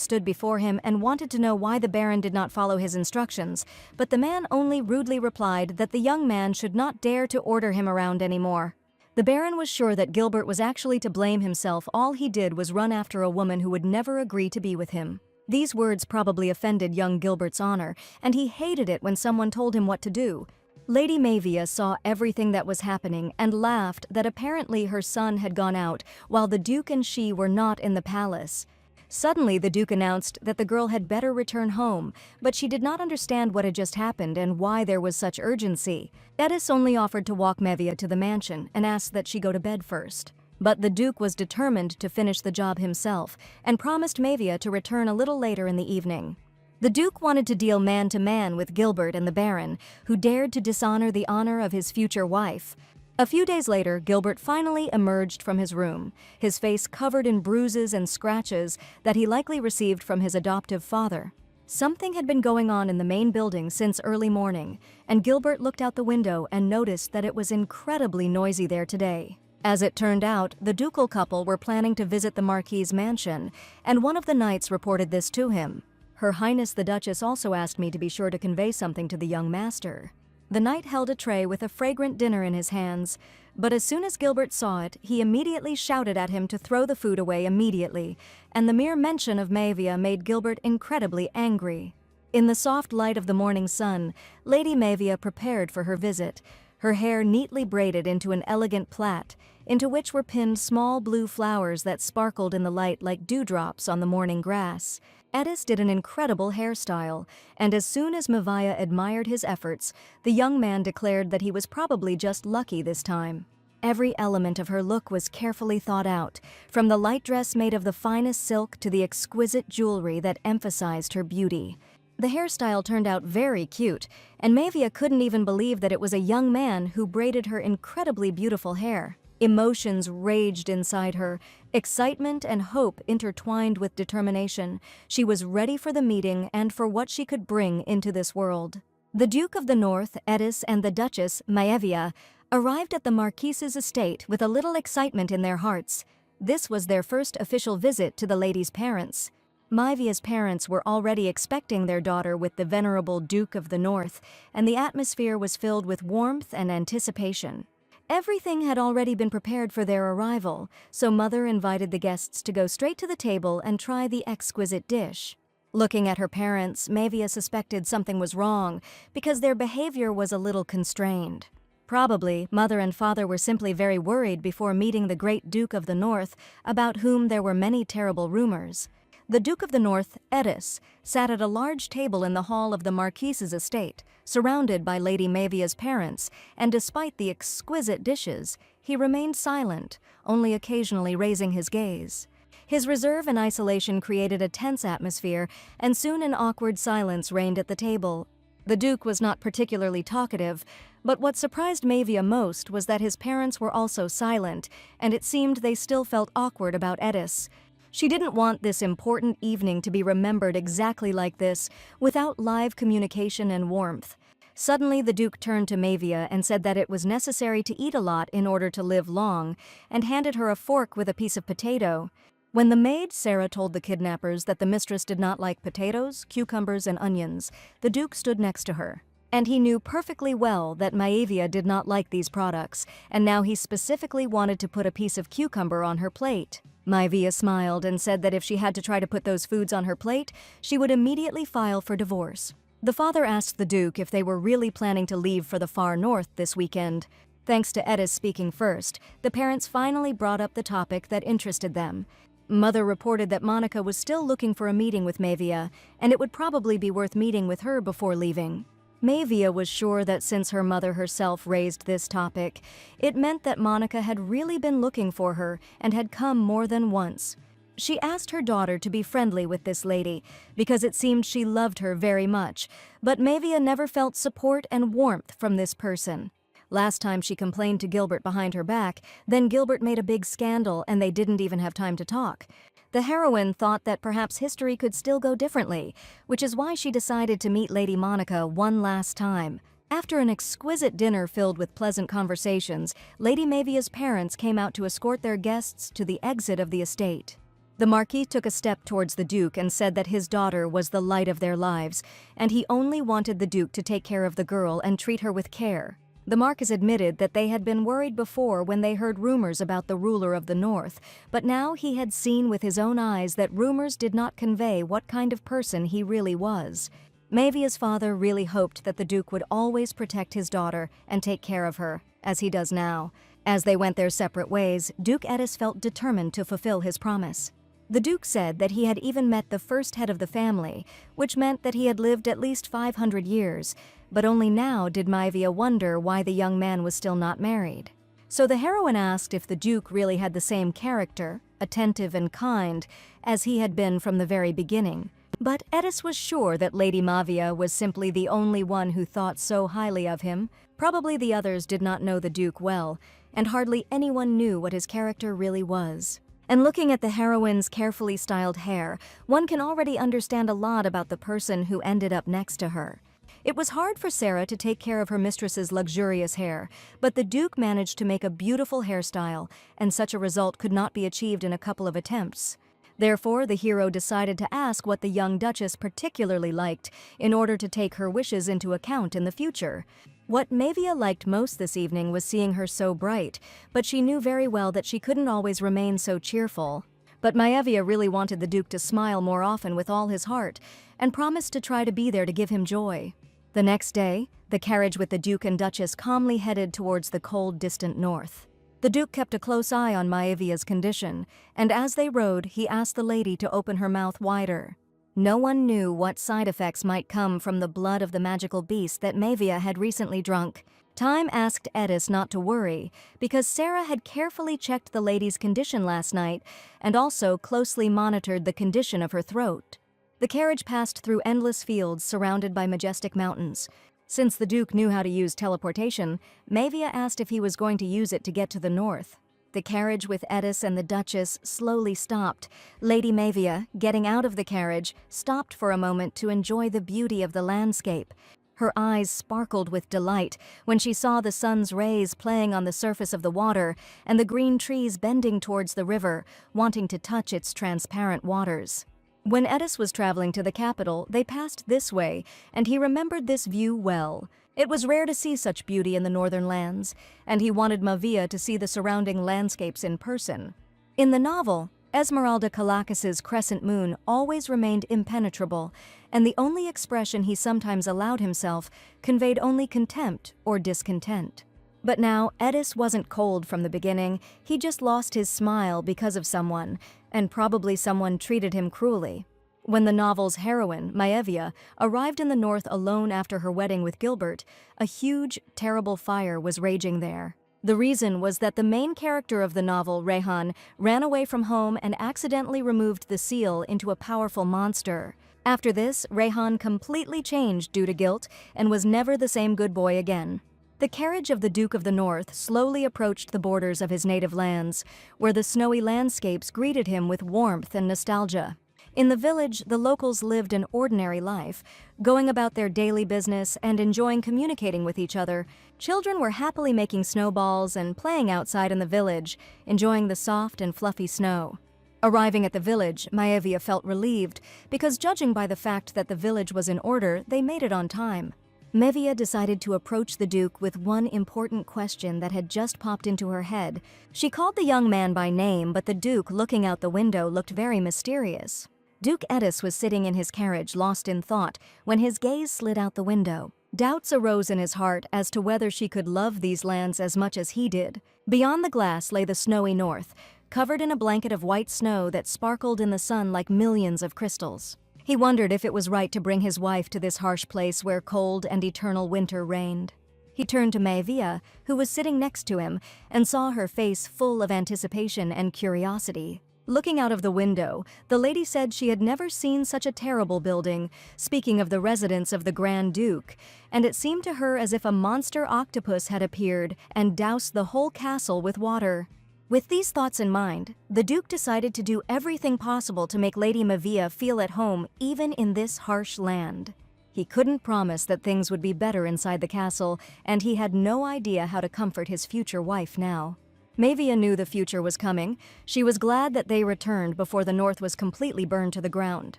stood before him and wanted to know why the Baron did not follow his instructions, but the man only rudely replied that the young man should not dare to order him around anymore. The Baron was sure that Gilbert was actually to blame himself. All he did was run after a woman who would never agree to be with him. These words probably offended young Gilbert's honor, and he hated it when someone told him what to do. Lady Manhwa saw everything that was happening and laughed that apparently her son had gone out while the Duke and she were not in the palace. Suddenly, the Duke announced that the girl had better return home, but she did not understand what had just happened and why there was such urgency. Edis only offered to walk Manhwa to the mansion and asked that she go to bed first. But the Duke was determined to finish the job himself and promised Manhwa to return a little later in the evening. The Duke wanted to deal man-to-man with Gilbert and the Baron, who dared to dishonor the honor of his future wife. A few days later, Gilbert finally emerged from his room, his face covered in bruises and scratches that he likely received from his adoptive father. Something had been going on in the main building since early morning, and Gilbert looked out the window and noticed that it was incredibly noisy there today. As it turned out, the ducal couple were planning to visit the Marquis's mansion, and one of the knights reported this to him. Her Highness the Duchess also asked me to be sure to convey something to the young master. The knight held a tray with a fragrant dinner in his hands, but as soon as Gilbert saw it, he immediately shouted at him to throw the food away immediately, and the mere mention of Manhwa made Gilbert incredibly angry. In the soft light of the morning sun, Lady Manhwa prepared for her visit, her hair neatly braided into an elegant plait, into which were pinned small blue flowers that sparkled in the light like dewdrops on the morning grass. Edis did an incredible hairstyle, and as soon as Manhwa admired his efforts, the young man declared that he was probably just lucky this time. Every element of her look was carefully thought out, from the light dress made of the finest silk to the exquisite jewelry that emphasized her beauty. The hairstyle turned out very cute, and Manhwa couldn't even believe that it was a young man who braided her incredibly beautiful hair. Emotions raged inside her, excitement and hope intertwined with determination. She was ready for the meeting and for what she could bring into this world. The Duke of the North, Edis, and the Duchess, Manhwa, arrived at the Marquis's estate with a little excitement in their hearts. This was their first official visit to the lady's parents. Manhwa's parents were already expecting their daughter with the venerable Duke of the North, and the atmosphere was filled with warmth and anticipation. Everything had already been prepared for their arrival, so Mother invited the guests to go straight to the table and try the exquisite dish. Looking at her parents, Manhwa suspected something was wrong because their behavior was a little constrained. Probably, Mother and Father were simply very worried before meeting the great Duke of the North, about whom there were many terrible rumors. The Duke of the North, Edis, sat at a large table in the hall of the Marquis's estate, surrounded by Lady Manhwa's parents, and despite the exquisite dishes, he remained silent, only occasionally raising his gaze. His reserve and isolation created a tense atmosphere, and soon an awkward silence reigned at the table. The Duke was not particularly talkative, but what surprised Manhwa most was that his parents were also silent, and it seemed they still felt awkward about Edis. She didn't want this important evening to be remembered exactly like this, without live communication and warmth. Suddenly, the Duke turned to Manhwa and said that it was necessary to eat a lot in order to live long, and handed her a fork with a piece of potato. When the maid Sarah told the kidnappers that the mistress did not like potatoes, cucumbers, and onions, the Duke stood next to her. And he knew perfectly well that Manhwa did not like these products, and now he specifically wanted to put a piece of cucumber on her plate. Manhwa smiled and said that if she had to try to put those foods on her plate, she would immediately file for divorce. The father asked the Duke if they were really planning to leave for the far north this weekend. Thanks to Edis speaking first, the parents finally brought up the topic that interested them. Mother reported that Monica was still looking for a meeting with Manhwa, and it would probably be worth meeting with her before leaving. Manhwa was sure that since her mother herself raised this topic, it meant that Monica had really been looking for her and had come more than once. She asked her daughter to be friendly with this lady because it seemed she loved her very much, but Manhwa never felt support and warmth from this person. Last time she complained to Gilbert behind her back, then Gilbert made a big scandal and they didn't even have time to talk. The heroine thought that perhaps history could still go differently, which is why she decided to meet Lady Monica one last time. After an exquisite dinner filled with pleasant conversations, Lady Mavia's parents came out to escort their guests to the exit of the estate. The Marquis took a step towards the Duke and said that his daughter was the light of their lives, and he only wanted the Duke to take care of the girl and treat her with care. The Marquis admitted that they had been worried before when they heard rumors about the ruler of the North, but now he had seen with his own eyes that rumors did not convey what kind of person he really was. Mavia's father really hoped that the Duke would always protect his daughter and take care of her, as he does now. As they went their separate ways, Duke Eddis felt determined to fulfill his promise. The Duke said that he had even met the first head of the family, which meant that he had lived at least 500 years, but only now did Maivia wonder why the young man was still not married. So the heroine asked if the Duke really had the same character, attentive and kind, as he had been from the very beginning. But Eddis was sure that Lady Mavia was simply the only one who thought so highly of him. Probably the others did not know the Duke well, and hardly anyone knew what his character really was. And looking at the heroine's carefully styled hair, one can already understand a lot about the person who ended up next to her. It was hard for Sarah to take care of her mistress's luxurious hair, but the Duke managed to make a beautiful hairstyle, and such a result could not be achieved in a couple of attempts. Therefore, the hero decided to ask what the young Duchess particularly liked in order to take her wishes into account in the future. What Mavia liked most this evening was seeing her so bright, but she knew very well that she couldn't always remain so cheerful. But Maevia really wanted the Duke to smile more often with all his heart, and promised to try to be there to give him joy. The next day, the carriage with the Duke and Duchess calmly headed towards the cold, distant north. The Duke kept a close eye on Maevia's condition, and as they rode, he asked the lady to open her mouth wider. No one knew what side effects might come from the blood of the magical beast that Maevia had recently drunk. Time asked Eddis not to worry, because Sarah had carefully checked the lady's condition last night and also closely monitored the condition of her throat. The carriage passed through endless fields surrounded by majestic mountains. Since the Duke knew how to use teleportation, Maevia asked if he was going to use it to get to the north. The carriage with Eddis and the Duchess slowly stopped. Lady Maevia, getting out of the carriage, stopped for a moment to enjoy the beauty of the landscape. Her eyes sparkled with delight when she saw the sun's rays playing on the surface of the water and the green trees bending towards the river, wanting to touch its transparent waters. When Eddis was traveling to the capital, they passed this way, and he remembered this view well. It was rare to see such beauty in the northern lands, and he wanted Mavia to see the surrounding landscapes in person. In the novel, Esmeralda Calacas's crescent moon always remained impenetrable, and the only expression he sometimes allowed himself conveyed only contempt or discontent. But now, Eddis wasn't cold from the beginning, he just lost his smile because of someone, and probably someone treated him cruelly. When the novel's heroine, Maevia, arrived in the north alone after her wedding with Gilbert, a huge, terrible fire was raging there. The reason was that the main character of the novel, Rehan, ran away from home and accidentally removed the seal into a powerful monster. After this, Rehan completely changed due to guilt and was never the same good boy again. The carriage of the Duke of the North slowly approached the borders of his native lands, where the snowy landscapes greeted him with warmth and nostalgia. In the village, the locals lived an ordinary life, going about their daily business and enjoying communicating with each other. Children were happily making snowballs and playing outside in the village, enjoying the soft and fluffy snow. Arriving at the village, Maevia felt relieved, because judging by the fact that the village was in order, they made it on time. Maevia decided to approach the Duke with one important question that had just popped into her head. She called the young man by name, but the Duke, looking out the window, looked very mysterious. Duke Eddis was sitting in his carriage, lost in thought, when his gaze slid out the window. Doubts arose in his heart as to whether she could love these lands as much as he did. Beyond the glass lay the snowy north, covered in a blanket of white snow that sparkled in the sun like millions of crystals. He wondered if it was right to bring his wife to this harsh place where cold and eternal winter reigned. He turned to Maevia, who was sitting next to him, and saw her face full of anticipation and curiosity. Looking out of the window, the lady said she had never seen such a terrible building, speaking of the residence of the Grand Duke, and it seemed to her as if a monster octopus had appeared and doused the whole castle with water. With these thoughts in mind, the Duke decided to do everything possible to make Lady Mavia feel at home even in this harsh land. He couldn't promise that things would be better inside the castle, and he had no idea how to comfort his future wife now. Mavia knew the future was coming. She was glad that they returned before the north was completely burned to the ground.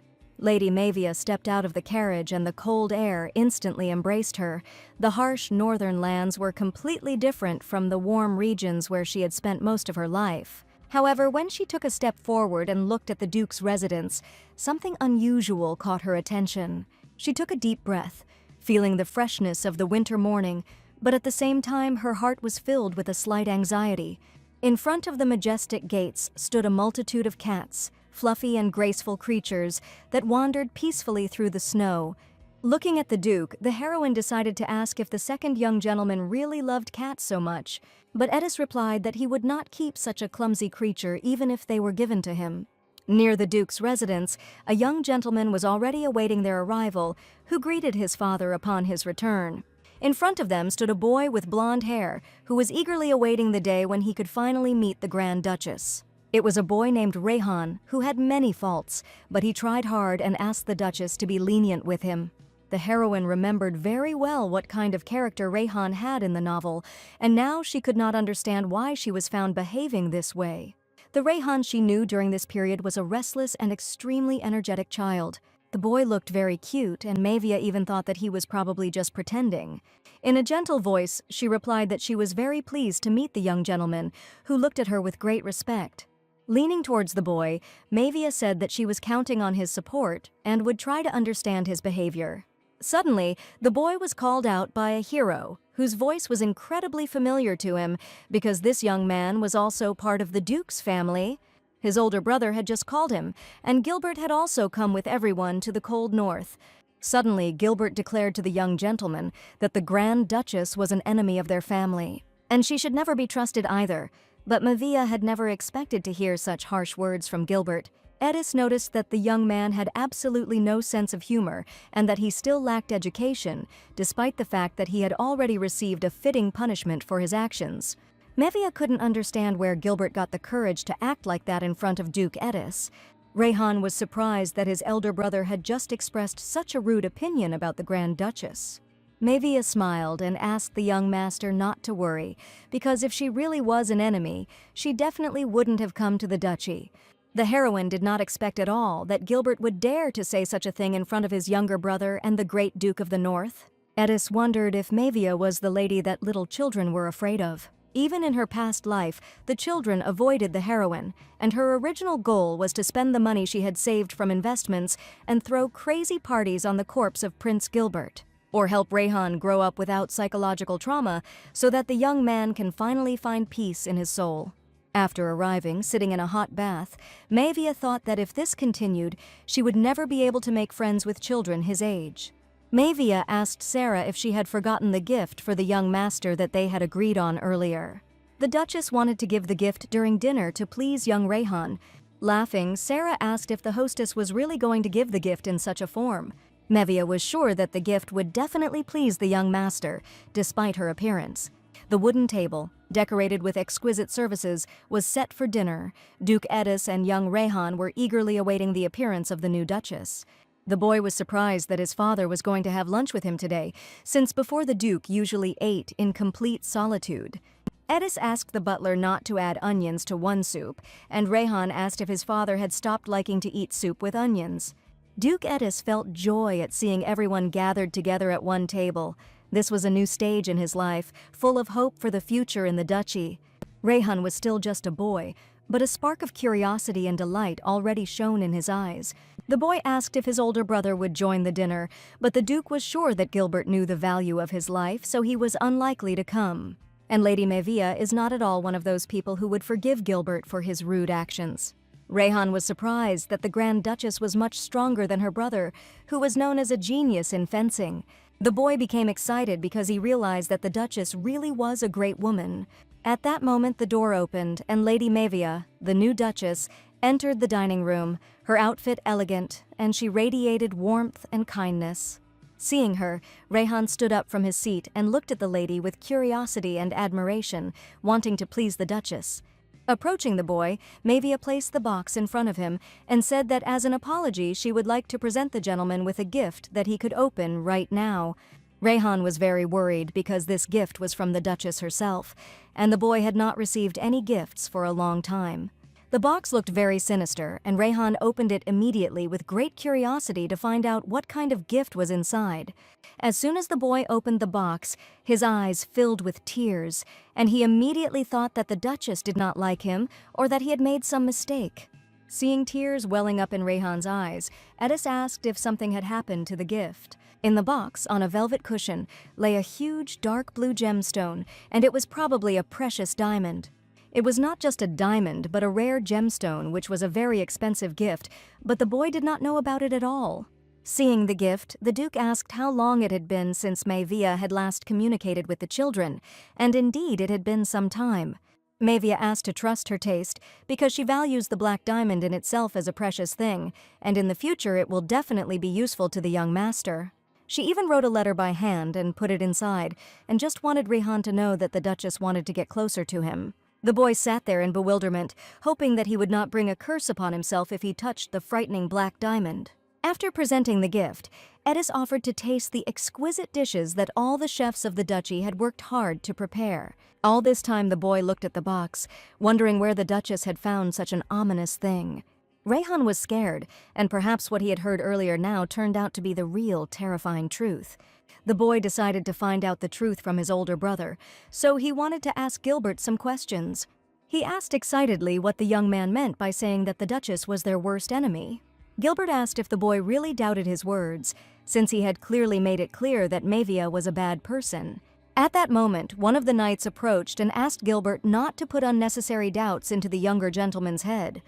Lady Mavia stepped out of the carriage and the cold air instantly embraced her. The harsh northern lands were completely different from the warm regions where she had spent most of her life. However, when she took a step forward and looked at the Duke's residence, something unusual caught her attention. She took a deep breath, feeling the freshness of the winter morning, but at the same time her heart was filled with a slight anxiety. In front of the majestic gates stood a multitude of cats, fluffy and graceful creatures that wandered peacefully through the snow. Looking at the Duke, the heroine decided to ask if the second young gentleman really loved cats so much, but Edis replied that he would not keep such a clumsy creature even if they were given to him. Near the Duke's residence, a young gentleman was already awaiting their arrival, who greeted his father upon his return. In front of them stood a boy with blonde hair, who was eagerly awaiting the day when he could finally meet the Grand Duchess. It was a boy named Rehan, who had many faults, but he tried hard and asked the Duchess to be lenient with him. The heroine remembered very well what kind of character Rehan had in the novel, and now she could not understand why she was found behaving this way. The Rehan she knew during this period was a restless and extremely energetic child. The boy looked very cute, and Mavia even thought that he was probably just pretending. In a gentle voice, she replied that she was very pleased to meet the young gentleman, who looked at her with great respect. Leaning towards the boy, Mavia said that she was counting on his support and would try to understand his behavior. Suddenly, the boy was called out by a hero, whose voice was incredibly familiar to him because this young man was also part of the Duke's family. His older brother had just called him, and Gilbert had also come with everyone to the cold north. Suddenly, Gilbert declared to the young gentleman that the Grand Duchess was an enemy of their family, and she should never be trusted either. But Mavia had never expected to hear such harsh words from Gilbert. Edis noticed that the young man had absolutely no sense of humor and that he still lacked education, despite the fact that he had already received a fitting punishment for his actions. Mavia couldn't understand where Gilbert got the courage to act like that in front of Duke Edis. Rehan was surprised that his elder brother had just expressed such a rude opinion about the Grand Duchess. Mavia smiled and asked the young master not to worry, because if she really was an enemy, she definitely wouldn't have come to the duchy. The heroine did not expect at all that Gilbert would dare to say such a thing in front of his younger brother and the great Duke of the North. Edis wondered if Mavia was the lady that little children were afraid of. Even in her past life, the children avoided the heroine, and her original goal was to spend the money she had saved from investments and throw crazy parties on the corpse of Prince Gilbert, or help Rehan grow up without psychological trauma so that the young man can finally find peace in his soul. After arriving, sitting in a hot bath, Mavia thought that if this continued, she would never be able to make friends with children his age. Mavia asked Sarah if she had forgotten the gift for the young master that they had agreed on earlier. The Duchess wanted to give the gift during dinner to please young Rehan. Laughing, Sarah asked if the hostess was really going to give the gift in such a form. Mavia was sure that the gift would definitely please the young master, despite her appearance. The wooden table, decorated with exquisite services, was set for dinner. Duke Edis and young Rehan were eagerly awaiting the appearance of the new Duchess. The boy was surprised that his father was going to have lunch with him today, since before the Duke usually ate in complete solitude. Edis asked the butler not to add onions to one soup, and Rehan asked if his father had stopped liking to eat soup with onions. Duke Edis felt joy at seeing everyone gathered together at one table. This was a new stage in his life, full of hope for the future in the duchy. Rehan was still just a boy, but a spark of curiosity and delight already shone in his eyes. The boy asked if his older brother would join the dinner, but the Duke was sure that Gilbert knew the value of his life, so he was unlikely to come. And Lady Mavia is not at all one of those people who would forgive Gilbert for his rude actions. Rehan was surprised that the Grand Duchess was much stronger than her brother, who was known as a genius in fencing. The boy became excited because he realized that the Duchess really was a great woman. At that moment, the door opened, and Lady Mavia, the new Duchess, entered the dining room, her outfit elegant, and she radiated warmth and kindness. Seeing her, Rayhan stood up from his seat and looked at the lady with curiosity and admiration, wanting to please the Duchess. Approaching the boy, Mavia placed the box in front of him and said that as an apology she would like to present the gentleman with a gift that he could open right now. Rayhan was very worried because this gift was from the Duchess herself, and the boy had not received any gifts for a long time. The box looked very sinister, and Rayhan opened it immediately with great curiosity to find out what kind of gift was inside. As soon as the boy opened the box, his eyes filled with tears, and he immediately thought that the Duchess did not like him or that he had made some mistake. Seeing tears welling up in Rayhan's eyes, Edis asked if something had happened to the gift. In the box, on a velvet cushion, lay a huge dark blue gemstone, and it was probably a precious diamond. It was not just a diamond, but a rare gemstone, which was a very expensive gift, but the boy did not know about it at all. Seeing the gift, the Duke asked how long it had been since Mavia had last communicated with the children, and indeed it had been some time. Mavia asked to trust her taste because she values the black diamond in itself as a precious thing, and in the future it will definitely be useful to the young master. She even wrote a letter by hand and put it inside, and just wanted Rayhan to know that the Duchess wanted to get closer to him. The boy sat there in bewilderment, hoping that he would not bring a curse upon himself if he touched the frightening black diamond. After presenting the gift, Edis offered to taste the exquisite dishes that all the chefs of the duchy had worked hard to prepare. All this time the boy looked at the box, wondering where the Duchess had found such an ominous thing. Rayhan was scared, and perhaps what he had heard earlier now turned out to be the real terrifying truth. The boy decided to find out the truth from his older brother, so he wanted to ask Gilbert some questions. He asked excitedly what the young man meant by saying that the Duchess was their worst enemy. Gilbert asked if the boy really doubted his words, since he had clearly made it clear that Mavia was a bad person. At that moment, one of the knights approached and asked Gilbert not to put unnecessary doubts into the younger gentleman's head.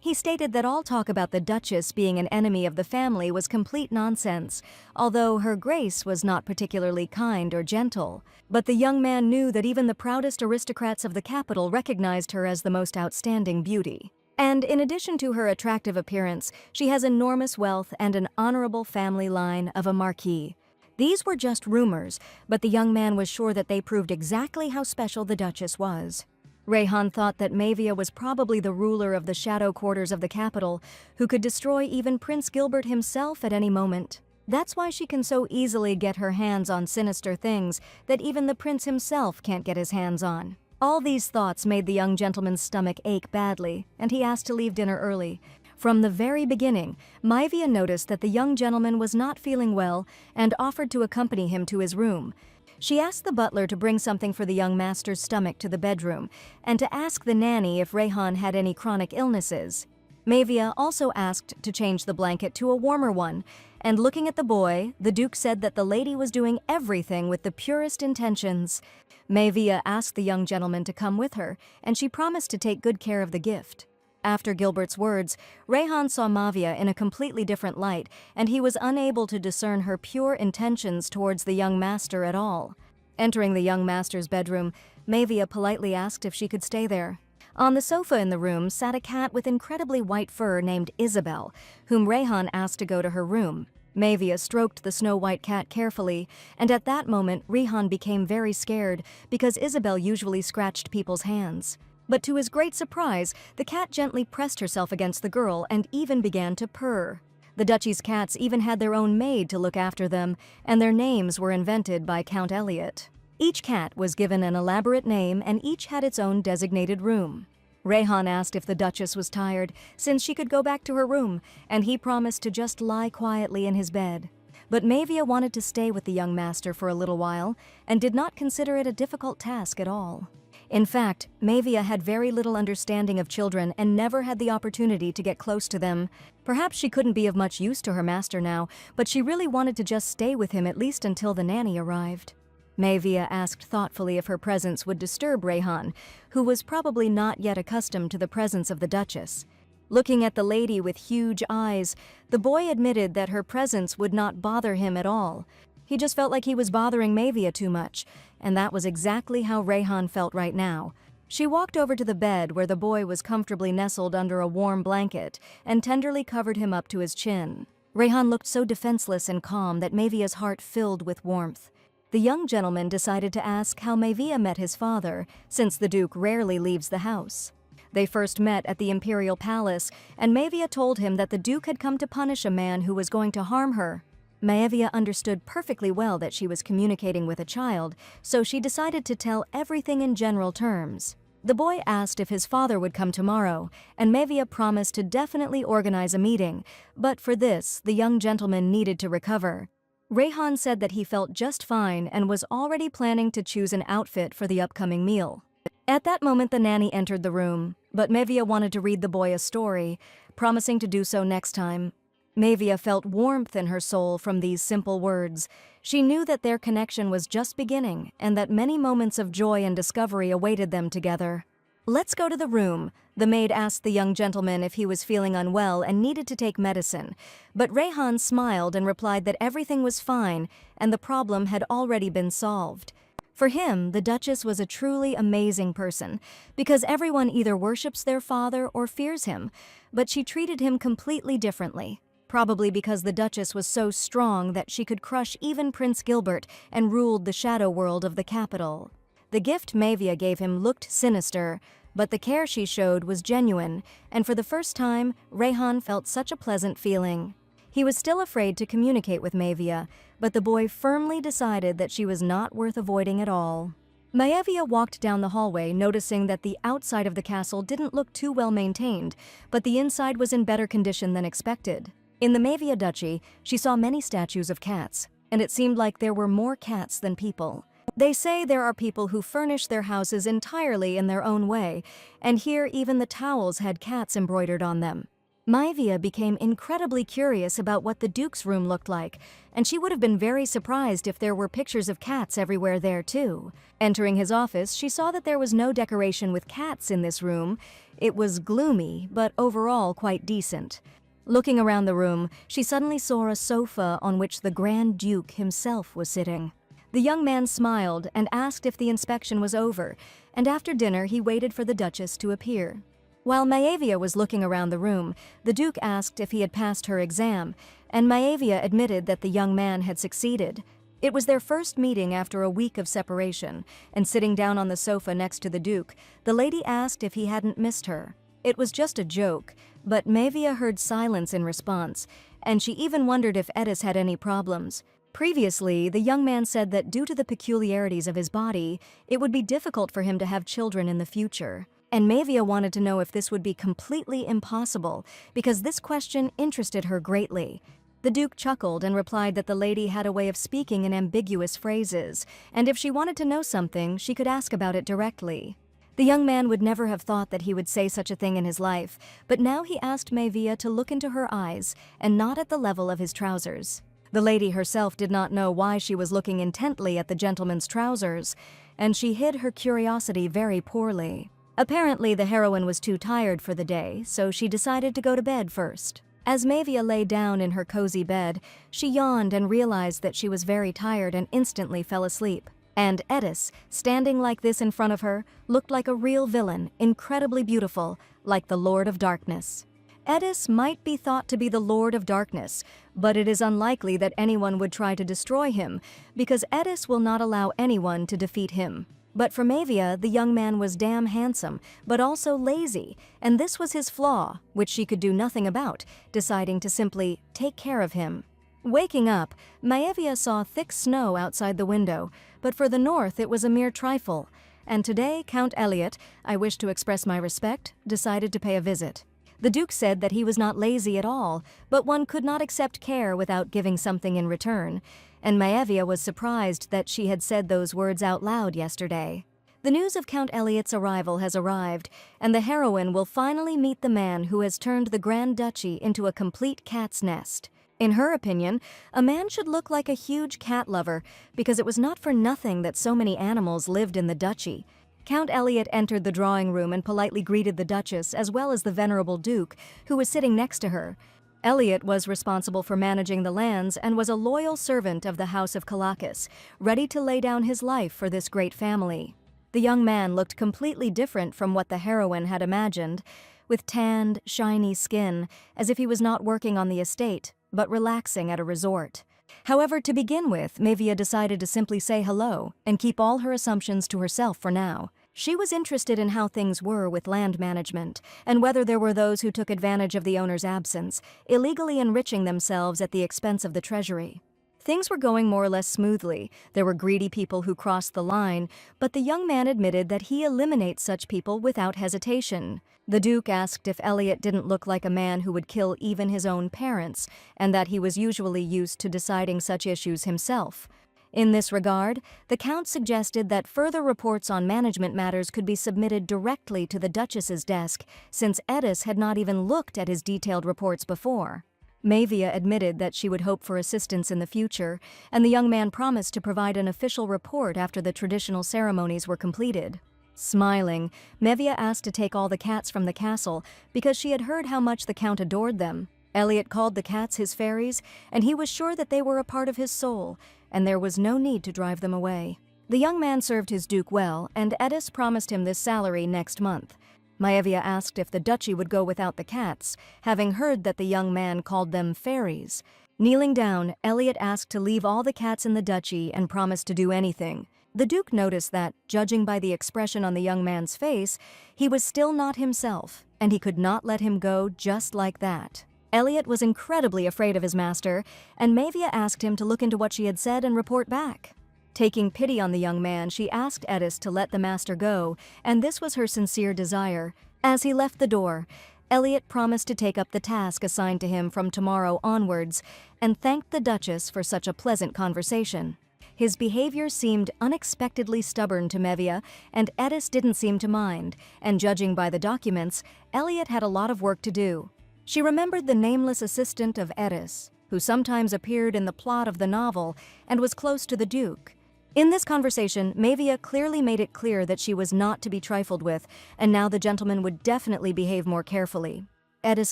He stated that all talk about the Duchess being an enemy of the family was complete nonsense, although her grace was not particularly kind or gentle. But the young man knew that even the proudest aristocrats of the capital recognized her as the most outstanding beauty. And in addition to her attractive appearance, she has enormous wealth and an honorable family line of a marquis. These were just rumors, but the young man was sure that they proved exactly how special the Duchess was. Rayhan thought that Mavia was probably the ruler of the shadow quarters of the capital, who could destroy even Prince Gilbert himself at any moment. That's why she can so easily get her hands on sinister things that even the prince himself can't get his hands on. All these thoughts made the young gentleman's stomach ache badly, and he asked to leave dinner early. From the very beginning, Mavia noticed that the young gentleman was not feeling well and offered to accompany him to his room. She asked the butler to bring something for the young master's stomach to the bedroom, and to ask the nanny if Rayhan had any chronic illnesses. Mavia also asked to change the blanket to a warmer one, and looking at the boy, the Duke said that the lady was doing everything with the purest intentions. Mavia asked the young gentleman to come with her, and she promised to take good care of the gift. After Gilbert's words, Rayhan saw Mavia in a completely different light, and he was unable to discern her pure intentions towards the young master at all. Entering the young master's bedroom, Mavia politely asked if she could stay there. On the sofa in the room sat a cat with incredibly white fur named Isabel, whom Rayhan asked to go to her room. Mavia stroked the snow-white cat carefully, and at that moment Rayhan became very scared because Isabel usually scratched people's hands. But to his great surprise, the cat gently pressed herself against the girl and even began to purr. The duchy's cats even had their own maid to look after them, and their names were invented by Count Elliot. Each cat was given an elaborate name, and each had its own designated room. Rayhan asked if the Duchess was tired, since she could go back to her room, and he promised to just lie quietly in his bed. But Mavia wanted to stay with the young master for a little while, and did not consider it a difficult task at all. In fact, Mavia had very little understanding of children and never had the opportunity to get close to them. Perhaps she couldn't be of much use to her master now, but she really wanted to just stay with him at least until the nanny arrived. Mavia asked thoughtfully if her presence would disturb Rayhan, who was probably not yet accustomed to the presence of the Duchess. Looking at the lady with huge eyes, the boy admitted that her presence would not bother him at all. He just felt like he was bothering Mavia too much, and that was exactly how Rayhan felt right now. She walked over to the bed where the boy was comfortably nestled under a warm blanket and tenderly covered him up to his chin. Rayhan looked so defenseless and calm that Mavia's heart filled with warmth. The young gentleman decided to ask how Mavia met his father, since the Duke rarely leaves the house. They first met at the Imperial Palace, and Mavia told him that the Duke had come to punish a man who was going to harm her. Maevia understood perfectly well that she was communicating with a child, so she decided to tell everything in general terms. The boy asked if his father would come tomorrow, and Maevia promised to definitely organize a meeting, but for this, the young gentleman needed to recover. Rayhan said that he felt just fine and was already planning to choose an outfit for the upcoming meal. At that moment, the nanny entered the room, but Maevia wanted to read the boy a story, promising to do so next time. Maevia felt warmth in her soul from these simple words. She knew that their connection was just beginning and that many moments of joy and discovery awaited them together. "Let's go to the room," the maid asked the young gentleman if he was feeling unwell and needed to take medicine, but Rayhan smiled and replied that everything was fine and the problem had already been solved. For him, the Duchess was a truly amazing person, because everyone either worships their father or fears him, but she treated him completely differently. Probably because the Duchess was so strong that she could crush even Prince Gilbert and ruled the shadow world of the capital. The gift Maevia gave him looked sinister, but the care she showed was genuine, and for the first time, Rayhan felt such a pleasant feeling. He was still afraid to communicate with Maevia, but the boy firmly decided that she was not worth avoiding at all. Maevia walked down the hallway, noticing that the outside of the castle didn't look too well maintained, but the inside was in better condition than expected. In the Maevia Duchy, she saw many statues of cats, and it seemed like there were more cats than people. They say there are people who furnish their houses entirely in their own way, and here even the towels had cats embroidered on them. Maevia became incredibly curious about what the Duke's room looked like, and she would have been very surprised if there were pictures of cats everywhere there too. Entering his office, she saw that there was no decoration with cats in this room. It was gloomy, but overall quite decent. Looking around the room, she suddenly saw a sofa on which the Grand Duke himself was sitting. The young man smiled and asked if the inspection was over, and after dinner he waited for the Duchess to appear. While Maevia was looking around the room, the Duke asked if he had passed her exam, and Maevia admitted that the young man had succeeded. It was their first meeting after a week of separation, and sitting down on the sofa next to the Duke, the lady asked if he hadn't missed her. It was just a joke, but Maevia heard silence in response, and she even wondered if Edis had any problems. Previously, the young man said that due to the peculiarities of his body, it would be difficult for him to have children in the future. And Maevia wanted to know if this would be completely impossible, because this question interested her greatly. The Duke chuckled and replied that the lady had a way of speaking in ambiguous phrases, and if she wanted to know something, she could ask about it directly. The young man would never have thought that he would say such a thing in his life, but now he asked Maevia to look into her eyes and not at the level of his trousers. The lady herself did not know why she was looking intently at the gentleman's trousers, and she hid her curiosity very poorly. Apparently, the heroine was too tired for the day, so she decided to go to bed first. As Maevia lay down in her cozy bed, she yawned and realized that she was very tired and instantly fell asleep. And Edis, standing like this in front of her, looked like a real villain, incredibly beautiful, like the Lord of Darkness. Edis might be thought to be the Lord of Darkness, but it is unlikely that anyone would try to destroy him, because Edis will not allow anyone to defeat him. But for Maevia, the young man was damn handsome, but also lazy, and this was his flaw, which she could do nothing about, deciding to simply take care of him. Waking up, Maevia saw thick snow outside the window, but for the north it was a mere trifle, and today Count Elliot, I wish to express my respect, decided to pay a visit. The Duke said that he was not lazy at all, but one could not accept care without giving something in return, and Maevia was surprised that she had said those words out loud yesterday. The news of Count Elliot's arrival has arrived, and the heroine will finally meet the man who has turned the Grand Duchy into a complete cat's nest. In her opinion, a man should look like a huge cat lover, because it was not for nothing that so many animals lived in the duchy. Count Elliot entered the drawing room and politely greeted the Duchess as well as the venerable Duke, who was sitting next to her. Elliot was responsible for managing the lands and was a loyal servant of the House of Kalakis, ready to lay down his life for this great family. The young man looked completely different from what the heroine had imagined, with tanned, shiny skin, as if he was not working on the estate, but relaxing at a resort. However, to begin with, Mavia decided to simply say hello and keep all her assumptions to herself for now. She was interested in how things were with land management, and whether there were those who took advantage of the owner's absence, illegally enriching themselves at the expense of the treasury. Things were going more or less smoothly. There were greedy people who crossed the line, but the young man admitted that he eliminates such people without hesitation. The Duke asked if Elliot didn't look like a man who would kill even his own parents, and that he was usually used to deciding such issues himself. In this regard, the Count suggested that further reports on management matters could be submitted directly to the Duchess's desk, since Edis had not even looked at his detailed reports before. Mavia admitted that she would hope for assistance in the future, and the young man promised to provide an official report after the traditional ceremonies were completed. Smiling, Mavia asked to take all the cats from the castle because she had heard how much the Count adored them. Elliot called the cats his fairies, and he was sure that they were a part of his soul, and there was no need to drive them away. The young man served his duke well, and Edis promised him this salary next month. Maevia asked if the duchy would go without the cats, having heard that the young man called them fairies. Kneeling down, Elliot asked to leave all the cats in the duchy and promised to do anything. The Duke noticed that, judging by the expression on the young man's face, he was still not himself, and he could not let him go just like that. Elliot was incredibly afraid of his master, and Mavia asked him to look into what she had said and report back. Taking pity on the young man, she asked Edis to let the master go, and this was her sincere desire. As he left the door, Elliot promised to take up the task assigned to him from tomorrow onwards, and thanked the Duchess for such a pleasant conversation. His behavior seemed unexpectedly stubborn to Mevia, and Edis didn't seem to mind, and judging by the documents, Elliot had a lot of work to do. She remembered the nameless assistant of Edis, who sometimes appeared in the plot of the novel and was close to the Duke. In this conversation, Mavia clearly made it clear that she was not to be trifled with, and now the gentleman would definitely behave more carefully. Edis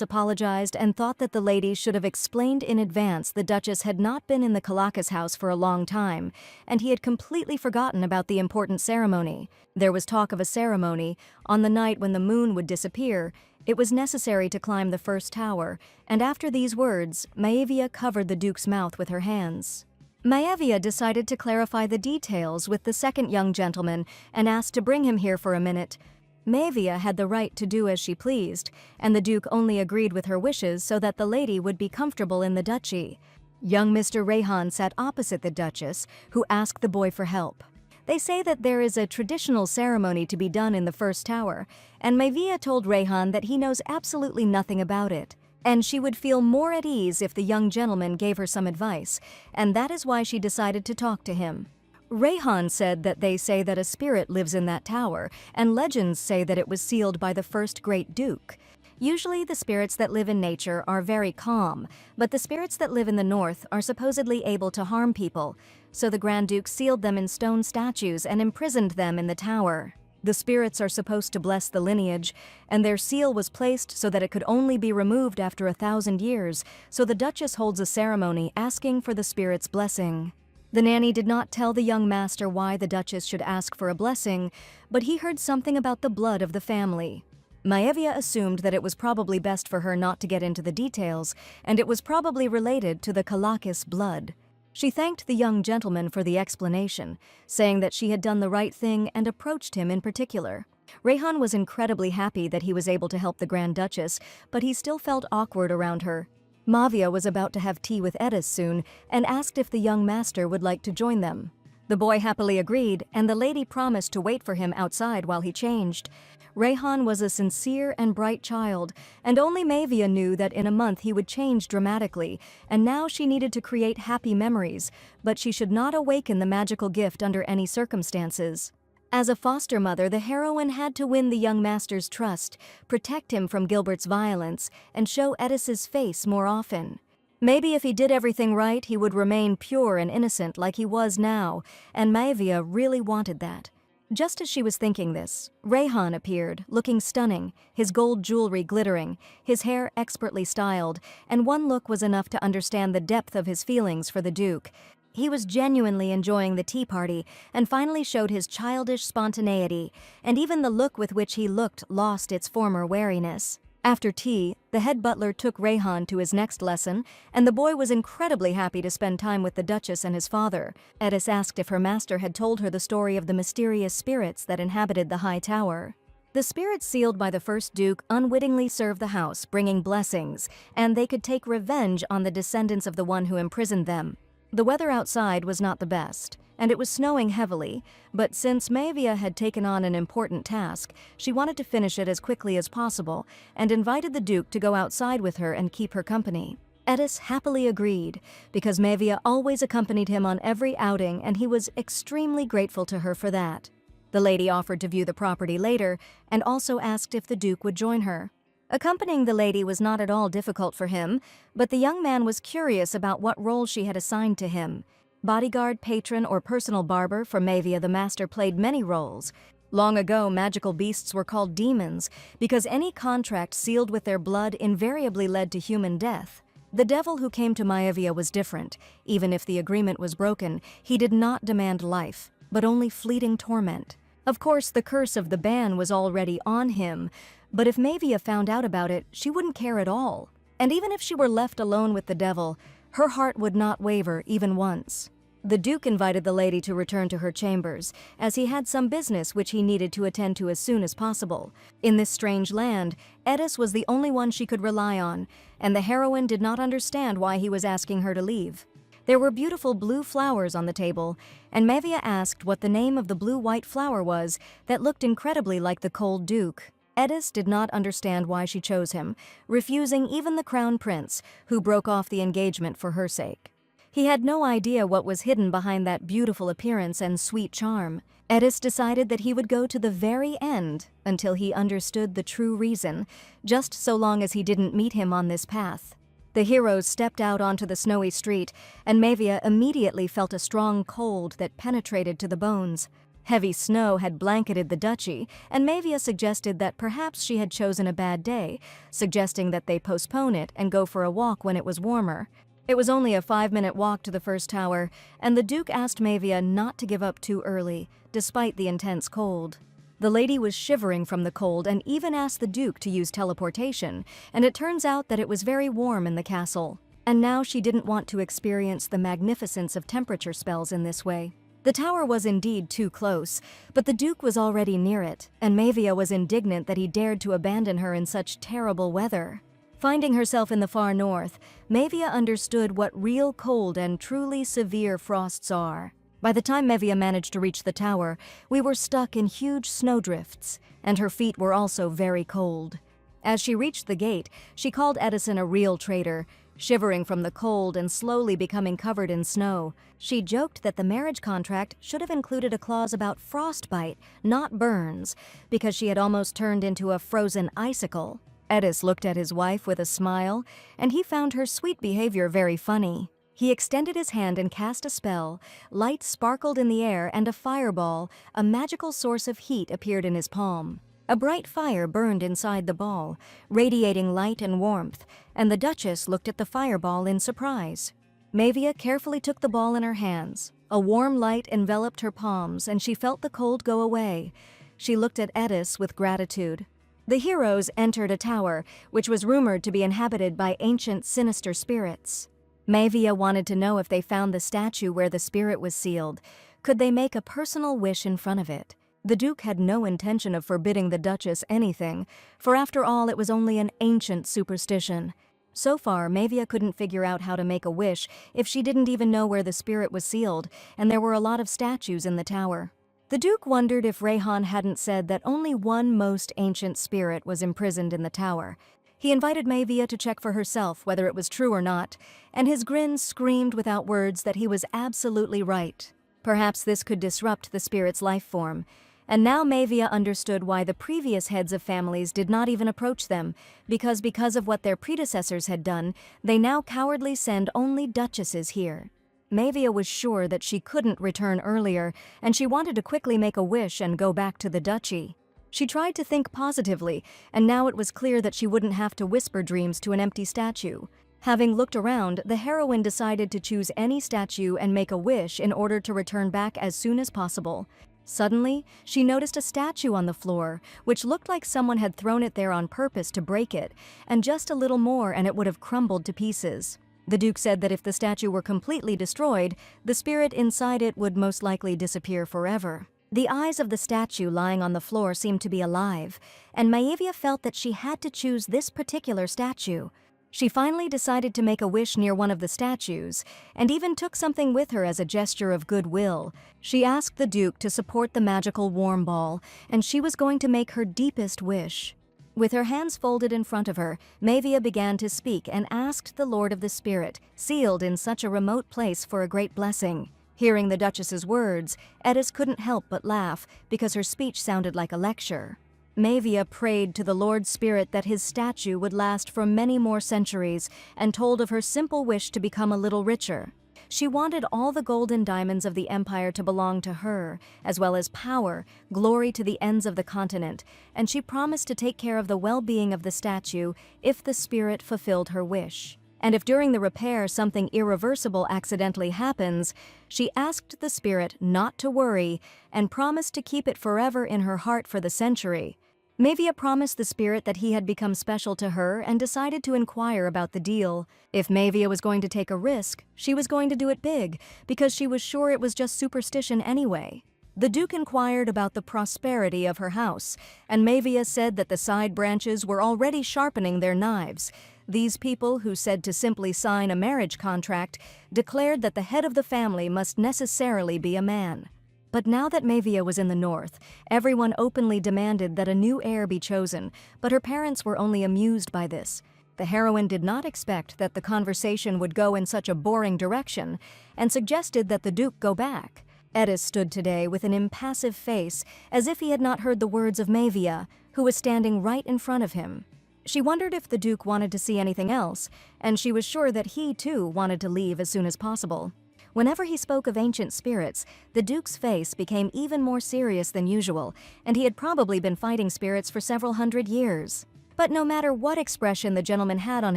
apologized and thought that the lady should have explained in advance the Duchess had not been in the Kalakis house for a long time, and he had completely forgotten about the important ceremony. There was talk of a ceremony on the night when the moon would disappear. It was necessary to climb the first tower, and after these words, Maevia covered the Duke's mouth with her hands. Maevia decided to clarify the details with the second young gentleman and asked to bring him here for a minute. Maevia had the right to do as she pleased, and the Duke only agreed with her wishes so that the lady would be comfortable in the duchy. Young Mr. Rayhan sat opposite the Duchess, who asked the boy for help. They say that there is a traditional ceremony to be done in the first tower, and Maevia told Rayhan that he knows absolutely nothing about it, and she would feel more at ease if the young gentleman gave her some advice, and that is why she decided to talk to him. Rayhan said that they say that a spirit lives in that tower, and legends say that it was sealed by the first great duke. Usually the spirits that live in nature are very calm, but the spirits that live in the north are supposedly able to harm people, so the Grand Duke sealed them in stone statues and imprisoned them in the tower. The spirits are supposed to bless the lineage, and their seal was placed so that it could only be removed after 1,000 years, so the Duchess holds a ceremony asking for the spirit's blessing. The nanny did not tell the young master why the Duchess should ask for a blessing, but he heard something about the blood of the family. Maevia assumed that it was probably best for her not to get into the details, and it was probably related to the Kalakis blood. She thanked the young gentleman for the explanation, saying that she had done the right thing and approached him in particular. Rayhan was incredibly happy that he was able to help the Grand Duchess, but he still felt awkward around her. Mavia was about to have tea with Edis soon and asked if the young master would like to join them. The boy happily agreed, and the lady promised to wait for him outside while he changed. Rayhan was a sincere and bright child, and only Mavia knew that in a month he would change dramatically, and now she needed to create happy memories, but she should not awaken the magical gift under any circumstances. As a foster mother, the heroine had to win the young master's trust, protect him from Gilbert's violence, and show Edis's face more often. Maybe if he did everything right, he would remain pure and innocent like he was now, and Maevia really wanted that. Just as she was thinking this, Rayhan appeared, looking stunning, his gold jewelry glittering, his hair expertly styled, and one look was enough to understand the depth of his feelings for the Duke. He was genuinely enjoying the tea party and finally showed his childish spontaneity, and even the look with which he looked lost its former wariness. After tea, the head butler took Rayhan to his next lesson, and the boy was incredibly happy to spend time with the Duchess and his father. Edis asked if her master had told her the story of the mysterious spirits that inhabited the high tower. The spirits sealed by the first Duke unwittingly served the house, bringing blessings, and they could take revenge on the descendants of the one who imprisoned them. The weather outside was not the best, and it was snowing heavily, but since Maevia had taken on an important task, she wanted to finish it as quickly as possible and invited the Duke to go outside with her and keep her company. Edis happily agreed, because Maevia always accompanied him on every outing and he was extremely grateful to her for that. The lady offered to view the property later and also asked if the Duke would join her. Accompanying the lady was not at all difficult for him, but the young man was curious about what role she had assigned to him. Bodyguard, patron, or personal barber for Maevia the Master played many roles. Long ago, magical beasts were called demons because any contract sealed with their blood invariably led to human death. The devil who came to Maevia was different. Even if the agreement was broken, he did not demand life, but only fleeting torment. Of course, the curse of the ban was already on him, but if Maevia found out about it, she wouldn't care at all. And even if she were left alone with the devil, her heart would not waver even once. The Duke invited the lady to return to her chambers, as he had some business which he needed to attend to as soon as possible. In this strange land, Edis was the only one she could rely on, and the heroine did not understand why he was asking her to leave. There were beautiful blue flowers on the table, and Maevia asked what the name of the blue-white flower was that looked incredibly like the cold Duke. Edis did not understand why she chose him, refusing even the crown prince, who broke off the engagement for her sake. He had no idea what was hidden behind that beautiful appearance and sweet charm. Edis decided that he would go to the very end until he understood the true reason, just so long as he didn't meet him on this path. The heroes stepped out onto the snowy street, and Maevia immediately felt a strong cold that penetrated to the bones. Heavy snow had blanketed the duchy, and Maevia suggested that perhaps she had chosen a bad day, suggesting that they postpone it and go for a walk when it was warmer. It was only a 5-minute walk to the first tower, and the Duke asked Maevia not to give up too early, despite the intense cold. The lady was shivering from the cold and even asked the Duke to use teleportation, and it turns out that it was very warm in the castle. And now she didn't want to experience the magnificence of temperature spells in this way. The tower was indeed too close, but the Duke was already near it, and Maevia was indignant that he dared to abandon her in such terrible weather. Finding herself in the far north, Maevia understood what real cold and truly severe frosts are. By the time Maevia managed to reach the tower, we were stuck in huge snowdrifts, and her feet were also very cold. As she reached the gate, she called Edison a real traitor, shivering from the cold and slowly becoming covered in snow. She joked that the marriage contract should have included a clause about frostbite, not burns, because she had almost turned into a frozen icicle. Edis looked at his wife with a smile, and he found her sweet behavior very funny. He extended his hand and cast a spell. Light sparkled in the air, and a fireball, a magical source of heat, appeared in his palm. A bright fire burned inside the ball, radiating light and warmth, and the Duchess looked at the fireball in surprise. Maevia carefully took the ball in her hands. A warm light enveloped her palms, and she felt the cold go away. She looked at Edis with gratitude. The heroes entered a tower, which was rumored to be inhabited by ancient sinister spirits. Maevia wanted to know if they found the statue where the spirit was sealed. Could they make a personal wish in front of it? The Duke had no intention of forbidding the Duchess anything, for after all it was only an ancient superstition. So far, Maevia couldn't figure out how to make a wish if she didn't even know where the spirit was sealed, and there were a lot of statues in the tower. The Duke wondered if Rayhan hadn't said that only one most ancient spirit was imprisoned in the tower. He invited Maevia to check for herself whether it was true or not, and his grin screamed without words that he was absolutely right. Perhaps this could disrupt the spirit's life form. And now Maevia understood why the previous heads of families did not even approach them, because of what their predecessors had done, they now cowardly send only duchesses here. Maevia was sure that she couldn't return earlier, and she wanted to quickly make a wish and go back to the duchy. She tried to think positively, and now it was clear that she wouldn't have to whisper dreams to an empty statue. Having looked around, the heroine decided to choose any statue and make a wish in order to return back as soon as possible. Suddenly, she noticed a statue on the floor, which looked like someone had thrown it there on purpose to break it, and just a little more and it would have crumbled to pieces. The Duke said that if the statue were completely destroyed, the spirit inside it would most likely disappear forever. The eyes of the statue lying on the floor seemed to be alive, and Maevia felt that she had to choose this particular statue. She finally decided to make a wish near one of the statues, and even took something with her as a gesture of goodwill. She asked the Duke to support the magical warm ball, and she was going to make her deepest wish. With her hands folded in front of her, Maevia began to speak and asked the Lord of the Spirit, sealed in such a remote place, for a great blessing. Hearing the Duchess's words, Edis couldn't help but laugh because her speech sounded like a lecture. Maevia prayed to the Lord Spirit that his statue would last for many more centuries and told of her simple wish to become a little richer. She wanted all the gold and diamonds of the empire to belong to her, as well as power, glory to the ends of the continent, and she promised to take care of the well-being of the statue if the spirit fulfilled her wish. And if during the repair something irreversible accidentally happens, she asked the spirit not to worry and promised to keep it forever in her heart for the century. Maevia promised the spirit that he had become special to her and decided to inquire about the deal. If Maevia was going to take a risk, she was going to do it big, because she was sure it was just superstition anyway. The Duke inquired about the prosperity of her house, and Maevia said that the side branches were already sharpening their knives. These people, who said to simply sign a marriage contract, declared that the head of the family must necessarily be a man. But now that Maevia was in the north, everyone openly demanded that a new heir be chosen, but her parents were only amused by this. The heroine did not expect that the conversation would go in such a boring direction, and suggested that the Duke go back. Edis stood today with an impassive face, as if he had not heard the words of Maevia, who was standing right in front of him. She wondered if the Duke wanted to see anything else, and she was sure that he, too, wanted to leave as soon as possible. Whenever he spoke of ancient spirits, the Duke's face became even more serious than usual, and he had probably been fighting spirits for several hundred years. But no matter what expression the gentleman had on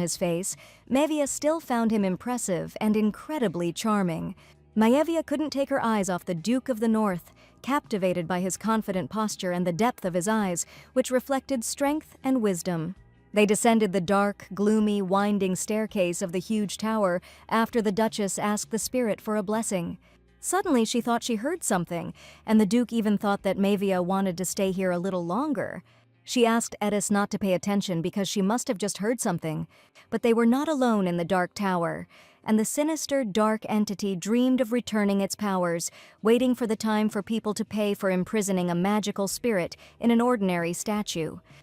his face, Maevia still found him impressive and incredibly charming. Maevia couldn't take her eyes off the Duke of the North, captivated by his confident posture and the depth of his eyes, which reflected strength and wisdom. They descended the dark, gloomy, winding staircase of the huge tower after the Duchess asked the spirit for a blessing. Suddenly she thought she heard something, and the Duke even thought that Maevia wanted to stay here a little longer. She asked Edis not to pay attention because she must have just heard something. But they were not alone in the dark tower, and the sinister, dark entity dreamed of returning its powers, waiting for the time for people to pay for imprisoning a magical spirit in an ordinary statue.